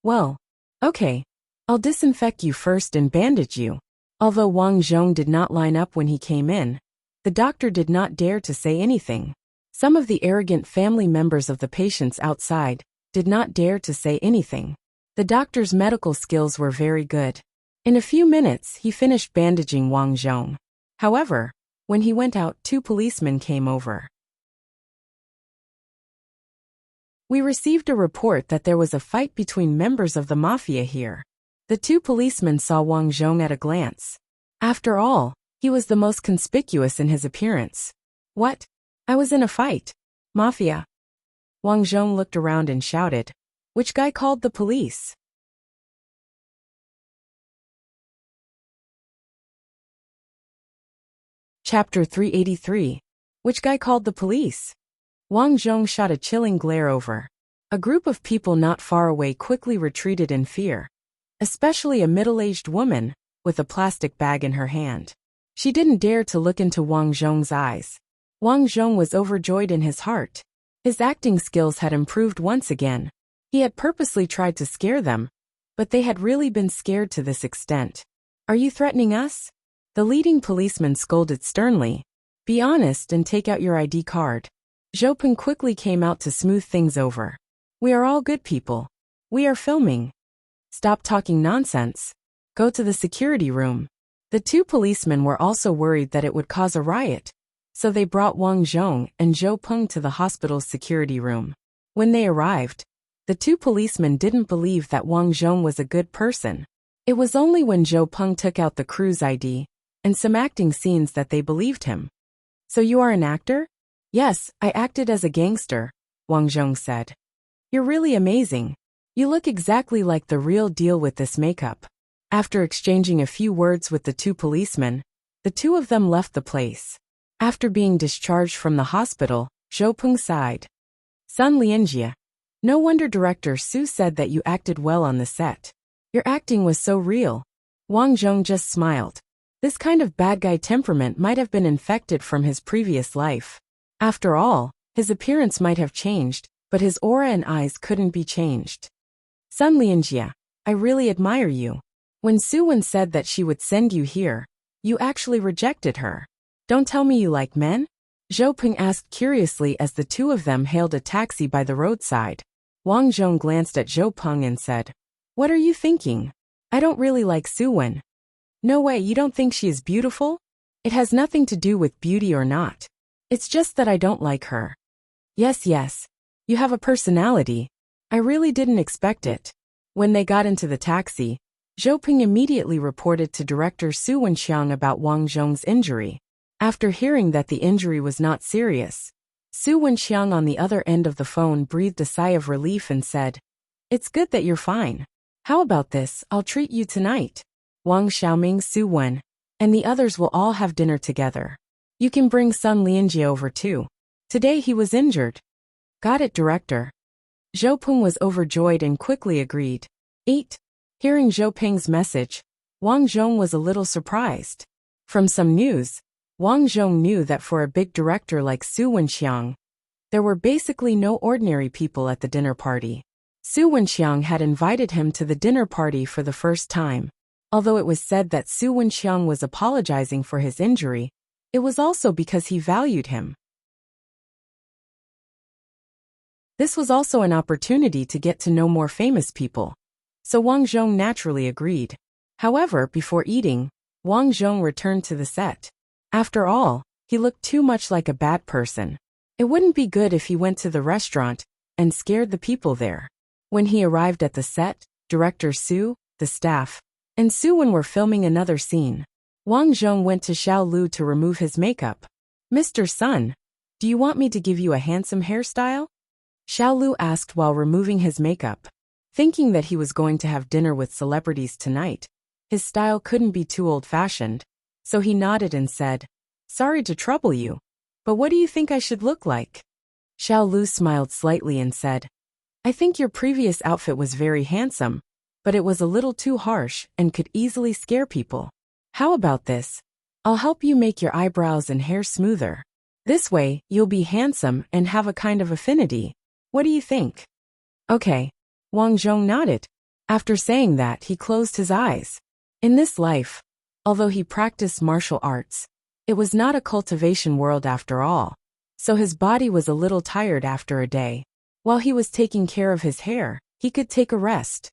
Well, okay. I'll disinfect you first and bandage you. Although Wang Zhong did not line up when he came in, the doctor did not dare to say anything. Some of the arrogant family members of the patients outside did not dare to say anything. The doctor's medical skills were very good. In a few minutes, he finished bandaging Wang Zhong. However, when he went out, 2 policemen came over. We received a report that there was a fight between members of the mafia here. The 2 policemen saw Wang Zhong at a glance. After all, he was the most conspicuous in his appearance. What? I was in a fight. Mafia. Wang Zhong looked around and shouted. Which guy called the police? Chapter 383. Which guy called the police? Wang Zhong shot a chilling glare over. A group of people not far away quickly retreated in fear. Especially a middle-aged woman, with a plastic bag in her hand. She didn't dare to look into Wang Zhong's eyes. Wang Zhong was overjoyed in his heart. His acting skills had improved once again. He had purposely tried to scare them, but they had really been scared to this extent. Are you threatening us? The leading policeman scolded sternly. Be honest and take out your ID card. Zhou Peng quickly came out to smooth things over. We are all good people. We are filming. Stop talking nonsense. Go to the security room. The 2 policemen were also worried that it would cause a riot, so they brought Wang Zhong and Zhou Peng to the hospital's security room. When they arrived, the 2 policemen didn't believe that Wang Zhong was a good person. It was only when Zhou Peng took out the crew's ID and some acting scenes that they believed him. So you are an actor? Yes, I acted as a gangster, Wang Zhong said. You're really amazing. You look exactly like the real deal with this makeup. After exchanging a few words with the 2 policemen, the 2 of them left the place. After being discharged from the hospital, Zhou Peng sighed. Sun Lianjie. No wonder director Su said that you acted well on the set. Your acting was so real. Wang Zhong just smiled. This kind of bad guy temperament might have been infected from his previous life. After all, his appearance might have changed, but his aura and eyes couldn't be changed. Sun Lianjie, I really admire you. When Su Wen said that she would send you here, you actually rejected her. Don't tell me you like men? Zhou Peng asked curiously as the 2 of them hailed a taxi by the roadside. Wang Zhong glanced at Zhou Peng and said, What are you thinking? I don't really like Su Wen. No way, you don't think she is beautiful? It has nothing to do with beauty or not. It's just that I don't like her. Yes, you have a personality. I really didn't expect it. When they got into the taxi, Zhou Peng immediately reported to director Su Wenxiang about Wang Zhong's injury. After hearing that the injury was not serious, Su Wenxiang on the other end of the phone breathed a sigh of relief and said, It's good that you're fine. How about this, I'll treat you tonight. Wang Xiaoming, Su Wen, and the others will all have dinner together. You can bring Sun Lianjie over too. Today he was injured. Got it, director. Zhou Peng was overjoyed and quickly agreed. 8. Hearing Zhou Peng's message, Wang Zhong was a little surprised. From some news, Wang Zhong knew that for a big director like Su Wenxiang, there were basically no ordinary people at the dinner party. Su Wenxiang had invited him to the dinner party for the first time. Although it was said that Su Wenxiang was apologizing for his injury, it was also because he valued him. This was also an opportunity to get to know more famous people. So Wang Zhong naturally agreed. However, before eating, Wang Zhong returned to the set. After all, he looked too much like a bad person. It wouldn't be good if he went to the restaurant and scared the people there. When he arrived at the set, director Su, the staff, and Su-Wen were filming another scene. Wang Zhong went to Xiao Lu to remove his makeup. "Mr. Sun, do you want me to give you a handsome hairstyle?" Xiao Lu asked while removing his makeup. Thinking that he was going to have dinner with celebrities tonight, his style couldn't be too old-fashioned, so he nodded and said, "Sorry to trouble you, but what do you think I should look like?" Xiao Lu smiled slightly and said, "I think your previous outfit was very handsome, but it was a little too harsh and could easily scare people. How about this? I'll help you make your eyebrows and hair smoother. This way, you'll be handsome and have a kind of affinity. What do you think?" "Okay." Wang Zhong nodded. After saying that, he closed his eyes. In this life, although he practiced martial arts, it was not a cultivation world after all, so his body was a little tired after a day. While he was taking care of his hair, he could take a rest.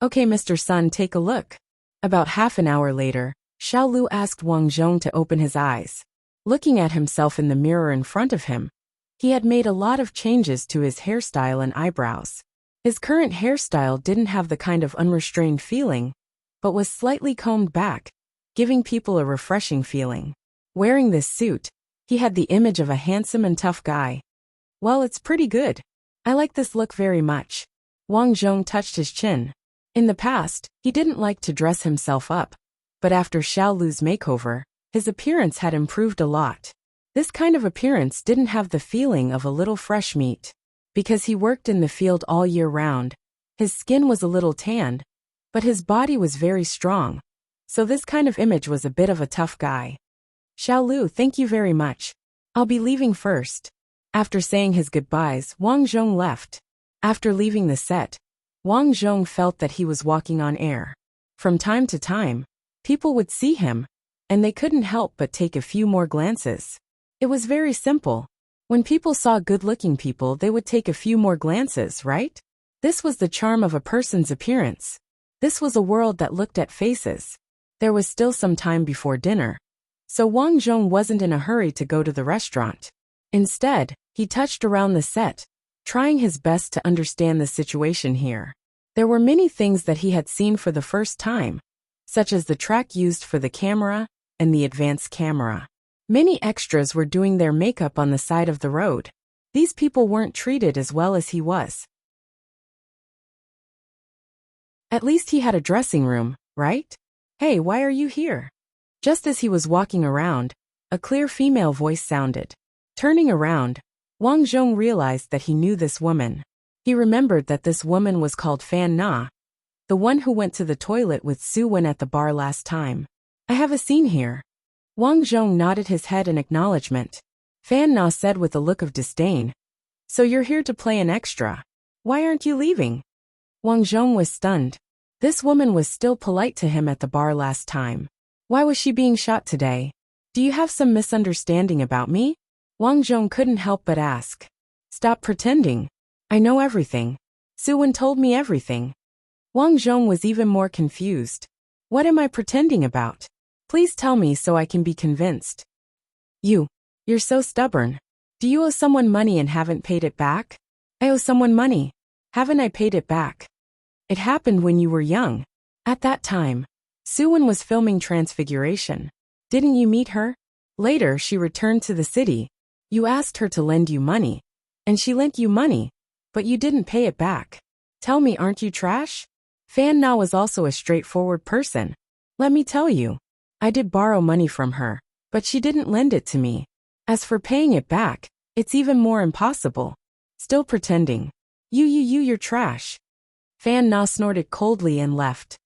"Okay, Mr. Sun, take a look." About half an hour later, Xiao Lu asked Wang Zhong to open his eyes. Looking at himself in the mirror in front of him, he had made a lot of changes to his hairstyle and eyebrows. His current hairstyle didn't have the kind of unrestrained feeling, but was slightly combed back, giving people a refreshing feeling. Wearing this suit, he had the image of a handsome and tough guy. "Well, it's pretty good. I like this look very much." Wang Zhong touched his chin. In the past, he didn't like to dress himself up, but after Xiao Lu's makeover, his appearance had improved a lot. This kind of appearance didn't have the feeling of a little fresh meat. Because he worked in the field all year round, his skin was a little tanned, but his body was very strong, so this kind of image was a bit of a tough guy. "Xiao Lu, thank you very much. I'll be leaving first." After saying his goodbyes, Wang Zhong left. After leaving the set, Wang Zhong felt that he was walking on air. From time to time, people would see him, and they couldn't help but take a few more glances. It was very simple. When people saw good-looking people, they would take a few more glances, right? This was the charm of a person's appearance. This was a world that looked at faces. There was still some time before dinner, so Wang Zhong wasn't in a hurry to go to the restaurant. Instead, he touched around the set, trying his best to understand the situation here. There were many things that he had seen for the first time, such as the track used for the camera and the advanced camera. Many extras were doing their makeup on the side of the road. These people weren't treated as well as he was. At least he had a dressing room, right? "Hey, why are you here?" Just as he was walking around, a clear female voice sounded. Turning around, Wang Zhong realized that he knew this woman. He remembered that this woman was called Fan Na, the one who went to the toilet with Su-Wen at the bar last time. "I have a scene here." Wang Zhong nodded his head in acknowledgement. Fan Na said with a look of disdain, "So you're here to play an extra. Why aren't you leaving?" Wang Zhong was stunned. This woman was still polite to him at the bar last time. Why was she being shot today? "Do you have some misunderstanding about me?" Wang Zhong couldn't help but ask. "Stop pretending. I know everything. Su-Wen told me everything." Wang Zhong was even more confused. "What am I pretending about? Please tell me so I can be convinced." You're so stubborn. Do you owe someone money and haven't paid it back?" "I owe someone money. Haven't I paid it back? It happened when you were young. At that time, Su-Wen was filming Transfiguration. Didn't you meet her? Later she returned to the city. You asked her to lend you money, and she lent you money, but you didn't pay it back. Tell me, aren't you trash?" Fan Na was also a straightforward person. "Let me tell you. I did borrow money from her, but she didn't lend it to me. As for paying it back, it's even more impossible. Still pretending. You're trash." Fan Na snorted coldly and left.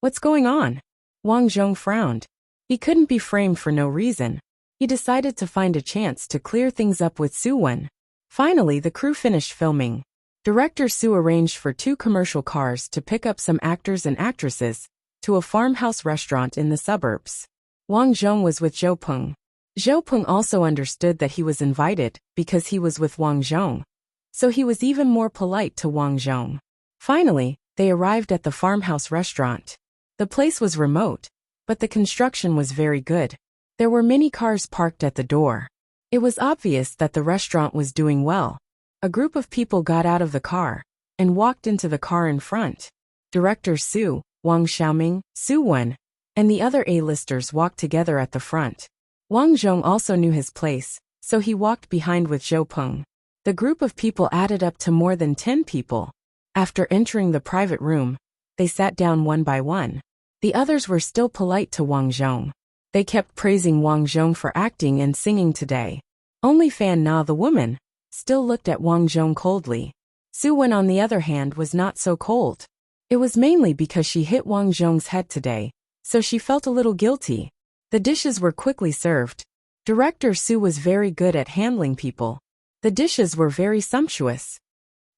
"What's going on?" Wang Zhong frowned. He couldn't be framed for no reason. He decided to find a chance to clear things up with Su-Wen. Finally, the crew finished filming. Director Su arranged for 2 commercial cars to pick up some actors and actresses to a farmhouse restaurant in the suburbs. Wang Zhong was with Zhou Peng. Zhou Peng also understood that he was invited because he was with Wang Zhong, so he was even more polite to Wang Zhong. Finally, they arrived at the farmhouse restaurant. The place was remote, but the construction was very good. There were many cars parked at the door. It was obvious that the restaurant was doing well. A group of people got out of the car and walked into the car in front. Director Su, Wang Xiaoming, Su Wen, and the other A-listers walked together at the front. Wang Zhong also knew his place, so he walked behind with Zhou Peng. The group of people added up to more than 10 people. After entering the private room, they sat down one by one. The others were still polite to Wang Zhong. They kept praising Wang Zhong for acting and singing today. Only Fan Na, the woman, still looked at Wang Zhong coldly. Su Wen, on the other hand, was not so cold. It was mainly because she hit Wang Zhong's head today, so she felt a little guilty. The dishes were quickly served. Director Su was very good at handling people. The dishes were very sumptuous.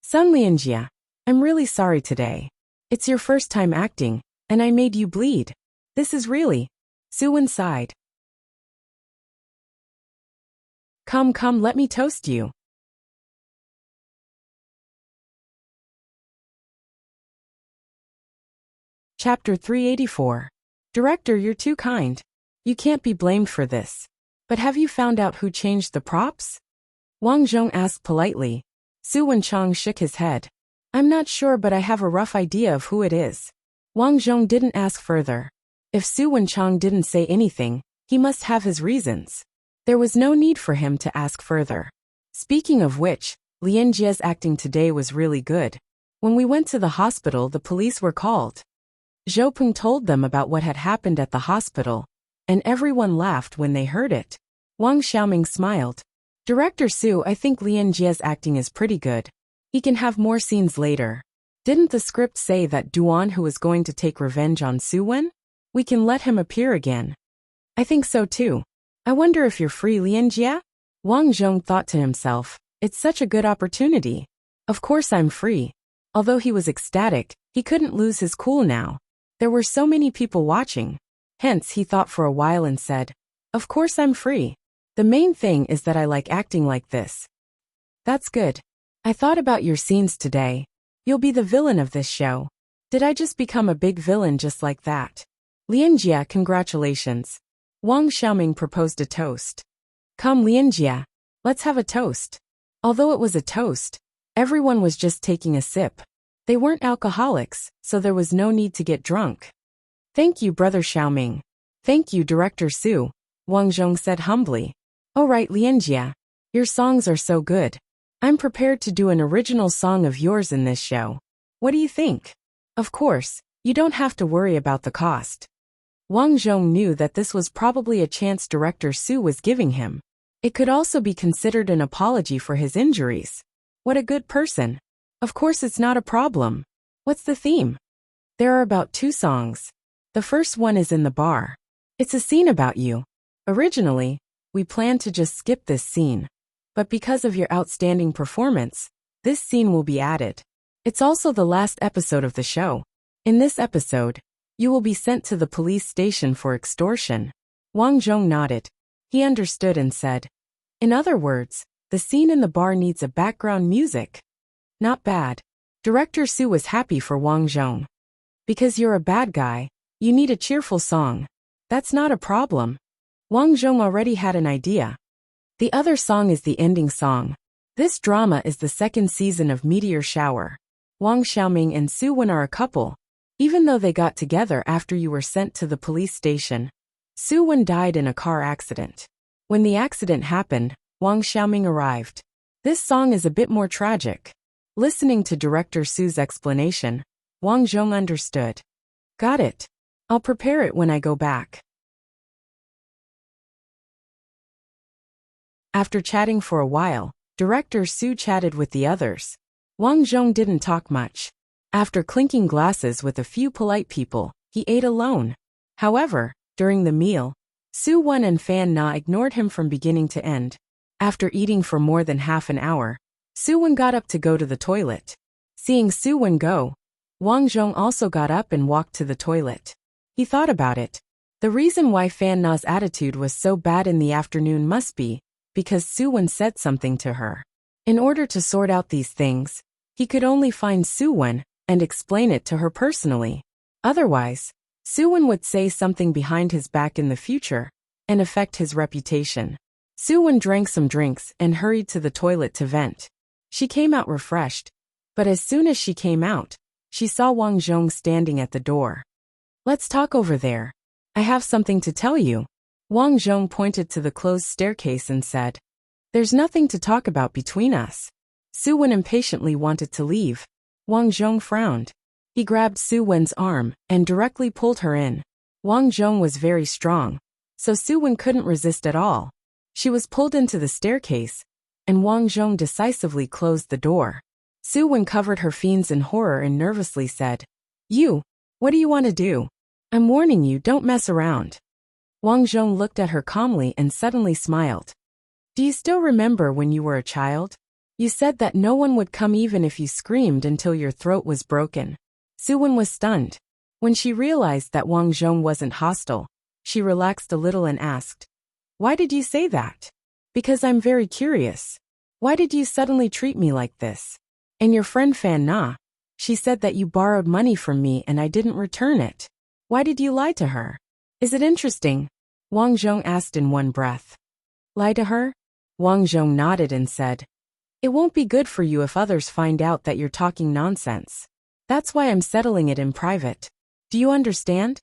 Sun Lianjia, I'm really sorry today. It's your first time acting, and I made you bleed. This is really... Su Wen sighed. Come, let me toast you. Chapter 384. Director, you're too kind. You can't be blamed for this. But have you found out who changed the props? Wang Zhong asked politely. Su Wenchang shook his head. I'm not sure, but I have a rough idea of who it is. Wang Zhong didn't ask further. If Su Wenchang didn't say anything, he must have his reasons. There was no need for him to ask further. Speaking of which, Lian Jie's acting today was really good. When we went to the hospital, the police were called. Zhou Peng told them about what had happened at the hospital, and everyone laughed when they heard it. Wang Xiaoming smiled. Director Su, I think Lian Jie's acting is pretty good. He can have more scenes later. Didn't the script say that Duan, who was going to take revenge on Su Wen? We can let him appear again. I think so too. I wonder if you're free, Lian Jie? Wang Zhong thought to himself, it's such a good opportunity. Of course I'm free. Although he was ecstatic, he couldn't lose his cool now. There were so many people watching. Hence he thought for a while and said, of course I'm free. The main thing is that I like acting like this. That's good. I thought about your scenes today. You'll be the villain of this show. Did I just become a big villain just like that? Lian Jie, congratulations. Wang Xiaoming proposed a toast. Come, Lian Jie, let's have a toast. Although it was a toast, everyone was just taking a sip. They weren't alcoholics, so there was no need to get drunk. Thank you, Brother Xiaoming. Thank you, Director Su, Wang Zhong said humbly. All right, Lian Jie, your songs are so good. I'm prepared to do an original song of yours in this show. What do you think? Of course, you don't have to worry about the cost. Wang Zhong knew that this was probably a chance Director Su was giving him. It could also be considered an apology for his injuries. What a good person. Of course it's not a problem. What's the theme? There are about 2 songs. The first one is in the bar. It's a scene about you. Originally, we planned to just skip this scene. But because of your outstanding performance, this scene will be added. It's also the last episode of the show. In this episode, you will be sent to the police station for extortion. Wang Zhong nodded. He understood and said, in other words, the scene in the bar needs a background music. Not bad. Director Su was happy for Wang Zhong. Because you're a bad guy, you need a cheerful song. That's not a problem. Wang Zhong already had an idea. The other song is the ending song. This drama is the 2nd season of Meteor Shower. Wang Xiaoming and Su Wen are a couple. Even though they got together after you were sent to the police station, Su Wen died in a car accident. When the accident happened, Wang Xiaoming arrived. This song is a bit more tragic. Listening to Director Su's explanation, Wang Zhong understood. Got it. I'll prepare it when I go back. After chatting for a while, Director Su chatted with the others. Wang Zhong didn't talk much. After clinking glasses with a few polite people, he ate alone. However, during the meal, Su Wen and Fan Na ignored him from beginning to end. After eating for more than half an hour, Su Wen got up to go to the toilet. Seeing Su Wen go, Wang Zhong also got up and walked to the toilet. He thought about it. The reason why Fan Na's attitude was so bad in the afternoon must be because Su Wen said something to her. In order to sort out these things, he could only find Su Wen and explain it to her personally. Otherwise, Su Wen would say something behind his back in the future and affect his reputation. Su Wen drank some drinks and hurried to the toilet to vent. She came out refreshed, but as soon as she came out, she saw Wang Zhong standing at the door. Let's talk over there. I have something to tell you. Wang Zhong pointed to the closed staircase and said, There's nothing to talk about between us. Su Wen impatiently wanted to leave. Wang Zhong frowned. He grabbed Su Wen's arm and directly pulled her in. Wang Zhong was very strong, so Su Wen couldn't resist at all. She was pulled into the staircase, and Wang Zhong decisively closed the door. Su Wen covered her fiends in horror and nervously said, You, what do you want to do? I'm warning you, don't mess around. Wang Zhong looked at her calmly and suddenly smiled. Do you still remember when you were a child? You said that no one would come even if you screamed until your throat was broken. Su Wen was stunned. When she realized that Wang Zhong wasn't hostile, she relaxed a little and asked, Why did you say that? Because I'm very curious. Why did you suddenly treat me like this? And your friend Fan Na, she said that you borrowed money from me and I didn't return it. Why did you lie to her? Is it interesting? Wang Zhong asked in one breath. Lie to her? Wang Zhong nodded and said, It won't be good for you if others find out that you're talking nonsense. That's why I'm settling it in private. Do you understand?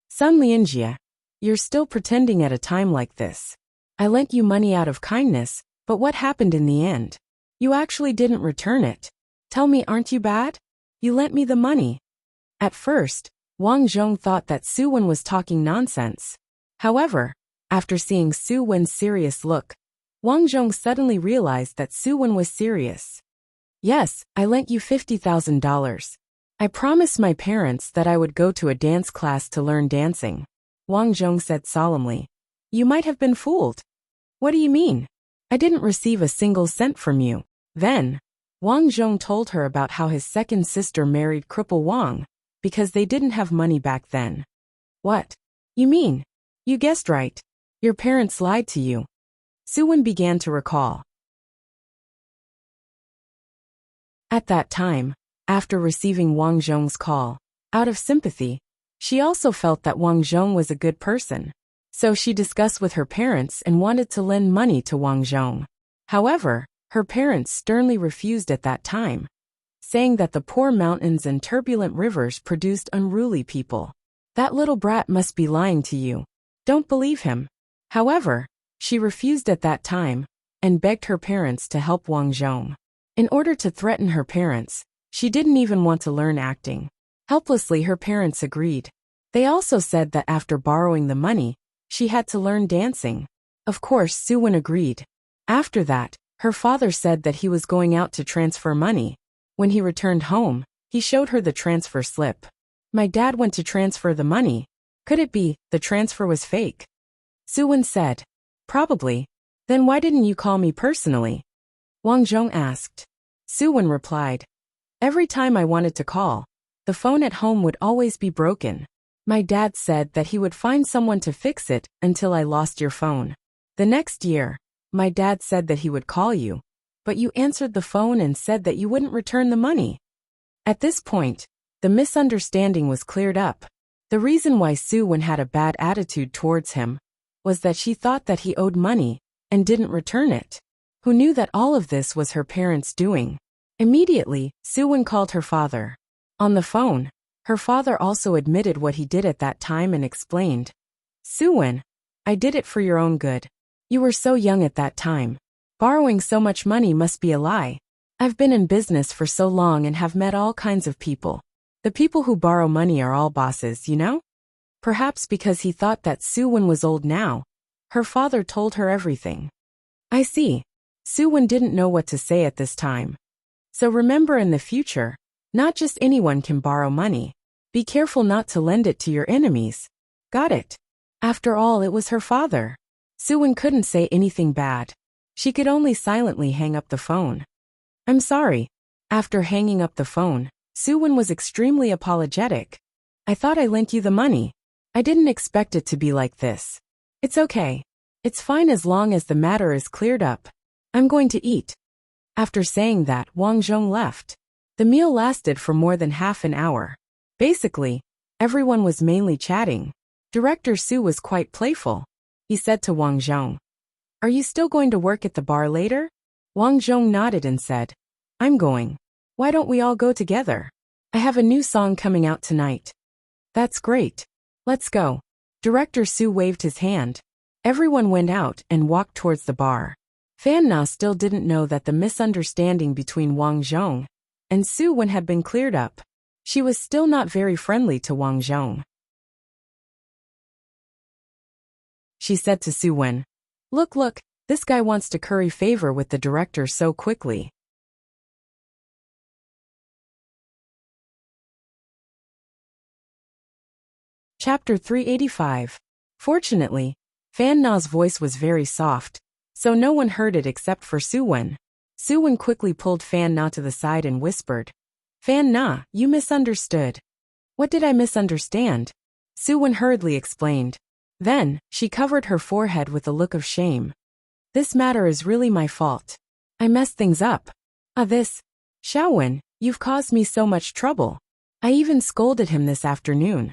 Sun Lianjie, you're still pretending at a time like this. I lent you money out of kindness, but what happened in the end? You actually didn't return it. Tell me, aren't you bad? You lent me the money. At first, Wang Zhong thought that Su Wen was talking nonsense. However, after seeing Su Wen's serious look, Wang Zhong suddenly realized that Su Wen was serious. Yes, I lent you $50,000. I promised my parents that I would go to a dance class to learn dancing. Wang Zhong said solemnly. You might have been fooled. What do you mean? I didn't receive a single cent from you. Then, Wang Zhong told her about how his second sister married Cripple Wang, because they didn't have money back then. What? You mean? You guessed right. Your parents lied to you. Su Wen began to recall. At that time, after receiving Wang Zhong's call, out of sympathy, she also felt that Wang Zhong was a good person. So she discussed with her parents and wanted to lend money to Wang Zhong. However, her parents sternly refused at that time, saying that the poor mountains and turbulent rivers produced unruly people. That little brat must be lying to you. Don't believe him. However, she refused at that time and begged her parents to help Wang Zhong. In order to threaten her parents, she didn't even want to learn acting. Helplessly, her parents agreed. They also said that after borrowing the money, she had to learn dancing. Of course, Su Wen agreed. After that, her father said that he was going out to transfer money. When he returned home, he showed her the transfer slip. My dad went to transfer the money. Could it be the transfer was fake? Su Wen said. Probably. Then why didn't you call me personally? Wang Zhong asked. Su Wen replied. Every time I wanted to call, the phone at home would always be broken. My dad said that he would find someone to fix it until I lost your phone. The next year, my dad said that he would call you, but you answered the phone and said that you wouldn't return the money. At this point, the misunderstanding was cleared up. The reason why Su Wen had a bad attitude towards him was that she thought that he owed money and didn't return it. Who knew that all of this was her parents' doing? Immediately, Su Wen called her father. On the phone, her father also admitted what he did at that time and explained. Su Wen, I did it for your own good. You were so young at that time. Borrowing so much money must be a lie. I've been in business for so long and have met all kinds of people. The people who borrow money are all bosses, you know? Perhaps because he thought that Su Wen was old now, her father told her everything. I see. Su Wen didn't know what to say at this time. So remember, in the future, not just anyone can borrow money. Be careful not to lend it to your enemies. Got it? After all, it was her father. Su Wen couldn't say anything bad. She could only silently hang up the phone. I'm sorry. After hanging up the phone, Su Wen was extremely apologetic. I thought I lent you the money. I didn't expect it to be like this. It's okay. It's fine as long as the matter is cleared up. I'm going to eat. After saying that, Wang Zhong left. The meal lasted for more than half an hour. Basically, everyone was mainly chatting. Director Su was quite playful. He said to Wang Zhong, Are you still going to work at the bar later? Wang Zhong nodded and said, I'm going. Why don't we all go together? I have a new song coming out tonight. That's great. Let's go. Director Su waved his hand. Everyone went out and walked towards the bar. Fan Na still didn't know that the misunderstanding between Wang Zhong and Su Wen had been cleared up. She was still not very friendly to Wang Zhong. She said to Su Wen, Look, this guy wants to curry favor with the director so quickly. Chapter 385. Fortunately, Fan Na's voice was very soft, so no one heard it except for Su Wen. Su Wen quickly pulled Fan Na to the side and whispered, Fan Na, you misunderstood. What did I misunderstand? Su Wen hurriedly explained. Then, she covered her forehead with a look of shame. This matter is really my fault. I messed things up. Xiao Wen, you've caused me so much trouble. I even scolded him this afternoon.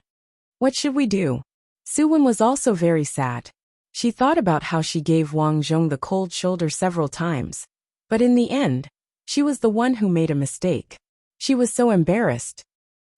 What should we do? Su Wen was also very sad. She thought about how she gave Wang Zhong the cold shoulder several times. But in the end, she was the one who made a mistake. She was so embarrassed.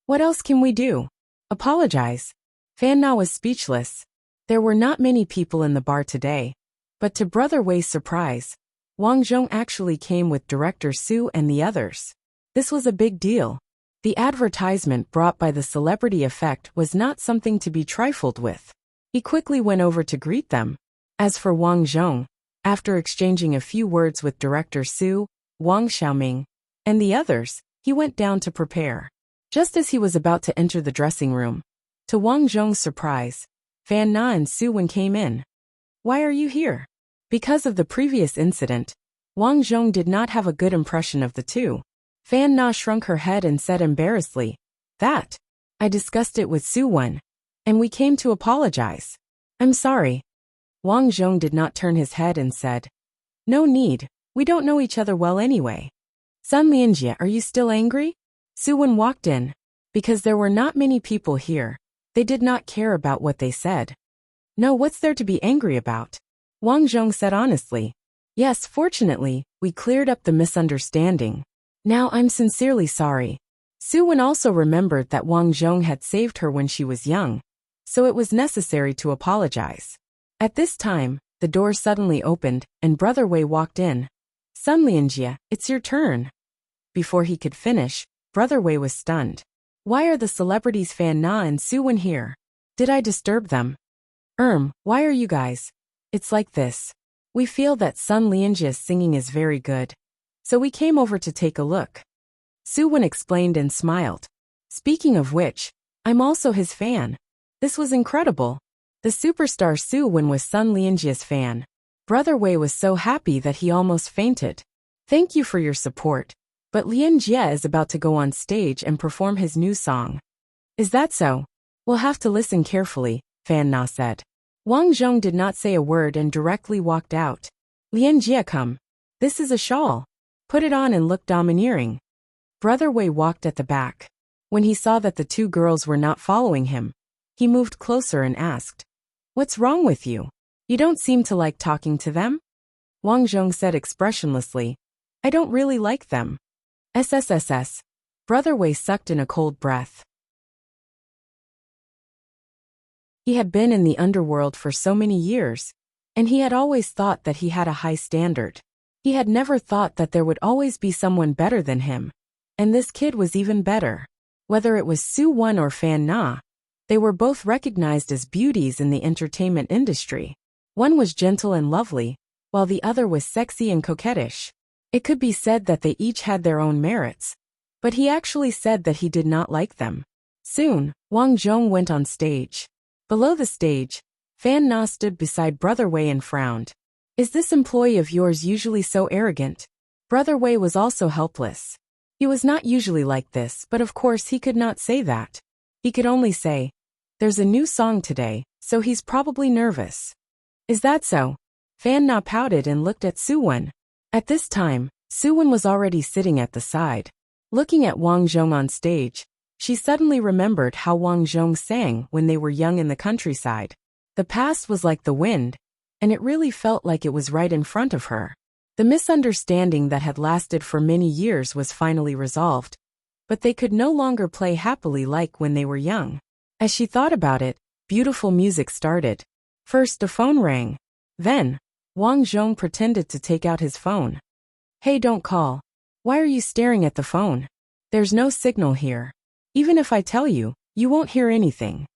What else can we do? Apologize. Fan Na was speechless. There were not many people in the bar today. But to Brother Wei's surprise, Wang Zhong actually came with Director Su and the others. This was a big deal. The advertisement brought by the celebrity effect was not something to be trifled with. He quickly went over to greet them. As for Wang Zhong, after exchanging a few words with Director Su, Wang Xiaoming, and the others, he went down to prepare. Just as he was about to enter the dressing room, to Wang Zhong's surprise, Fan Na and Su Wen came in. Why are you here? Because of the previous incident, Wang Zhong did not have a good impression of the two. Fan Na shrunk her head and said embarrassedly, I discussed it with Su Wen, and we came to apologize. I'm sorry. Wang Zhong did not turn his head and said, No need, we don't know each other well anyway. Sun Lianjie, are you still angry? Su Wen walked in. Because there were not many people here, they did not care about what they said. No, what's there to be angry about? Wang Zhong said honestly. Yes, fortunately, we cleared up the misunderstanding. Now I'm sincerely sorry. Su Wen also remembered that Wang Zhong had saved her when she was young, so it was necessary to apologize. At this time, the door suddenly opened, and Brother Wei walked in. Sun Lianjie, it's your turn. Before he could finish, Brother Wei was stunned. Why are the celebrities Fan Na and Su Wen here? Did I disturb them? Why are you guys? It's like this. We feel that Sun Lianjie's singing is very good. So we came over to take a look. Su Wen explained and smiled. Speaking of which, I'm also his fan. This was incredible. The superstar Su Wen was Sun Lianjie's fan. Brother Wei was so happy that he almost fainted. Thank you for your support. But Lianjie is about to go on stage and perform his new song. Is that so? We'll have to listen carefully, Fan Na said. Wang Zhong did not say a word and directly walked out. Lianjie, come. This is a shawl. Put it on and look domineering. Brother Wei walked at the back. When he saw that the two girls were not following him, he moved closer and asked, What's wrong with you? You don't seem to like talking to them? Wang Zhong said expressionlessly, I don't really like them. SSSS. Brother Wei sucked in a cold breath. He had been in the underworld for so many years, and he had always thought that he had a high standard. He had never thought that there would always be someone better than him. And this kid was even better. Whether it was Su Wen or Fan Na, they were both recognized as beauties in the entertainment industry. One was gentle and lovely, while the other was sexy and coquettish. It could be said that they each had their own merits, but he actually said that he did not like them. Soon, Wang Zhong went on stage. Below the stage, Fan Na stood beside Brother Wei and frowned. Is this employee of yours usually so arrogant? Brother Wei was also helpless. He was not usually like this, but of course he could not say that. He could only say, There's a new song today, so he's probably nervous. Is that so? Fan Na pouted and looked at Su Wen. At this time, Su Wen was already sitting at the side. Looking at Wang Zhong on stage, she suddenly remembered how Wang Zhong sang when they were young in the countryside. The past was like the wind, and it really felt like it was right in front of her. The misunderstanding that had lasted for many years was finally resolved. but they could no longer play happily like when they were young. As she thought about it, beautiful music started. First a phone rang. Then, Wang Zhong pretended to take out his phone. Hey, don't call. Why are you staring at the phone? There's no signal here. Even if I tell you, you won't hear anything.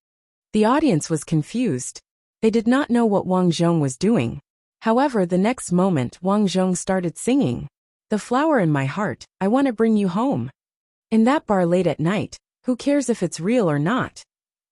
The audience was confused. They did not know what Wang Zhong was doing. However, the next moment Wang Zhong started singing. The flower in my heart, I want to bring you home. In that bar late at night, who cares if it's real or not?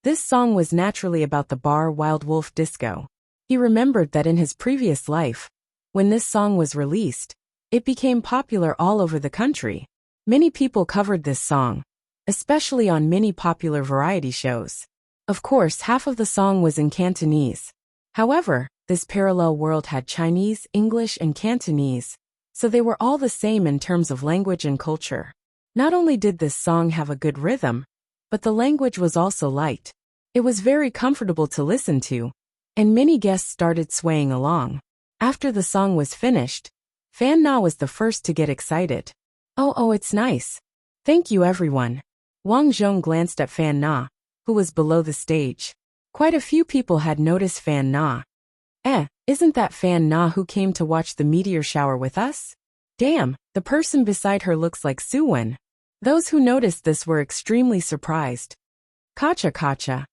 This song was naturally about the bar Wild Wolf Disco. He remembered that in his previous life, when this song was released, it became popular all over the country. Many people covered this song, especially on many popular variety shows. Of course, half of the song was in Cantonese. However, this parallel world had Chinese, English, and Cantonese, so they were all the same in terms of language and culture. Not only did this song have a good rhythm, but the language was also light. It was very comfortable to listen to, and many guests started swaying along. After the song was finished, Fan Na was the first to get excited. Oh, it's nice. Thank you, everyone. Wang Zhong glanced at Fan Na, who was below the stage. Quite a few people had noticed Fan Na. Isn't that Fan Na who came to watch the meteor shower with us? Damn, the person beside her looks like Su Wen. Those who noticed this were extremely surprised. Kacha.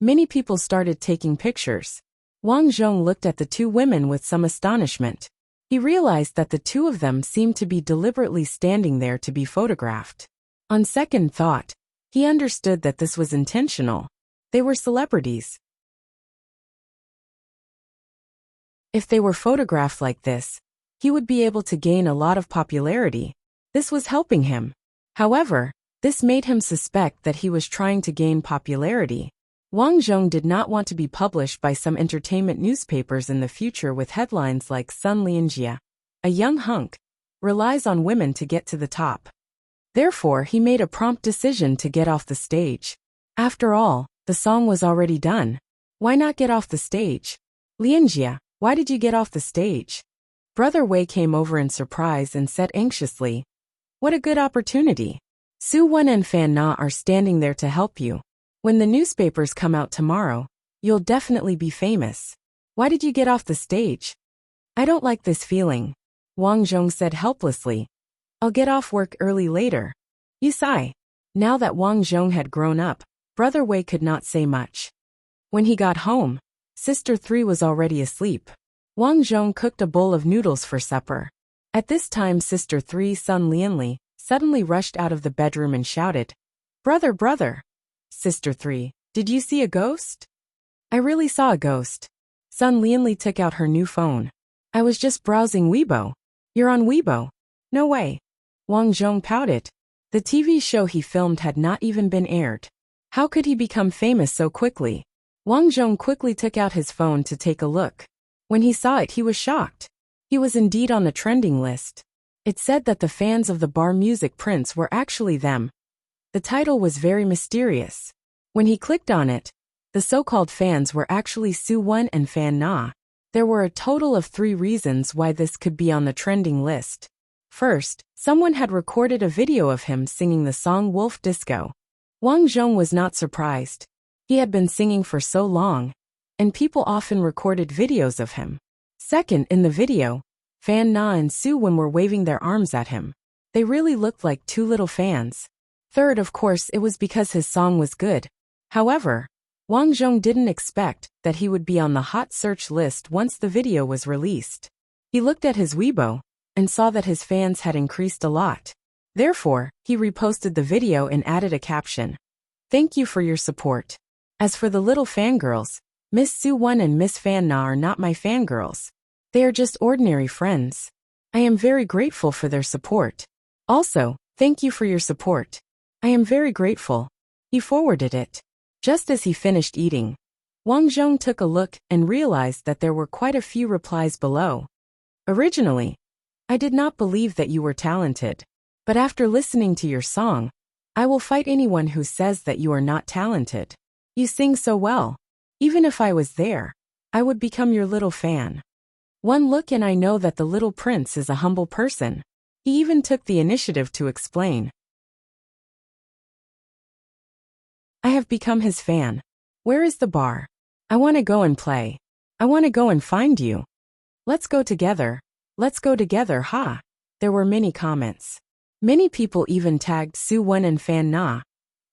Many people started taking pictures. Wang Zhong looked at the two women with some astonishment. He realized that the two of them seemed to be deliberately standing there to be photographed. On second thought, he understood that this was intentional. They were celebrities. If they were photographed like this, he would be able to gain a lot of popularity. This was helping him. However, this made him suspect that he was trying to gain popularity. Wang Zhong did not want to be published by some entertainment newspapers in the future with headlines like Sun Lianjia, a young hunk, relies on women to get to the top. Therefore, he made a prompt decision to get off the stage. After all, the song was already done. Why not get off the stage? Lianjia, why did you get off the stage? Brother Wei came over in surprise and said anxiously, what a good opportunity. Su Wen and Fan Na are standing there to help you. When the newspapers come out tomorrow, you'll definitely be famous. Why did you get off the stage? I don't like this feeling, Wang Zhong said helplessly. I'll get off work early later. You sigh. Now that Wang Zhong had grown up, Brother Wei could not say much. When he got home, Sister 3 was already asleep. Wang Zhong cooked a bowl of noodles for supper. At this time Sister 3 Sun Lianli suddenly rushed out of the bedroom and shouted, Brother! Sister 3, did you see a ghost? I really saw a ghost. Sun Lianli took out her new phone. I was just browsing Weibo. You're on Weibo? No way. Wang Zhong pouted. The TV show he filmed had not even been aired. How could he become famous so quickly? Wang Zhong quickly took out his phone to take a look. When he saw it, he was shocked. He was indeed on the trending list. It said that the fans of the bar music prince were actually them. The title was very mysterious. When he clicked on it, the so-called fans were actually Su Wen and Fan Na. There were a total of 3 reasons why this could be on the trending list. First, someone had recorded a video of him singing the song Wolf Disco. Wang Zhong was not surprised. He had been singing for so long, and people often recorded videos of him. Second, in the video, Fan Na and Su Wen were waving their arms at him. They really looked like 2 little fans. Third, of course, it was because his song was good. However, Wang Zhong didn't expect that he would be on the hot search list once the video was released. He looked at his Weibo and saw that his fans had increased a lot. Therefore, he reposted the video and added a caption. Thank you for your support. As for the little fangirls, Miss Su Wen and Miss Fan Na are not my fangirls. They are just ordinary friends. I am very grateful for their support. Also, thank you for your support. I am very grateful. He forwarded it. Just as he finished eating, Wang Zhong took a look and realized that there were quite a few replies below. Originally, I did not believe that you were talented. But after listening to your song, I will fight anyone who says that you are not talented. You sing so well. Even if I was there, I would become your little fan. One look and I know that the little prince is a humble person. He even took the initiative to explain. I have become his fan. Where is the bar? I want to go and play. I want to go and find you. Let's go together. Let's go together, ha. There were many comments. Many people even tagged Suwon and Fan Na,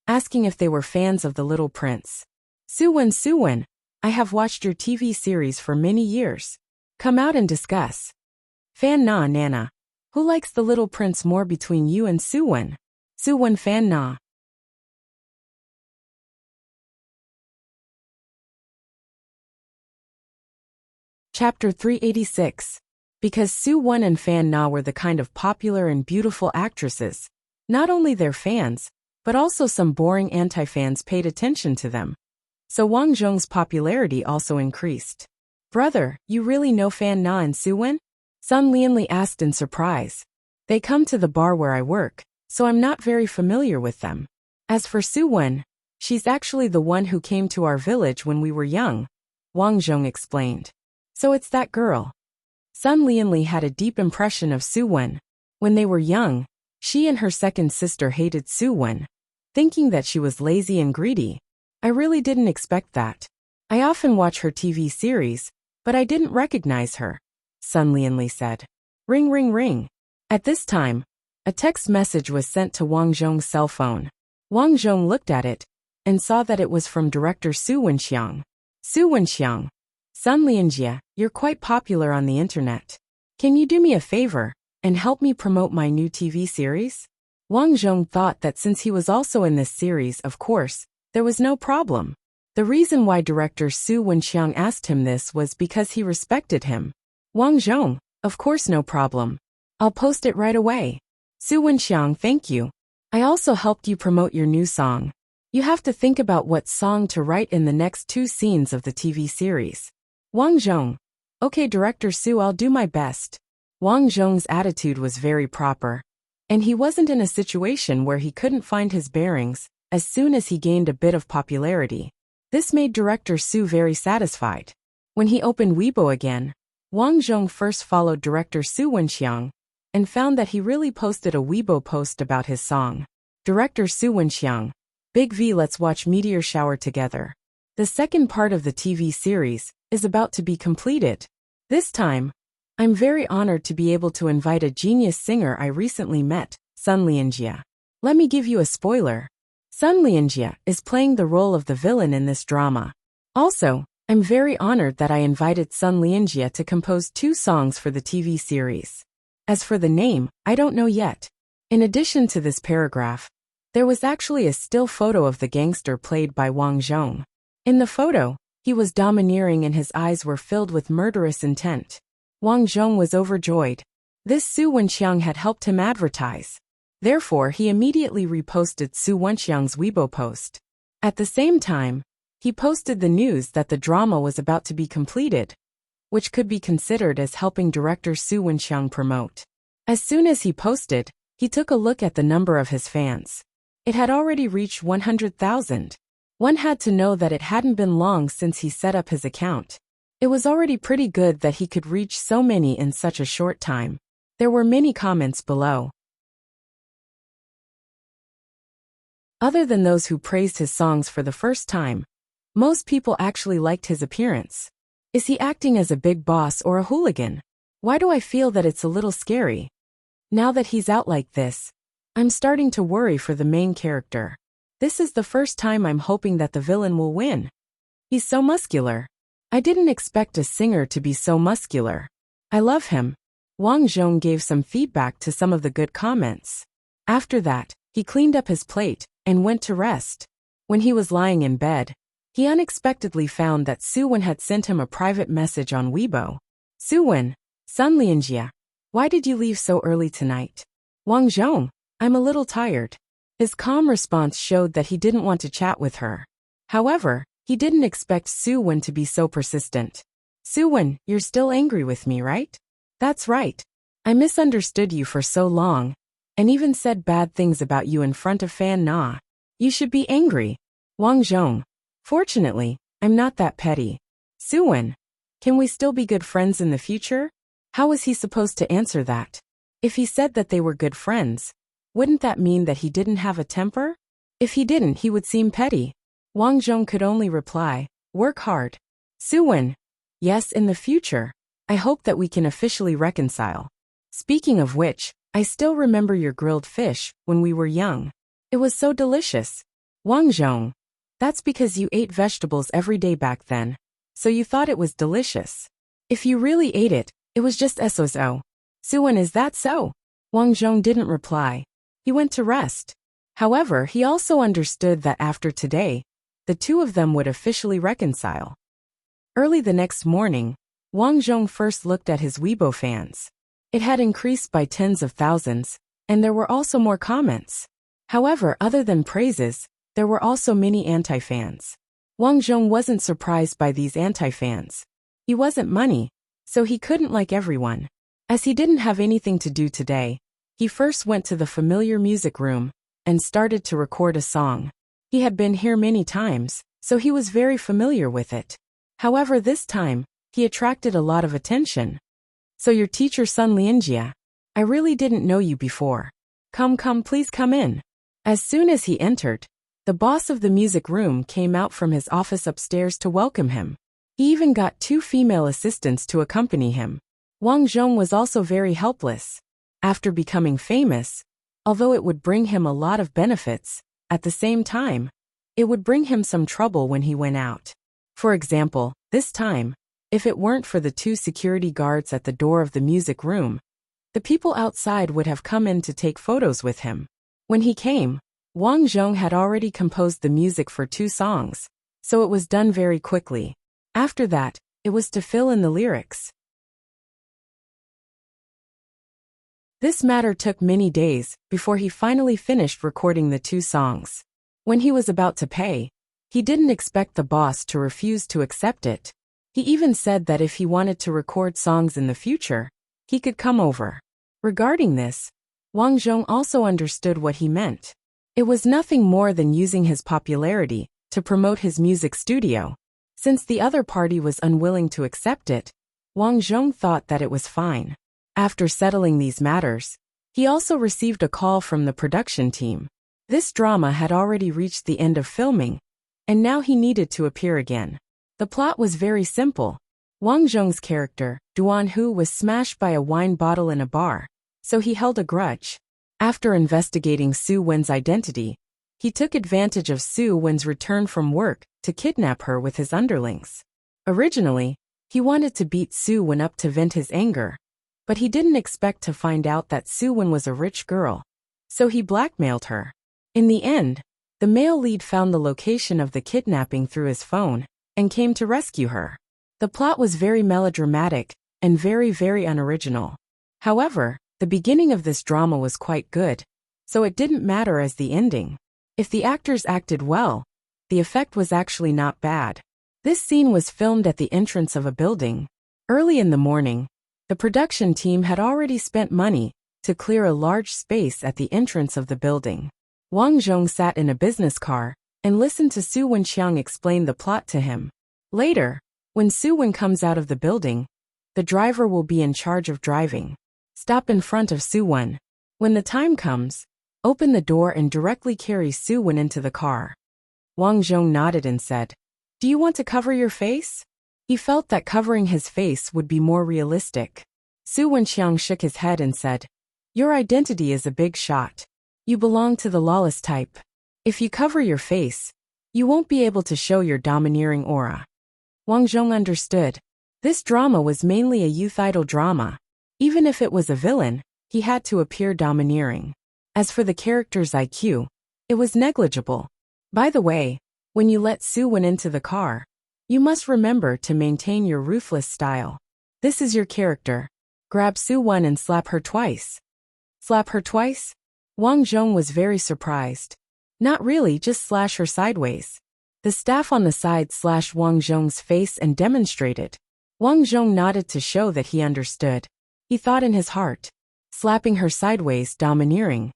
asking if they were fans of the little prince. Suwon, I have watched your TV series for many years. Come out and discuss. Fan Na Nana. Who likes the little prince more between you and Suwon? Suwon Fan Na. Chapter 386. Because Suwon and Fan Na were the kind of popular and beautiful actresses, not only their fans, but also some boring anti-fans paid attention to them. So Wang Zhong's popularity also increased. Brother, you really know Fan Na and Suwon? Sun Lianli asked in surprise. They come to the bar where I work, so I'm not very familiar with them. As for Suwon, she's actually the one who came to our village when we were young, Wang Zhong explained. So it's that girl. Sun Lianli had a deep impression of Suwon. When they were young, she and her second sister hated Suwon, thinking that she was lazy and greedy. I really didn't expect that. I often watch her TV series, but I didn't recognize her, Sun Lianli said. Ring ring ring. At this time, a text message was sent to Wang Zhong's cell phone. Wang Zhong looked at it and saw that it was from director Su Wenxiang. Su Wenxiang. Sun Lianjia, you're quite popular on the internet. Can you do me a favor and help me promote my new TV series? Wang Zhong thought that since he was also in this series, of course, there was no problem. The reason why director Su Wenxiang asked him this was because he respected him. Wang Zhong, of course no problem. I'll post it right away. Su Wenxiang, thank you. I also helped you promote your new song. You have to think about what song to write in the next 2 scenes of the TV series. Wang Zhong. Okay, director Su, I'll do my best. Wang Zhong's attitude was very proper, and he wasn't in a situation where he couldn't find his bearings as soon as he gained a bit of popularity. This made director Su very satisfied. When he opened Weibo again, Wang Zhong first followed director Su Wenxiang and found that he really posted a Weibo post about his song. Director Su Wenxiang. Big V, let's watch Meteor Shower together. The second part of the TV series is about to be completed. This time, I'm very honored to be able to invite a genius singer I recently met, Sun Lianjia. Let me give you a spoiler. Sun Lianjia is playing the role of the villain in this drama. Also, I'm very honored that I invited Sun Lianjia to compose 2 songs for the TV series. As for the name, I don't know yet. In addition to this paragraph, there was actually a still photo of the gangster played by Wang Zhong. In the photo, he was domineering and his eyes were filled with murderous intent. Wang Zhong was overjoyed. This Su Wenxiang had helped him advertise. Therefore, he immediately reposted Su Wenxiang's Weibo post. At the same time, he posted the news that the drama was about to be completed, which could be considered as helping director Su Wenxiang promote. As soon as he posted, he took a look at the number of his fans. It had already reached 100,000. One had to know that it hadn't been long since he set up his account. It was already pretty good that he could reach so many in such a short time. There were many comments below. Other than those who praised his songs for the first time, most people actually liked his appearance. Is he acting as a big boss or a hooligan? Why do I feel that it's a little scary? Now that he's out like this, I'm starting to worry for the main character. This is the first time I'm hoping that the villain will win. He's so muscular. I didn't expect a singer to be so muscular. I love him. Wang Zhong gave some feedback to some of the good comments. After that, he cleaned up his plate and went to rest. When he was lying in bed, he unexpectedly found that Suwon had sent him a private message on Weibo. Suwon, Sun Lianjia, why did you leave so early tonight? Wang Zhong, I'm a little tired. His calm response showed that he didn't want to chat with her. However, he didn't expect Suwon to be so persistent. Suwon, you're still angry with me, right? That's right. I misunderstood you for so long, and even said bad things about you in front of Fan Na. You should be angry. Wang Zhong. Fortunately, I'm not that petty. Suwon, can we still be good friends in the future? How was he supposed to answer that? If he said that they were good friends, wouldn't that mean that he didn't have a temper? If he didn't, he would seem petty. Wang Zhong could only reply, work hard. Suwen. Yes, in the future. I hope that we can officially reconcile. Speaking of which, I still remember your grilled fish when we were young. It was so delicious. Wang Zhong. That's because you ate vegetables every day back then, so you thought it was delicious. If you really ate it, it was just so. Suwen, is that so? Wang Zhong didn't reply. He went to rest. However, he also understood that after today, the two of them would officially reconcile. Early the next morning, Wang Zhong first looked at his Weibo fans. It had increased by tens of thousands, and there were also more comments. However, other than praises, there were also many anti-fans. Wang Zhong wasn't surprised by these anti-fans. He wasn't money, so he couldn't like everyone. As he didn't have anything to do today, he first went to the familiar music room and started to record a song. He had been here many times, so he was very familiar with it. However, this time, he attracted a lot of attention. So your teacher Sun Lianjia. I really didn't know you before. Come, please come in. As soon as he entered, the boss of the music room came out from his office upstairs to welcome him. He even got 2 female assistants to accompany him. Wang Zhong was also very helpless. After becoming famous, although it would bring him a lot of benefits, at the same time, it would bring him some trouble when he went out. For example, this time, if it weren't for the 2 security guards at the door of the music room, the people outside would have come in to take photos with him. When he came, Wang Zhong had already composed the music for 2 songs, so it was done very quickly. After that, it was to fill in the lyrics. This matter took many days before he finally finished recording the 2 songs. When he was about to pay, he didn't expect the boss to refuse to accept it. He even said that if he wanted to record songs in the future, he could come over. Regarding this, Wang Zhong also understood what he meant. It was nothing more than using his popularity to promote his music studio. Since the other party was unwilling to accept it, Wang Zhong thought that it was fine. After settling these matters, he also received a call from the production team. This drama had already reached the end of filming, and now he needed to appear again. The plot was very simple. Wang Zhong's character, Duan Hu, was smashed by a wine bottle in a bar, so he held a grudge. After investigating Su Wen's identity, he took advantage of Su Wen's return from work to kidnap her with his underlings. Originally, he wanted to beat Su Wen up to vent his anger, but he didn't expect to find out that Su Wen was a rich girl, so he blackmailed her. In the end, the male lead found the location of the kidnapping through his phone and came to rescue her. The plot was very melodramatic and very unoriginal. However, the beginning of this drama was quite good, so it didn't matter as the ending. If the actors acted well, the effect was actually not bad. This scene was filmed at the entrance of a building. Early in the morning, the production team had already spent money to clear a large space at the entrance of the building. Wang Zhong sat in a business car and listened to Su Wenxiang explain the plot to him. Later, when Su Wen comes out of the building, the driver will be in charge of driving. Stop in front of Su Wen. When the time comes, open the door and directly carry Su Wen into the car. Wang Zhong nodded and said, "Do you want to cover your face?" He felt that covering his face would be more realistic. Su Wenxiang shook his head and said, "Your identity is a big shot. You belong to the lawless type. If you cover your face, you won't be able to show your domineering aura." Wang Zhong understood. This drama was mainly a youth idol drama. Even if it was a villain, he had to appear domineering. As for the character's IQ, it was negligible. By the way, when you let Su Wen into the car, you must remember to maintain your ruthless style. This is your character. Grab Su Wen and slap her twice. Slap her twice? Wang Zhong was very surprised. Not really, just slash her sideways. The staff on the side slashed Wang Zhong's face and demonstrated. Wang Zhong nodded to show that he understood. He thought in his heart, slapping her sideways, domineering.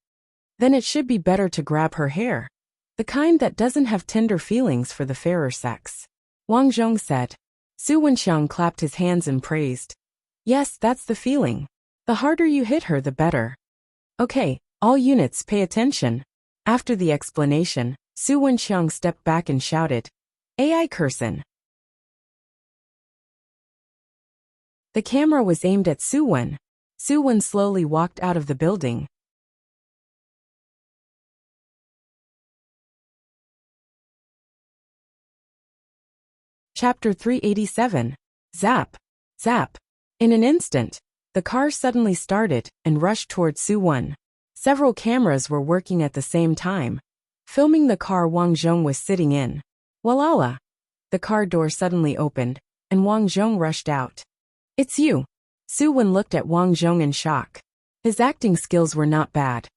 Then it should be better to grab her hair, the kind that doesn't have tender feelings for the fairer sex. Wang Zhong said. Su Wenxiang clapped his hands and praised. Yes, that's the feeling. The harder you hit her, the better. Okay, all units pay attention. After the explanation, Su Wenxiang stepped back and shouted, AI Curson. The camera was aimed at Su Wen. Su Wen slowly walked out of the building. Chapter 387. Zap. Zap. In an instant, the car suddenly started and rushed towards Su Wen. Several cameras were working at the same time, filming the car Wang Zhong was sitting in. Walala! The car door suddenly opened, and Wang Zhong rushed out. It's you. Su Wen looked at Wang Zhong in shock. His acting skills were not bad.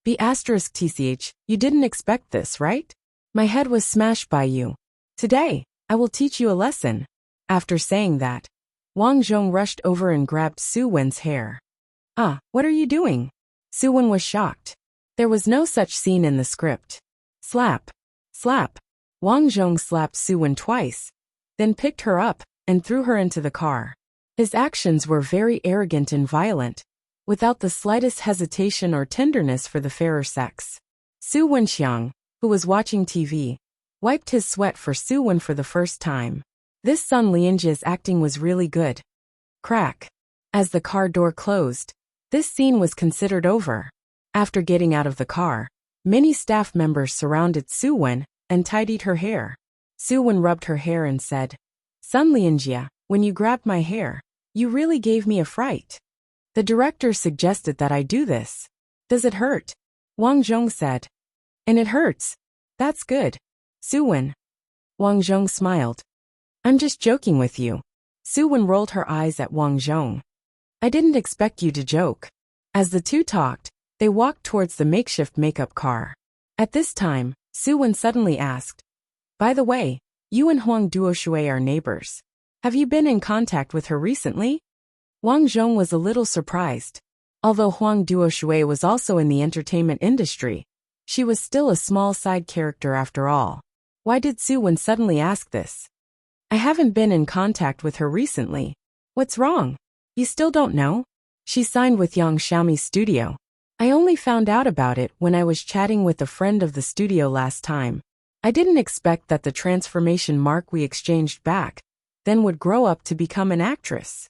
*TCH, you didn't expect this, right? My head was smashed by you. Today, I will teach you a lesson. After saying that, Wang Zhong rushed over and grabbed Su Wen's hair. What are you doing? Su Wen was shocked. There was no such scene in the script. Slap. Slap. Wang Zhong slapped Su Wen twice, then picked her up and threw her into the car. His actions were very arrogant and violent, without the slightest hesitation or tenderness for the fairer sex. Su Wenxiang, who was watching TV, wiped his sweat for Su Wen for the first time. This Sun Lianjia's acting was really good. Crack. As the car door closed, this scene was considered over. After getting out of the car, many staff members surrounded Su Wen and tidied her hair. Su Wen rubbed her hair and said, Sun Lianjia, when you grabbed my hair, you really gave me a fright. The director suggested that I do this. Does it hurt? Wang Zhong said. And it hurts. That's good. Su Wen. Wang Zhong smiled. I'm just joking with you. Su Wen rolled her eyes at Wang Zhong. I didn't expect you to joke. As the two talked, they walked towards the makeshift makeup car. At this time, Su Wen suddenly asked, By the way, you and Huang Duoshui are neighbors. Have you been in contact with her recently? Wang Zhong was a little surprised. Although Huang Duoshui was also in the entertainment industry, she was still a small side character after all. Why did Su Wen suddenly ask this? I haven't been in contact with her recently. What's wrong? You still don't know? She signed with Yang Xiaomi's studio. I only found out about it when I was chatting with a friend of the studio last time. I didn't expect that the transformation mark we exchanged back then would grow up to become an actress.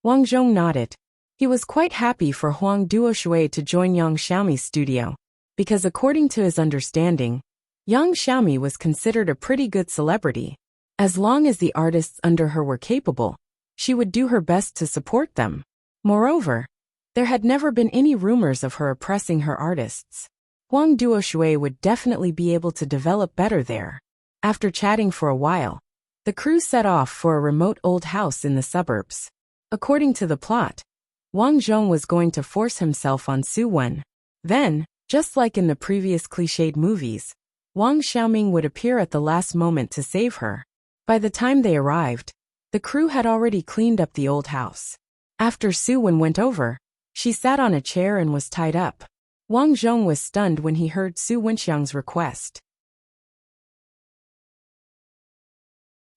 Wang Zhong nodded. He was quite happy for Huang Duoshui to join Yang Xiaomi's studio, because according to his understanding, Yang Xiaomi was considered a pretty good celebrity. As long as the artists under her were capable, she would do her best to support them. Moreover, there had never been any rumors of her oppressing her artists. Huang Duoshui would definitely be able to develop better there. After chatting for a while, the crew set off for a remote old house in the suburbs. According to the plot, Wang Zhong was going to force himself on Su Wen. Then, just like in the previous cliched movies, Wang Xiaoming would appear at the last moment to save her. By the time they arrived, the crew had already cleaned up the old house. After Su Wen went over, she sat on a chair and was tied up. Wang Zhong was stunned when he heard Su Wenxiang's request.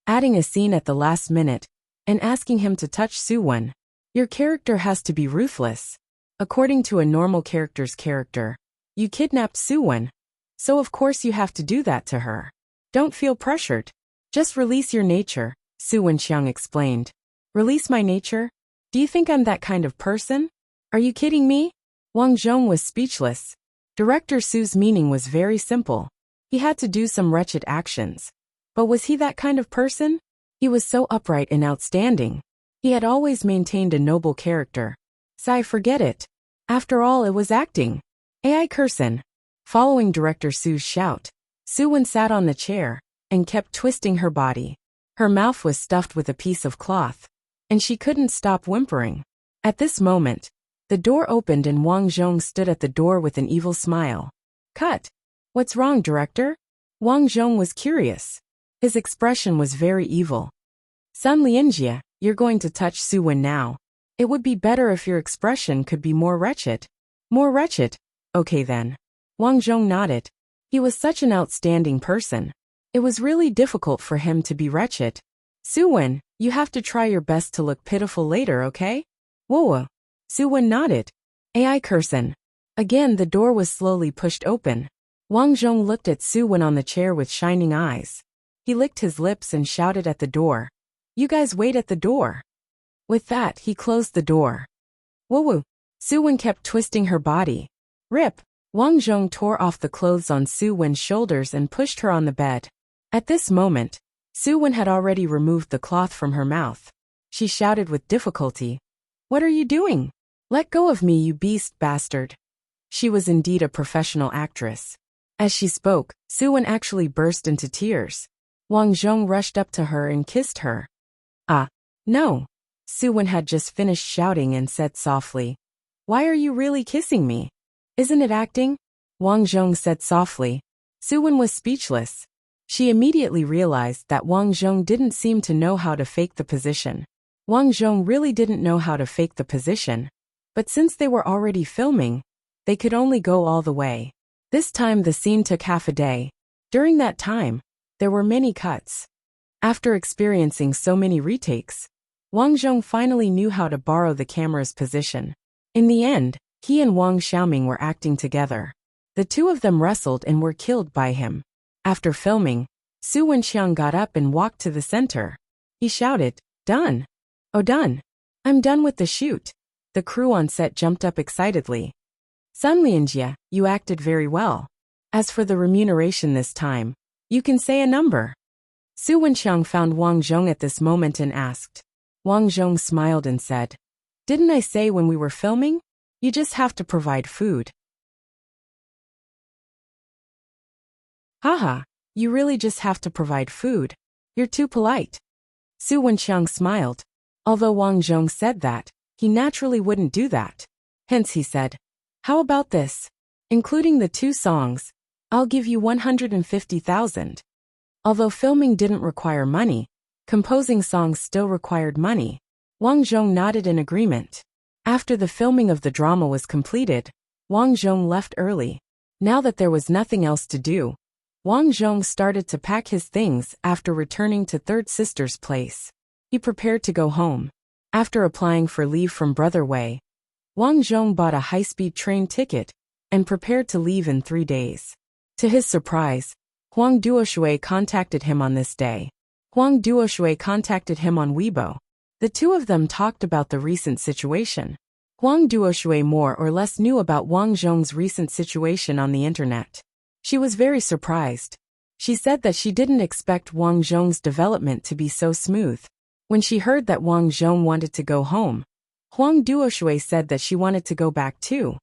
Adding a scene at the last minute and asking him to touch Su Wen. Your character has to be ruthless. According to a normal character's character, you kidnapped Su Wen, so of course you have to do that to her. Don't feel pressured. Just release your nature, Su Wenxiang explained. Release my nature? Do you think I'm that kind of person? Are you kidding me? Wang Zhong was speechless. Director Su's meaning was very simple. He had to do some wretched actions. But was he that kind of person? He was so upright and outstanding. He had always maintained a noble character. Sigh, forget it. After all, it was acting. AI Curson. Following Director Su's shout, Su Wen sat on the chair and kept twisting her body. Her mouth was stuffed with a piece of cloth, and she couldn't stop whimpering. At this moment, the door opened and Wang Zhong stood at the door with an evil smile. Cut. What's wrong, director? Wang Zhong was curious. His expression was very evil. Sun Lianjia, you're going to touch Su Wen now. It would be better if your expression could be more wretched. More wretched? Okay then. Wang Zhong nodded. He was such an outstanding person. It was really difficult for him to be wretched. Su Wen, you have to try your best to look pitiful later, okay? Whoa. Su Wen nodded. AI Curson. Again the door was slowly pushed open, Wang Zhong looked at Su Wen on the chair with shining eyes. He licked his lips and shouted at the door. You guys wait at the door. With that, he closed the door. Woo-woo. Su Wen kept twisting her body. Rip. Wang Zhong tore off the clothes on Su Wen's shoulders and pushed her on the bed. At this moment, Su Wen had already removed the cloth from her mouth. She shouted with difficulty. What are you doing? Let go of me, you beast bastard. She was indeed a professional actress. As she spoke, Su Wen actually burst into tears. Wang Zhong rushed up to her and kissed her. Ah, no. Su Wen had just finished shouting and said softly. Why are you really kissing me? Isn't it acting? Wang Zhong said softly. Su Wen was speechless. She immediately realized that Wang Zhong didn't seem to know how to fake the position. Wang Zhong really didn't know how to fake the position. But since they were already filming, they could only go all the way. This time the scene took half a day. During that time, there were many cuts. After experiencing so many retakes, Wang Zhong finally knew how to borrow the camera's position. In the end, he and Wang Xiaoming were acting together. The two of them wrestled and were killed by him. After filming, Su Wenxiang got up and walked to the center. He shouted, Done! Oh, done! I'm done with the shoot. The crew on set jumped up excitedly. Sun Lianjie, you acted very well. As for the remuneration this time, you can say a number. Su Wenxiang found Wang Zhong at this moment and asked. Wang Zhong smiled and said, Didn't I say when we were filming? You just have to provide food. Haha, you really just have to provide food. You're too polite. Su Wenxiang smiled. Although Wang Zhong said that, he naturally wouldn't do that. Hence he said, How about this? Including the 2 songs, I'll give you 150,000. Although filming didn't require money, composing songs still required money. Wang Zhong nodded in agreement. After the filming of the drama was completed, Wang Zhong left early. Now that there was nothing else to do, Wang Zhong started to pack his things after returning to third sister's place. He prepared to go home. After applying for leave from Brother Wei, Wang Zhong bought a high-speed train ticket and prepared to leave in 3 days. To his surprise, Huang Duoshui contacted him on this day. Huang Duoshui contacted him on Weibo. The two of them talked about the recent situation. Huang Duoshui more or less knew about Wang Zhong's recent situation on the internet. She was very surprised. She said that she didn't expect Wang Zhong's development to be so smooth. When she heard that Wang Zhong wanted to go home, Huang Duoshui said that she wanted to go back too.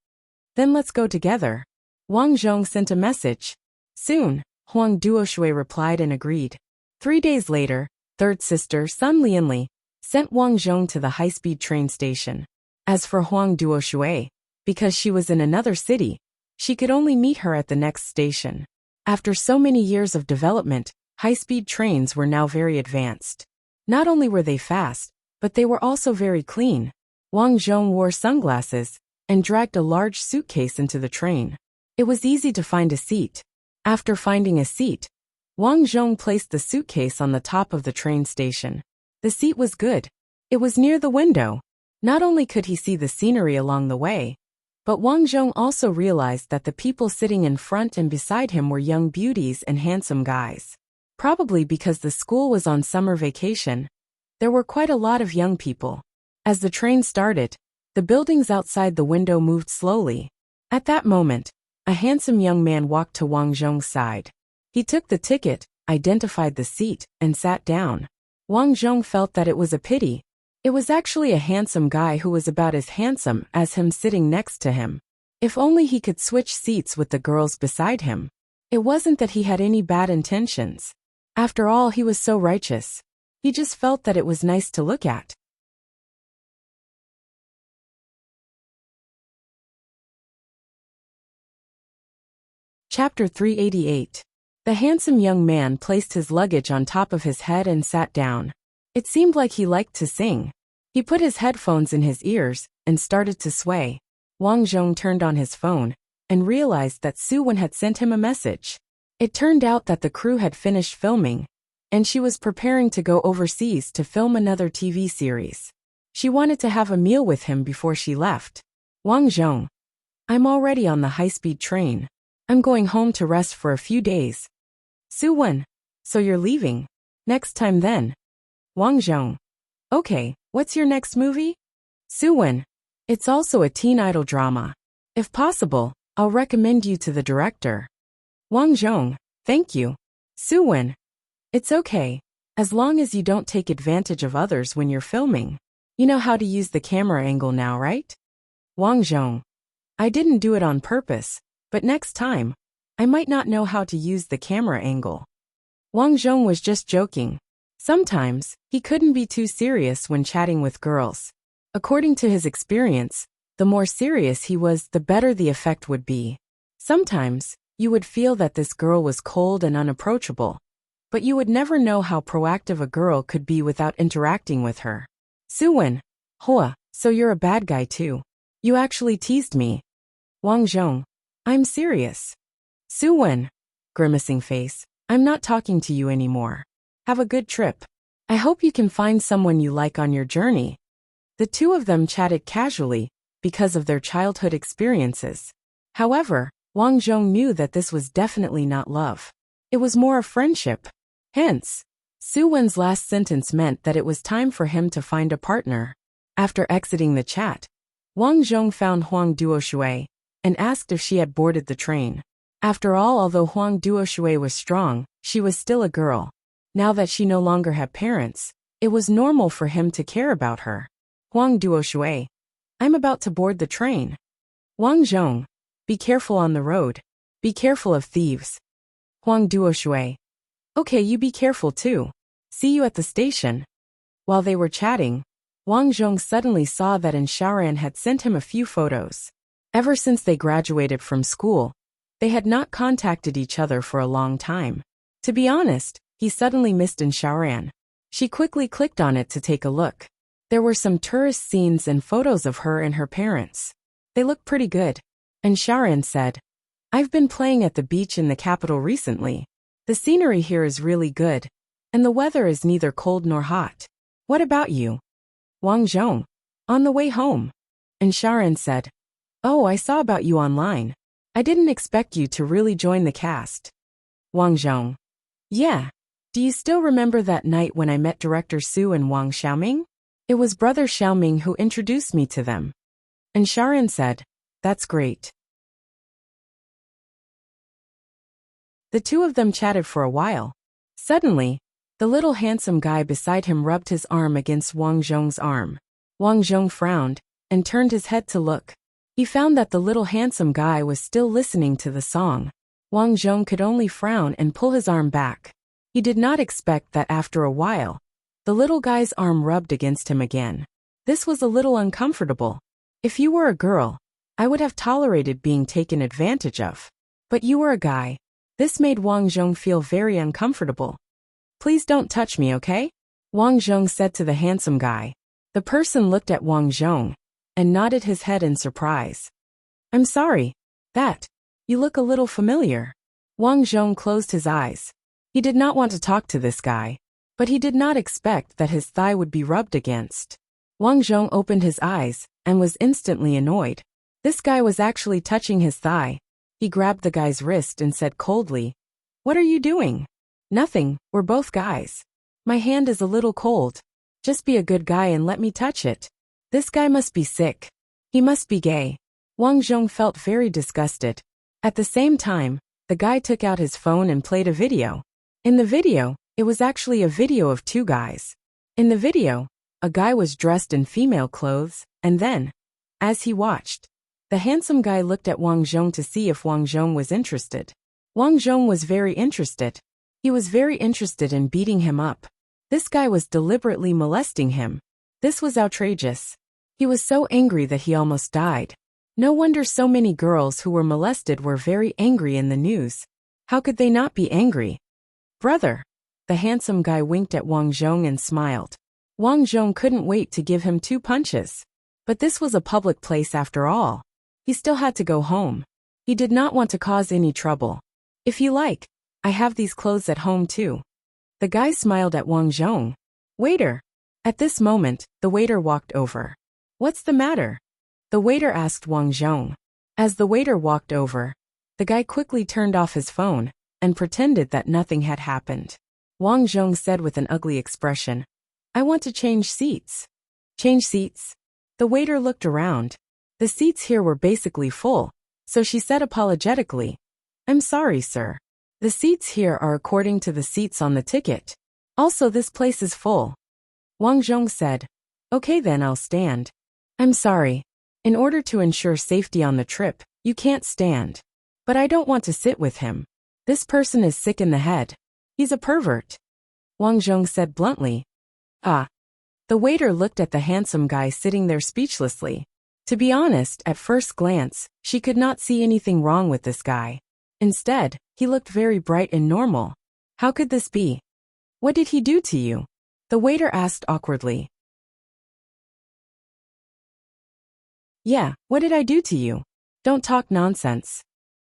Then let's go together. Wang Zhong sent a message. Soon, Huang Duoshui replied and agreed. 3 days later, third sister Sun Lianli sent Wang Zhong to the high-speed train station. As for Huang Duoshui, because she was in another city, she could only meet her at the next station. After so many years of development, high-speed trains were now very advanced. Not only were they fast, but they were also very clean. Wang Zhong wore sunglasses and dragged a large suitcase into the train. It was easy to find a seat. After finding a seat, Wang Zhong placed the suitcase on the top of the train station. The seat was good. It was near the window. Not only could he see the scenery along the way, but Wang Zhong also realized that the people sitting in front and beside him were young beauties and handsome guys. Probably because the school was on summer vacation, there were quite a lot of young people. As the train started, the buildings outside the window moved slowly. At that moment, a handsome young man walked to Wang Zhong's side. He took the ticket, identified the seat, and sat down. Wang Zhong felt that it was a pity. It was actually a handsome guy who was about as handsome as him sitting next to him. If only he could switch seats with the girls beside him. It wasn't that he had any bad intentions. After all, he was so righteous. He just felt that it was nice to look at. Chapter 388. The handsome young man placed his luggage on top of his head and sat down. It seemed like he liked to sing. He put his headphones in his ears and started to sway. Wang Zhong turned on his phone and realized that Su Wen had sent him a message. It turned out that the crew had finished filming, and she was preparing to go overseas to film another TV series. She wanted to have a meal with him before she left. Wang Zhong, I'm already on the high-speed train. I'm going home to rest for a few days. Su-wen. So you're leaving? Next time then. Wang Zhong. Okay, what's your next movie? Su-wen. It's also a teen idol drama. If possible, I'll recommend you to the director. Wang Zhong. Thank you. Su-wen. It's okay, as long as you don't take advantage of others when you're filming. You know how to use the camera angle now, right? Wang Zhong. I didn't do it on purpose, but next time, I might not know how to use the camera angle. Wang Zhong was just joking. Sometimes, he couldn't be too serious when chatting with girls. According to his experience, the more serious he was, the better the effect would be. Sometimes, you would feel that this girl was cold and unapproachable, but you would never know how proactive a girl could be without interacting with her. Su-wen. Hoa, so you're a bad guy too. You actually teased me. Wang Zhong. I'm serious. Su-wen. Grimacing face. I'm not talking to you anymore. Have a good trip. I hope you can find someone you like on your journey. The two of them chatted casually because of their childhood experiences. However, Wang Zhong knew that this was definitely not love. It was more a friendship. Hence, Su-wen's last sentence meant that it was time for him to find a partner. After exiting the chat, Wang Zhong found Huang Duoshui and asked if she had boarded the train. After all, although Huang Duoshui was strong, she was still a girl. Now that she no longer had parents, it was normal for him to care about her. Huang Duoshui. I'm about to board the train. Wang Zhong. Be careful on the road. Be careful of thieves. Huang Duoshui. Okay, you be careful too. See you at the station. While they were chatting, Wang Zhong suddenly saw that Shaoran had sent him a few photos. Ever since they graduated from school, they had not contacted each other for a long time. To be honest, he suddenly missed Shaoran. She quickly clicked on it to take a look. There were some tourist scenes and photos of her and her parents. They look pretty good. Shaoran said, I've been playing at the beach in the capital recently. The scenery here is really good, and the weather is neither cold nor hot. What about you? Wang Zhong. On the way home. Shaoran said, Oh, I saw about you online. I didn't expect you to really join the cast. Wang Zhong. Yeah. Do you still remember that night when I met director Su and Wang Xiaoming? It was brother Xiaoming who introduced me to them. Shaoran said, That's great. The two of them chatted for a while. Suddenly, the little handsome guy beside him rubbed his arm against Wang Zhong's arm. Wang Zhong frowned and turned his head to look. He found that the little handsome guy was still listening to the song. Wang Zhong could only frown and pull his arm back. He did not expect that after a while, the little guy's arm rubbed against him again. This was a little uncomfortable. If you were a girl, I would have tolerated being taken advantage of. But you were a guy. This made Wang Zhong feel very uncomfortable. Please don't touch me, okay? Wang Zhong said to the handsome guy. The person looked at Wang Zhong and nodded his head in surprise. I'm sorry. You look a little familiar. Wang Zhong closed his eyes. He did not want to talk to this guy, but he did not expect that his thigh would be rubbed against. Wang Zhong opened his eyes and was instantly annoyed. This guy was actually touching his thigh. He grabbed the guy's wrist and said coldly, What are you doing? Nothing, we're both guys. My hand is a little cold. Just be a good guy and let me touch it. This guy must be sick. He must be gay. Wang Zhong felt very disgusted. At the same time, the guy took out his phone and played a video. In the video, it was actually a video of two guys. In the video, a guy was dressed in female clothes, and then, as he watched, the handsome guy looked at Wang Zhong to see if Wang Zhong was interested. Wang Zhong was very interested. He was very interested in beating him up. This guy was deliberately molesting him. This was outrageous. He was so angry that he almost died. No wonder so many girls who were molested were very angry in the news. How could they not be angry? Brother. The handsome guy winked at Wang Zhong and smiled. Wang Zhong couldn't wait to give him 2 punches. But this was a public place after all. He still had to go home. He did not want to cause any trouble. If you like, I have these clothes at home too. The guy smiled at Wang Zhong. Waiter. At this moment, the waiter walked over. What's the matter? The waiter asked Wang Zhong. As the waiter walked over, The guy quickly turned off his phone and pretended that nothing had happened. Wang Zhong said with an ugly expression, "I want to change seats." Change seats? The waiter looked around. The seats here were basically full, so she said apologetically, "I'm sorry, sir. The seats here are according to the seats on the ticket. Also, this place is full." Wang Zhong said, "Okay then, I'll stand." "I'm sorry. In order to ensure safety on the trip, you can't stand. But I don't want to sit with him. This person is sick in the head. He's a pervert," Wang Zhong said bluntly. "Ah." The waiter looked at the handsome guy sitting there speechlessly. To be honest, at first glance, she could not see anything wrong with this guy. Instead, he looked very bright and normal. How could this be? "What did he do to you?" the waiter asked awkwardly. "Yeah, what did I do to you? Don't talk nonsense."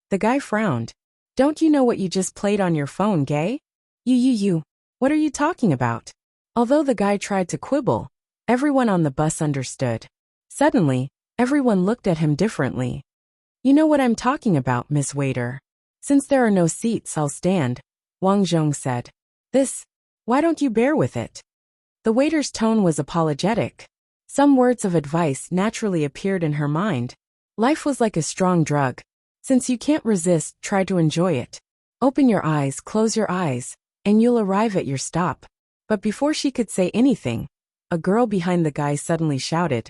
The guy frowned. "Don't you know what you just played on your phone, gay? You. What are you talking about?" Although the guy tried to quibble, everyone on the bus understood. Suddenly, everyone looked at him differently. "You know what I'm talking about, Miss Waiter. Since there are no seats, I'll stand," Wang Zhong said. Why don't you bear with it?" The waiter's tone was apologetic. Some words of advice naturally appeared in her mind. Life was like a strong drug. Since you can't resist, try to enjoy it. Open your eyes, close your eyes, and you'll arrive at your stop. But before she could say anything, a girl behind the guy suddenly shouted,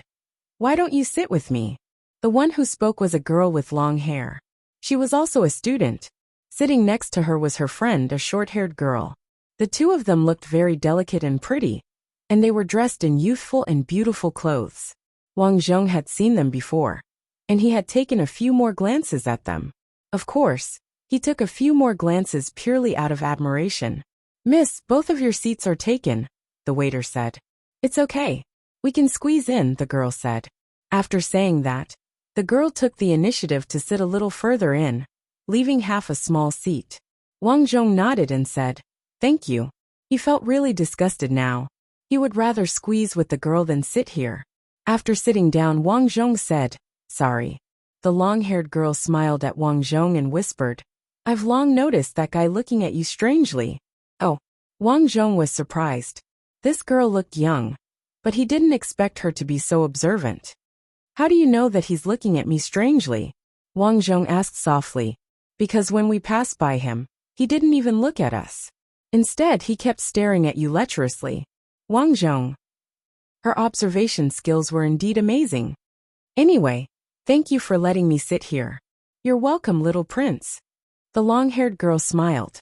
"Why don't you sit with me?" The one who spoke was a girl with long hair. She was also a student. Sitting next to her was her friend, a short-haired girl. The two of them looked very delicate and pretty, and they were dressed in youthful and beautiful clothes. Wang Zhong had seen them before, and he had taken a few more glances at them. Of course, he took a few more glances purely out of admiration. "Miss, both of your seats are taken," the waiter said. "It's okay. We can squeeze in," the girl said. After saying that, the girl took the initiative to sit a little further in, leaving half a small seat. Wang Zhong nodded and said, "Thank you." He felt really disgusted now. He would rather squeeze with the girl than sit here. After sitting down, Wang Zhong said, "Sorry." The long-haired girl smiled at Wang Zhong and whispered, "I've long noticed that guy looking at you strangely." Oh, Wang Zhong was surprised. This girl looked young, but he didn't expect her to be so observant. "How do you know that he's looking at me strangely?" Wang Zhong asked softly. "Because when we passed by him, he didn't even look at us. Instead, he kept staring at you lecherously." Wang Zhong. Her observation skills were indeed amazing. "Anyway, thank you for letting me sit here." "You're welcome, little prince." The long-haired girl smiled.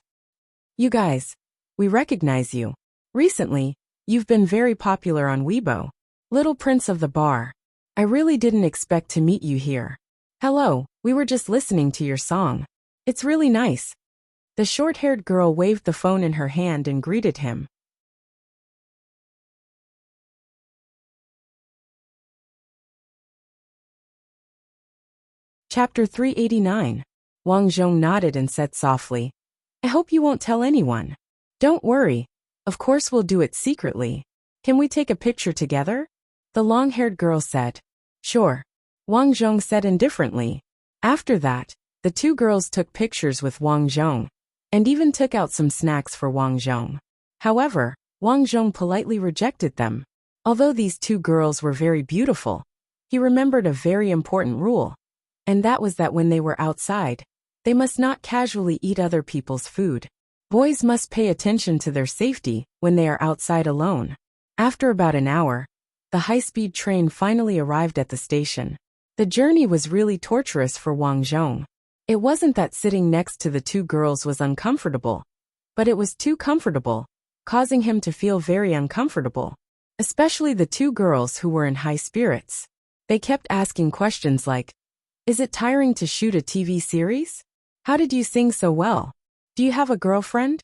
"You guys, we recognize you. Recently, you've been very popular on Weibo. Little Prince of the Bar. I really didn't expect to meet you here." "Hello, we were just listening to your song. It's really nice." The short-haired girl waved the phone in her hand and greeted him. Chapter 389. Wang Zhong nodded and said softly, "I hope you won't tell anyone." "Don't worry. Of course we'll do it secretly. Can we take a picture together?" the long-haired girl said. "Sure," Wang Zhong said indifferently. After that, the two girls took pictures with Wang Zhong, and even took out some snacks for Wang Zhong. However, Wang Zhong politely rejected them. Although these two girls were very beautiful, he remembered a very important rule, and that was that when they were outside, they must not casually eat other people's food. Boys must pay attention to their safety when they are outside alone. After about an hour, the high-speed train finally arrived at the station. The journey was really torturous for Wang Zhong. It wasn't that sitting next to the two girls was uncomfortable, but it was too comfortable, causing him to feel very uncomfortable. Especially the two girls who were in high spirits. They kept asking questions like, "Is it tiring to shoot a TV series? How did you sing so well? Do you have a girlfriend?"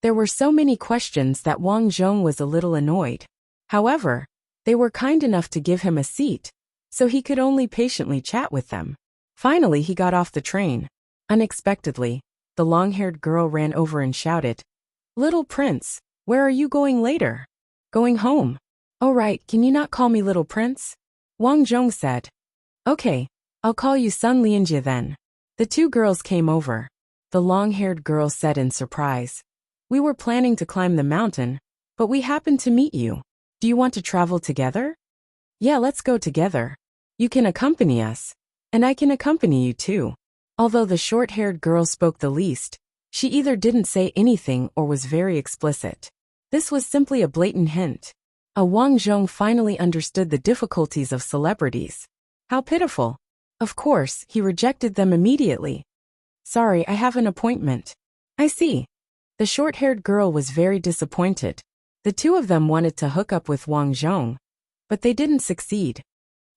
There were so many questions that Wang Zhong was a little annoyed. However, they were kind enough to give him a seat, so he could only patiently chat with them. Finally, he got off the train. Unexpectedly, the long-haired girl ran over and shouted, "Little Prince, where are you going later?" "Going home." "Oh right, can you not call me Little Prince?" Wang Zhong said. "Okay, I'll call you Sun Lianjie then." The two girls came over. The long-haired girl said in surprise. We were planning to climb the mountain, but we happened to meet you. Do you want to travel together? Yeah, let's go together. You can accompany us. And I can accompany you too. Although the short-haired girl spoke the least, she either didn't say anything or was very explicit. This was simply a blatant hint. Wang Zhong finally understood the difficulties of celebrities. How pitiful. Of course, he rejected them immediately. Sorry, I have an appointment. I see. The short-haired girl was very disappointed. The two of them wanted to hook up with Wang Zhong, but they didn't succeed.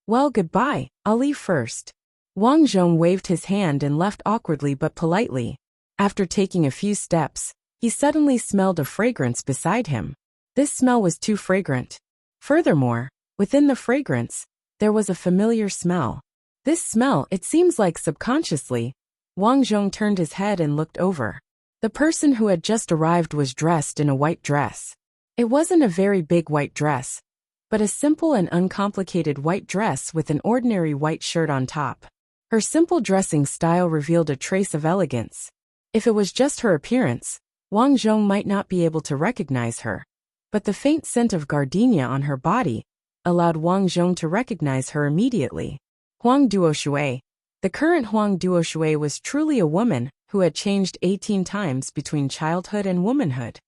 Well, goodbye, I'll leave first. Wang Zhong waved his hand and left awkwardly but politely. After taking a few steps, he suddenly smelled a fragrance beside him. This smell was too fragrant. Furthermore, within the fragrance, there was a familiar smell. This smell, it seems like subconsciously, Wang Zhong turned his head and looked over. The person who had just arrived was dressed in a white dress. It wasn't a very big white dress, but a simple and uncomplicated white dress with an ordinary white shirt on top. Her simple dressing style revealed a trace of elegance. If it was just her appearance, Wang Zhong might not be able to recognize her. But the faint scent of gardenia on her body allowed Wang Zhong to recognize her immediately. Huang Duoshui. The current Huang Duoshui was truly a woman who had changed 18 times between childhood and womanhood.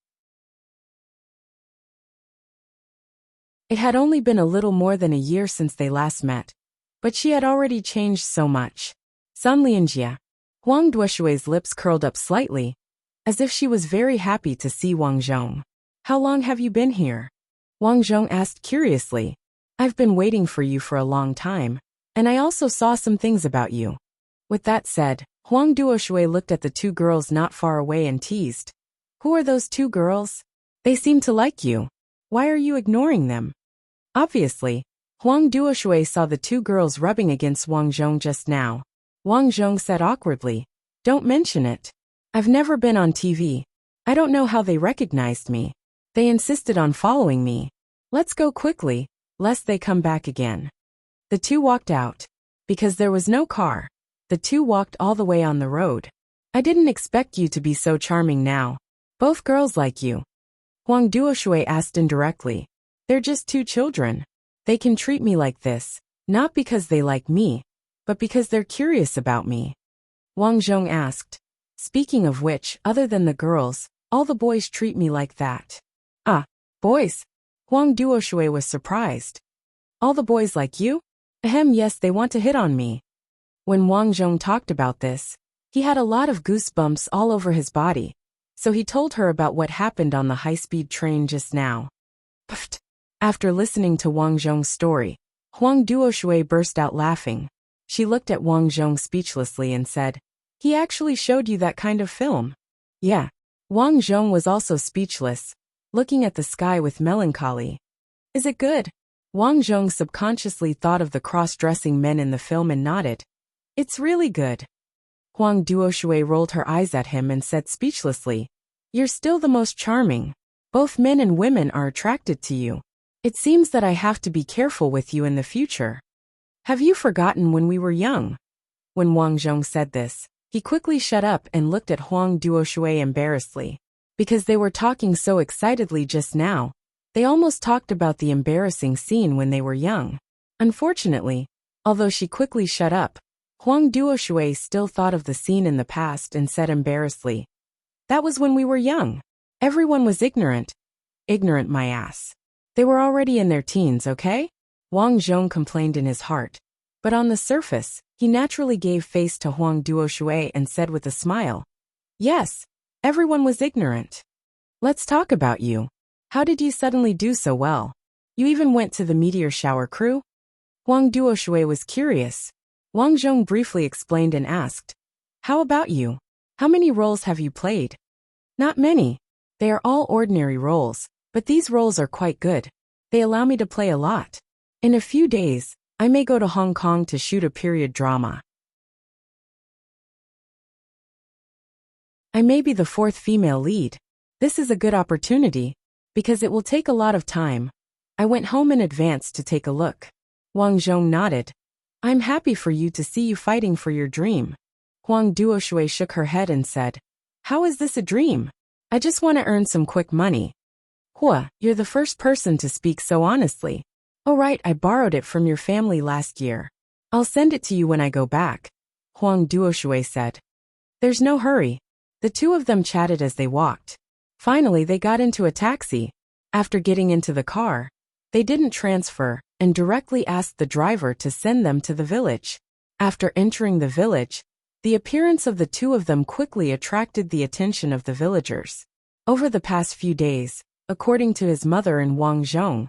It had only been a little more than a year since they last met, but she had already changed so much. Sun Lianjia. Huang Duoshui's lips curled up slightly, as if she was very happy to see Wang Zhong. How long have you been here? Wang Zhong asked curiously. I've been waiting for you for a long time, and I also saw some things about you. With that said, Huang Duoshui looked at the two girls not far away and teased. Who are those two girls? They seem to like you. Why are you ignoring them? Obviously, Huang Duoshui saw the two girls rubbing against Wang Zhong just now. Wang Zhong said awkwardly, Don't mention it. I've never been on TV. I don't know how they recognized me. They insisted on following me. Let's go quickly, lest they come back again. The two walked out. Because there was no car, the two walked all the way on the road. I didn't expect you to be so charming now. Both girls like you. Huang Duoshui asked indirectly. They're just two children. They can treat me like this, not because they like me, but because they're curious about me. Wang Zhong asked. Speaking of which, other than the girls, all the boys treat me like that. Ah, boys? Huang Duoshui was surprised. All the boys like you? Ahem, yes, they want to hit on me. When Wang Zhong talked about this, he had a lot of goosebumps all over his body, so he told her about what happened on the high-speed train just now. Pfft. After listening to Wang Zhong's story, Huang Duoshui burst out laughing. She looked at Wang Zhong speechlessly and said, He actually showed you that kind of film? Yeah. Wang Zhong was also speechless, looking at the sky with melancholy. Is it good? Wang Zhong subconsciously thought of the cross-dressing men in the film and nodded. It's really good. Huang Duoshui rolled her eyes at him and said speechlessly, You're still the most charming. Both men and women are attracted to you. It seems that I have to be careful with you in the future. Have you forgotten when we were young? When Wang Zhong said this, he quickly shut up and looked at Huang Duoshui embarrassedly. Because they were talking so excitedly just now, they almost talked about the embarrassing scene when they were young. Unfortunately, although she quickly shut up, Huang Duoshui still thought of the scene in the past and said embarrassedly, That was when we were young. Everyone was ignorant. Ignorant, my ass. They were already in their teens, okay? Wang Zhong complained in his heart. But on the surface, he naturally gave face to Huang Duoshui and said with a smile, Yes, everyone was ignorant. Let's talk about you. How did you suddenly do so well? You even went to the meteor shower crew? Huang Duoshui was curious. Wang Zhong briefly explained and asked, How about you? How many roles have you played? Not many. They are all ordinary roles, but these roles are quite good. They allow me to play a lot. In a few days, I may go to Hong Kong to shoot a period drama. I may be the fourth female lead. This is a good opportunity, because it will take a lot of time. I went home in advance to take a look. Wang Zhong nodded. I'm happy for you to see you fighting for your dream. Huang Duoshui shook her head and said, "How is this a dream? I just want to earn some quick money." "Hua, you're the first person to speak so honestly." "Oh right, I borrowed it from your family last year. I'll send it to you when I go back," Huang Duoshui said. "There's no hurry." The two of them chatted as they walked. Finally, they got into a taxi. After getting into the car, they didn't transfer and directly asked the driver to send them to the village. After entering the village, the appearance of the two of them quickly attracted the attention of the villagers. Over the past few days, according to his mother and Wang Zhong,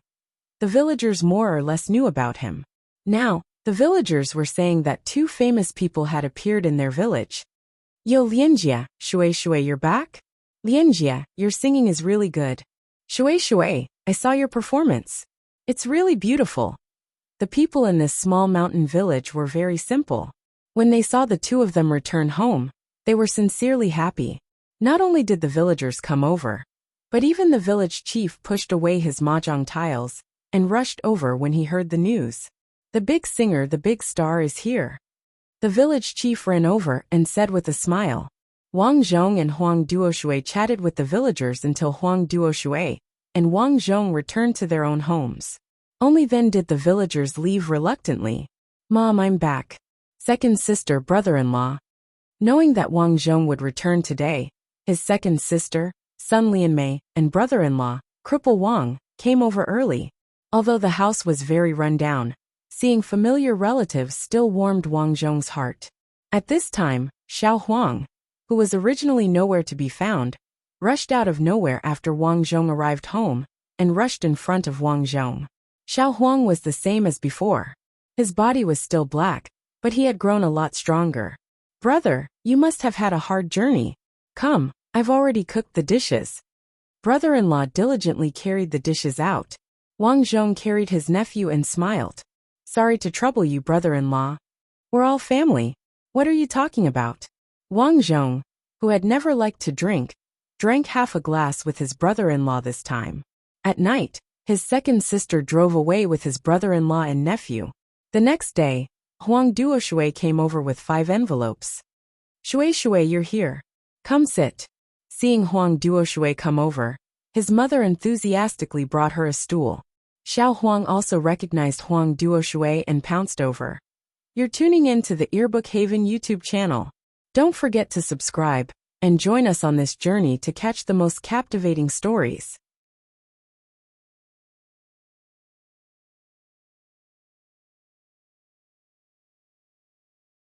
the villagers more or less knew about him. Now, the villagers were saying that two famous people had appeared in their village. "Yo, Lianjia, Shui, you're back? Lianjia, your singing is really good. Shui, I saw your performance. It's really beautiful." The people in this small mountain village were very simple. When they saw the two of them return home, they were sincerely happy. Not only did the villagers come over, but even the village chief pushed away his mahjong tiles and rushed over when he heard the news. "The big singer, the big star is here." The village chief ran over and said with a smile. Wang Zhong and Huang Duoshui chatted with the villagers until Huang Duoshui and Wang Zhong returned to their own homes. Only then did the villagers leave reluctantly. "Mom, I'm back. Second sister, brother-in-law." Knowing that Wang Zhong would return today, his second sister, son Lianmei, and brother-in-law, cripple Wang, came over early. Although the house was very run down, seeing familiar relatives still warmed Wang Zhong's heart. At this time, Xiao Huang, who was originally nowhere to be found, rushed out of nowhere after Wang Zhong arrived home and rushed in front of Wang Zhong. Xiao Huang was the same as before. His body was still black, but he had grown a lot stronger. "Brother, you must have had a hard journey. Come, I've already cooked the dishes." Brother-in-law diligently carried the dishes out. Wang Zhong carried his nephew and smiled. "Sorry to trouble you, brother-in-law. We're all family. What are you talking about?" Wang Zhong, who had never liked to drink, drank half a glass with his brother-in-law this time. At night, his second sister drove away with his brother-in-law and nephew. The next day, Huang Duoshui came over with 5 envelopes. Shui, you're here. Come sit." Seeing Huang Duoshui come over, his mother enthusiastically brought her a stool. Xiao Huang also recognized Huang Duoshui and pounced over. You're tuning in to the Earbook Haven YouTube channel. Don't forget to subscribe and join us on this journey to catch the most captivating stories.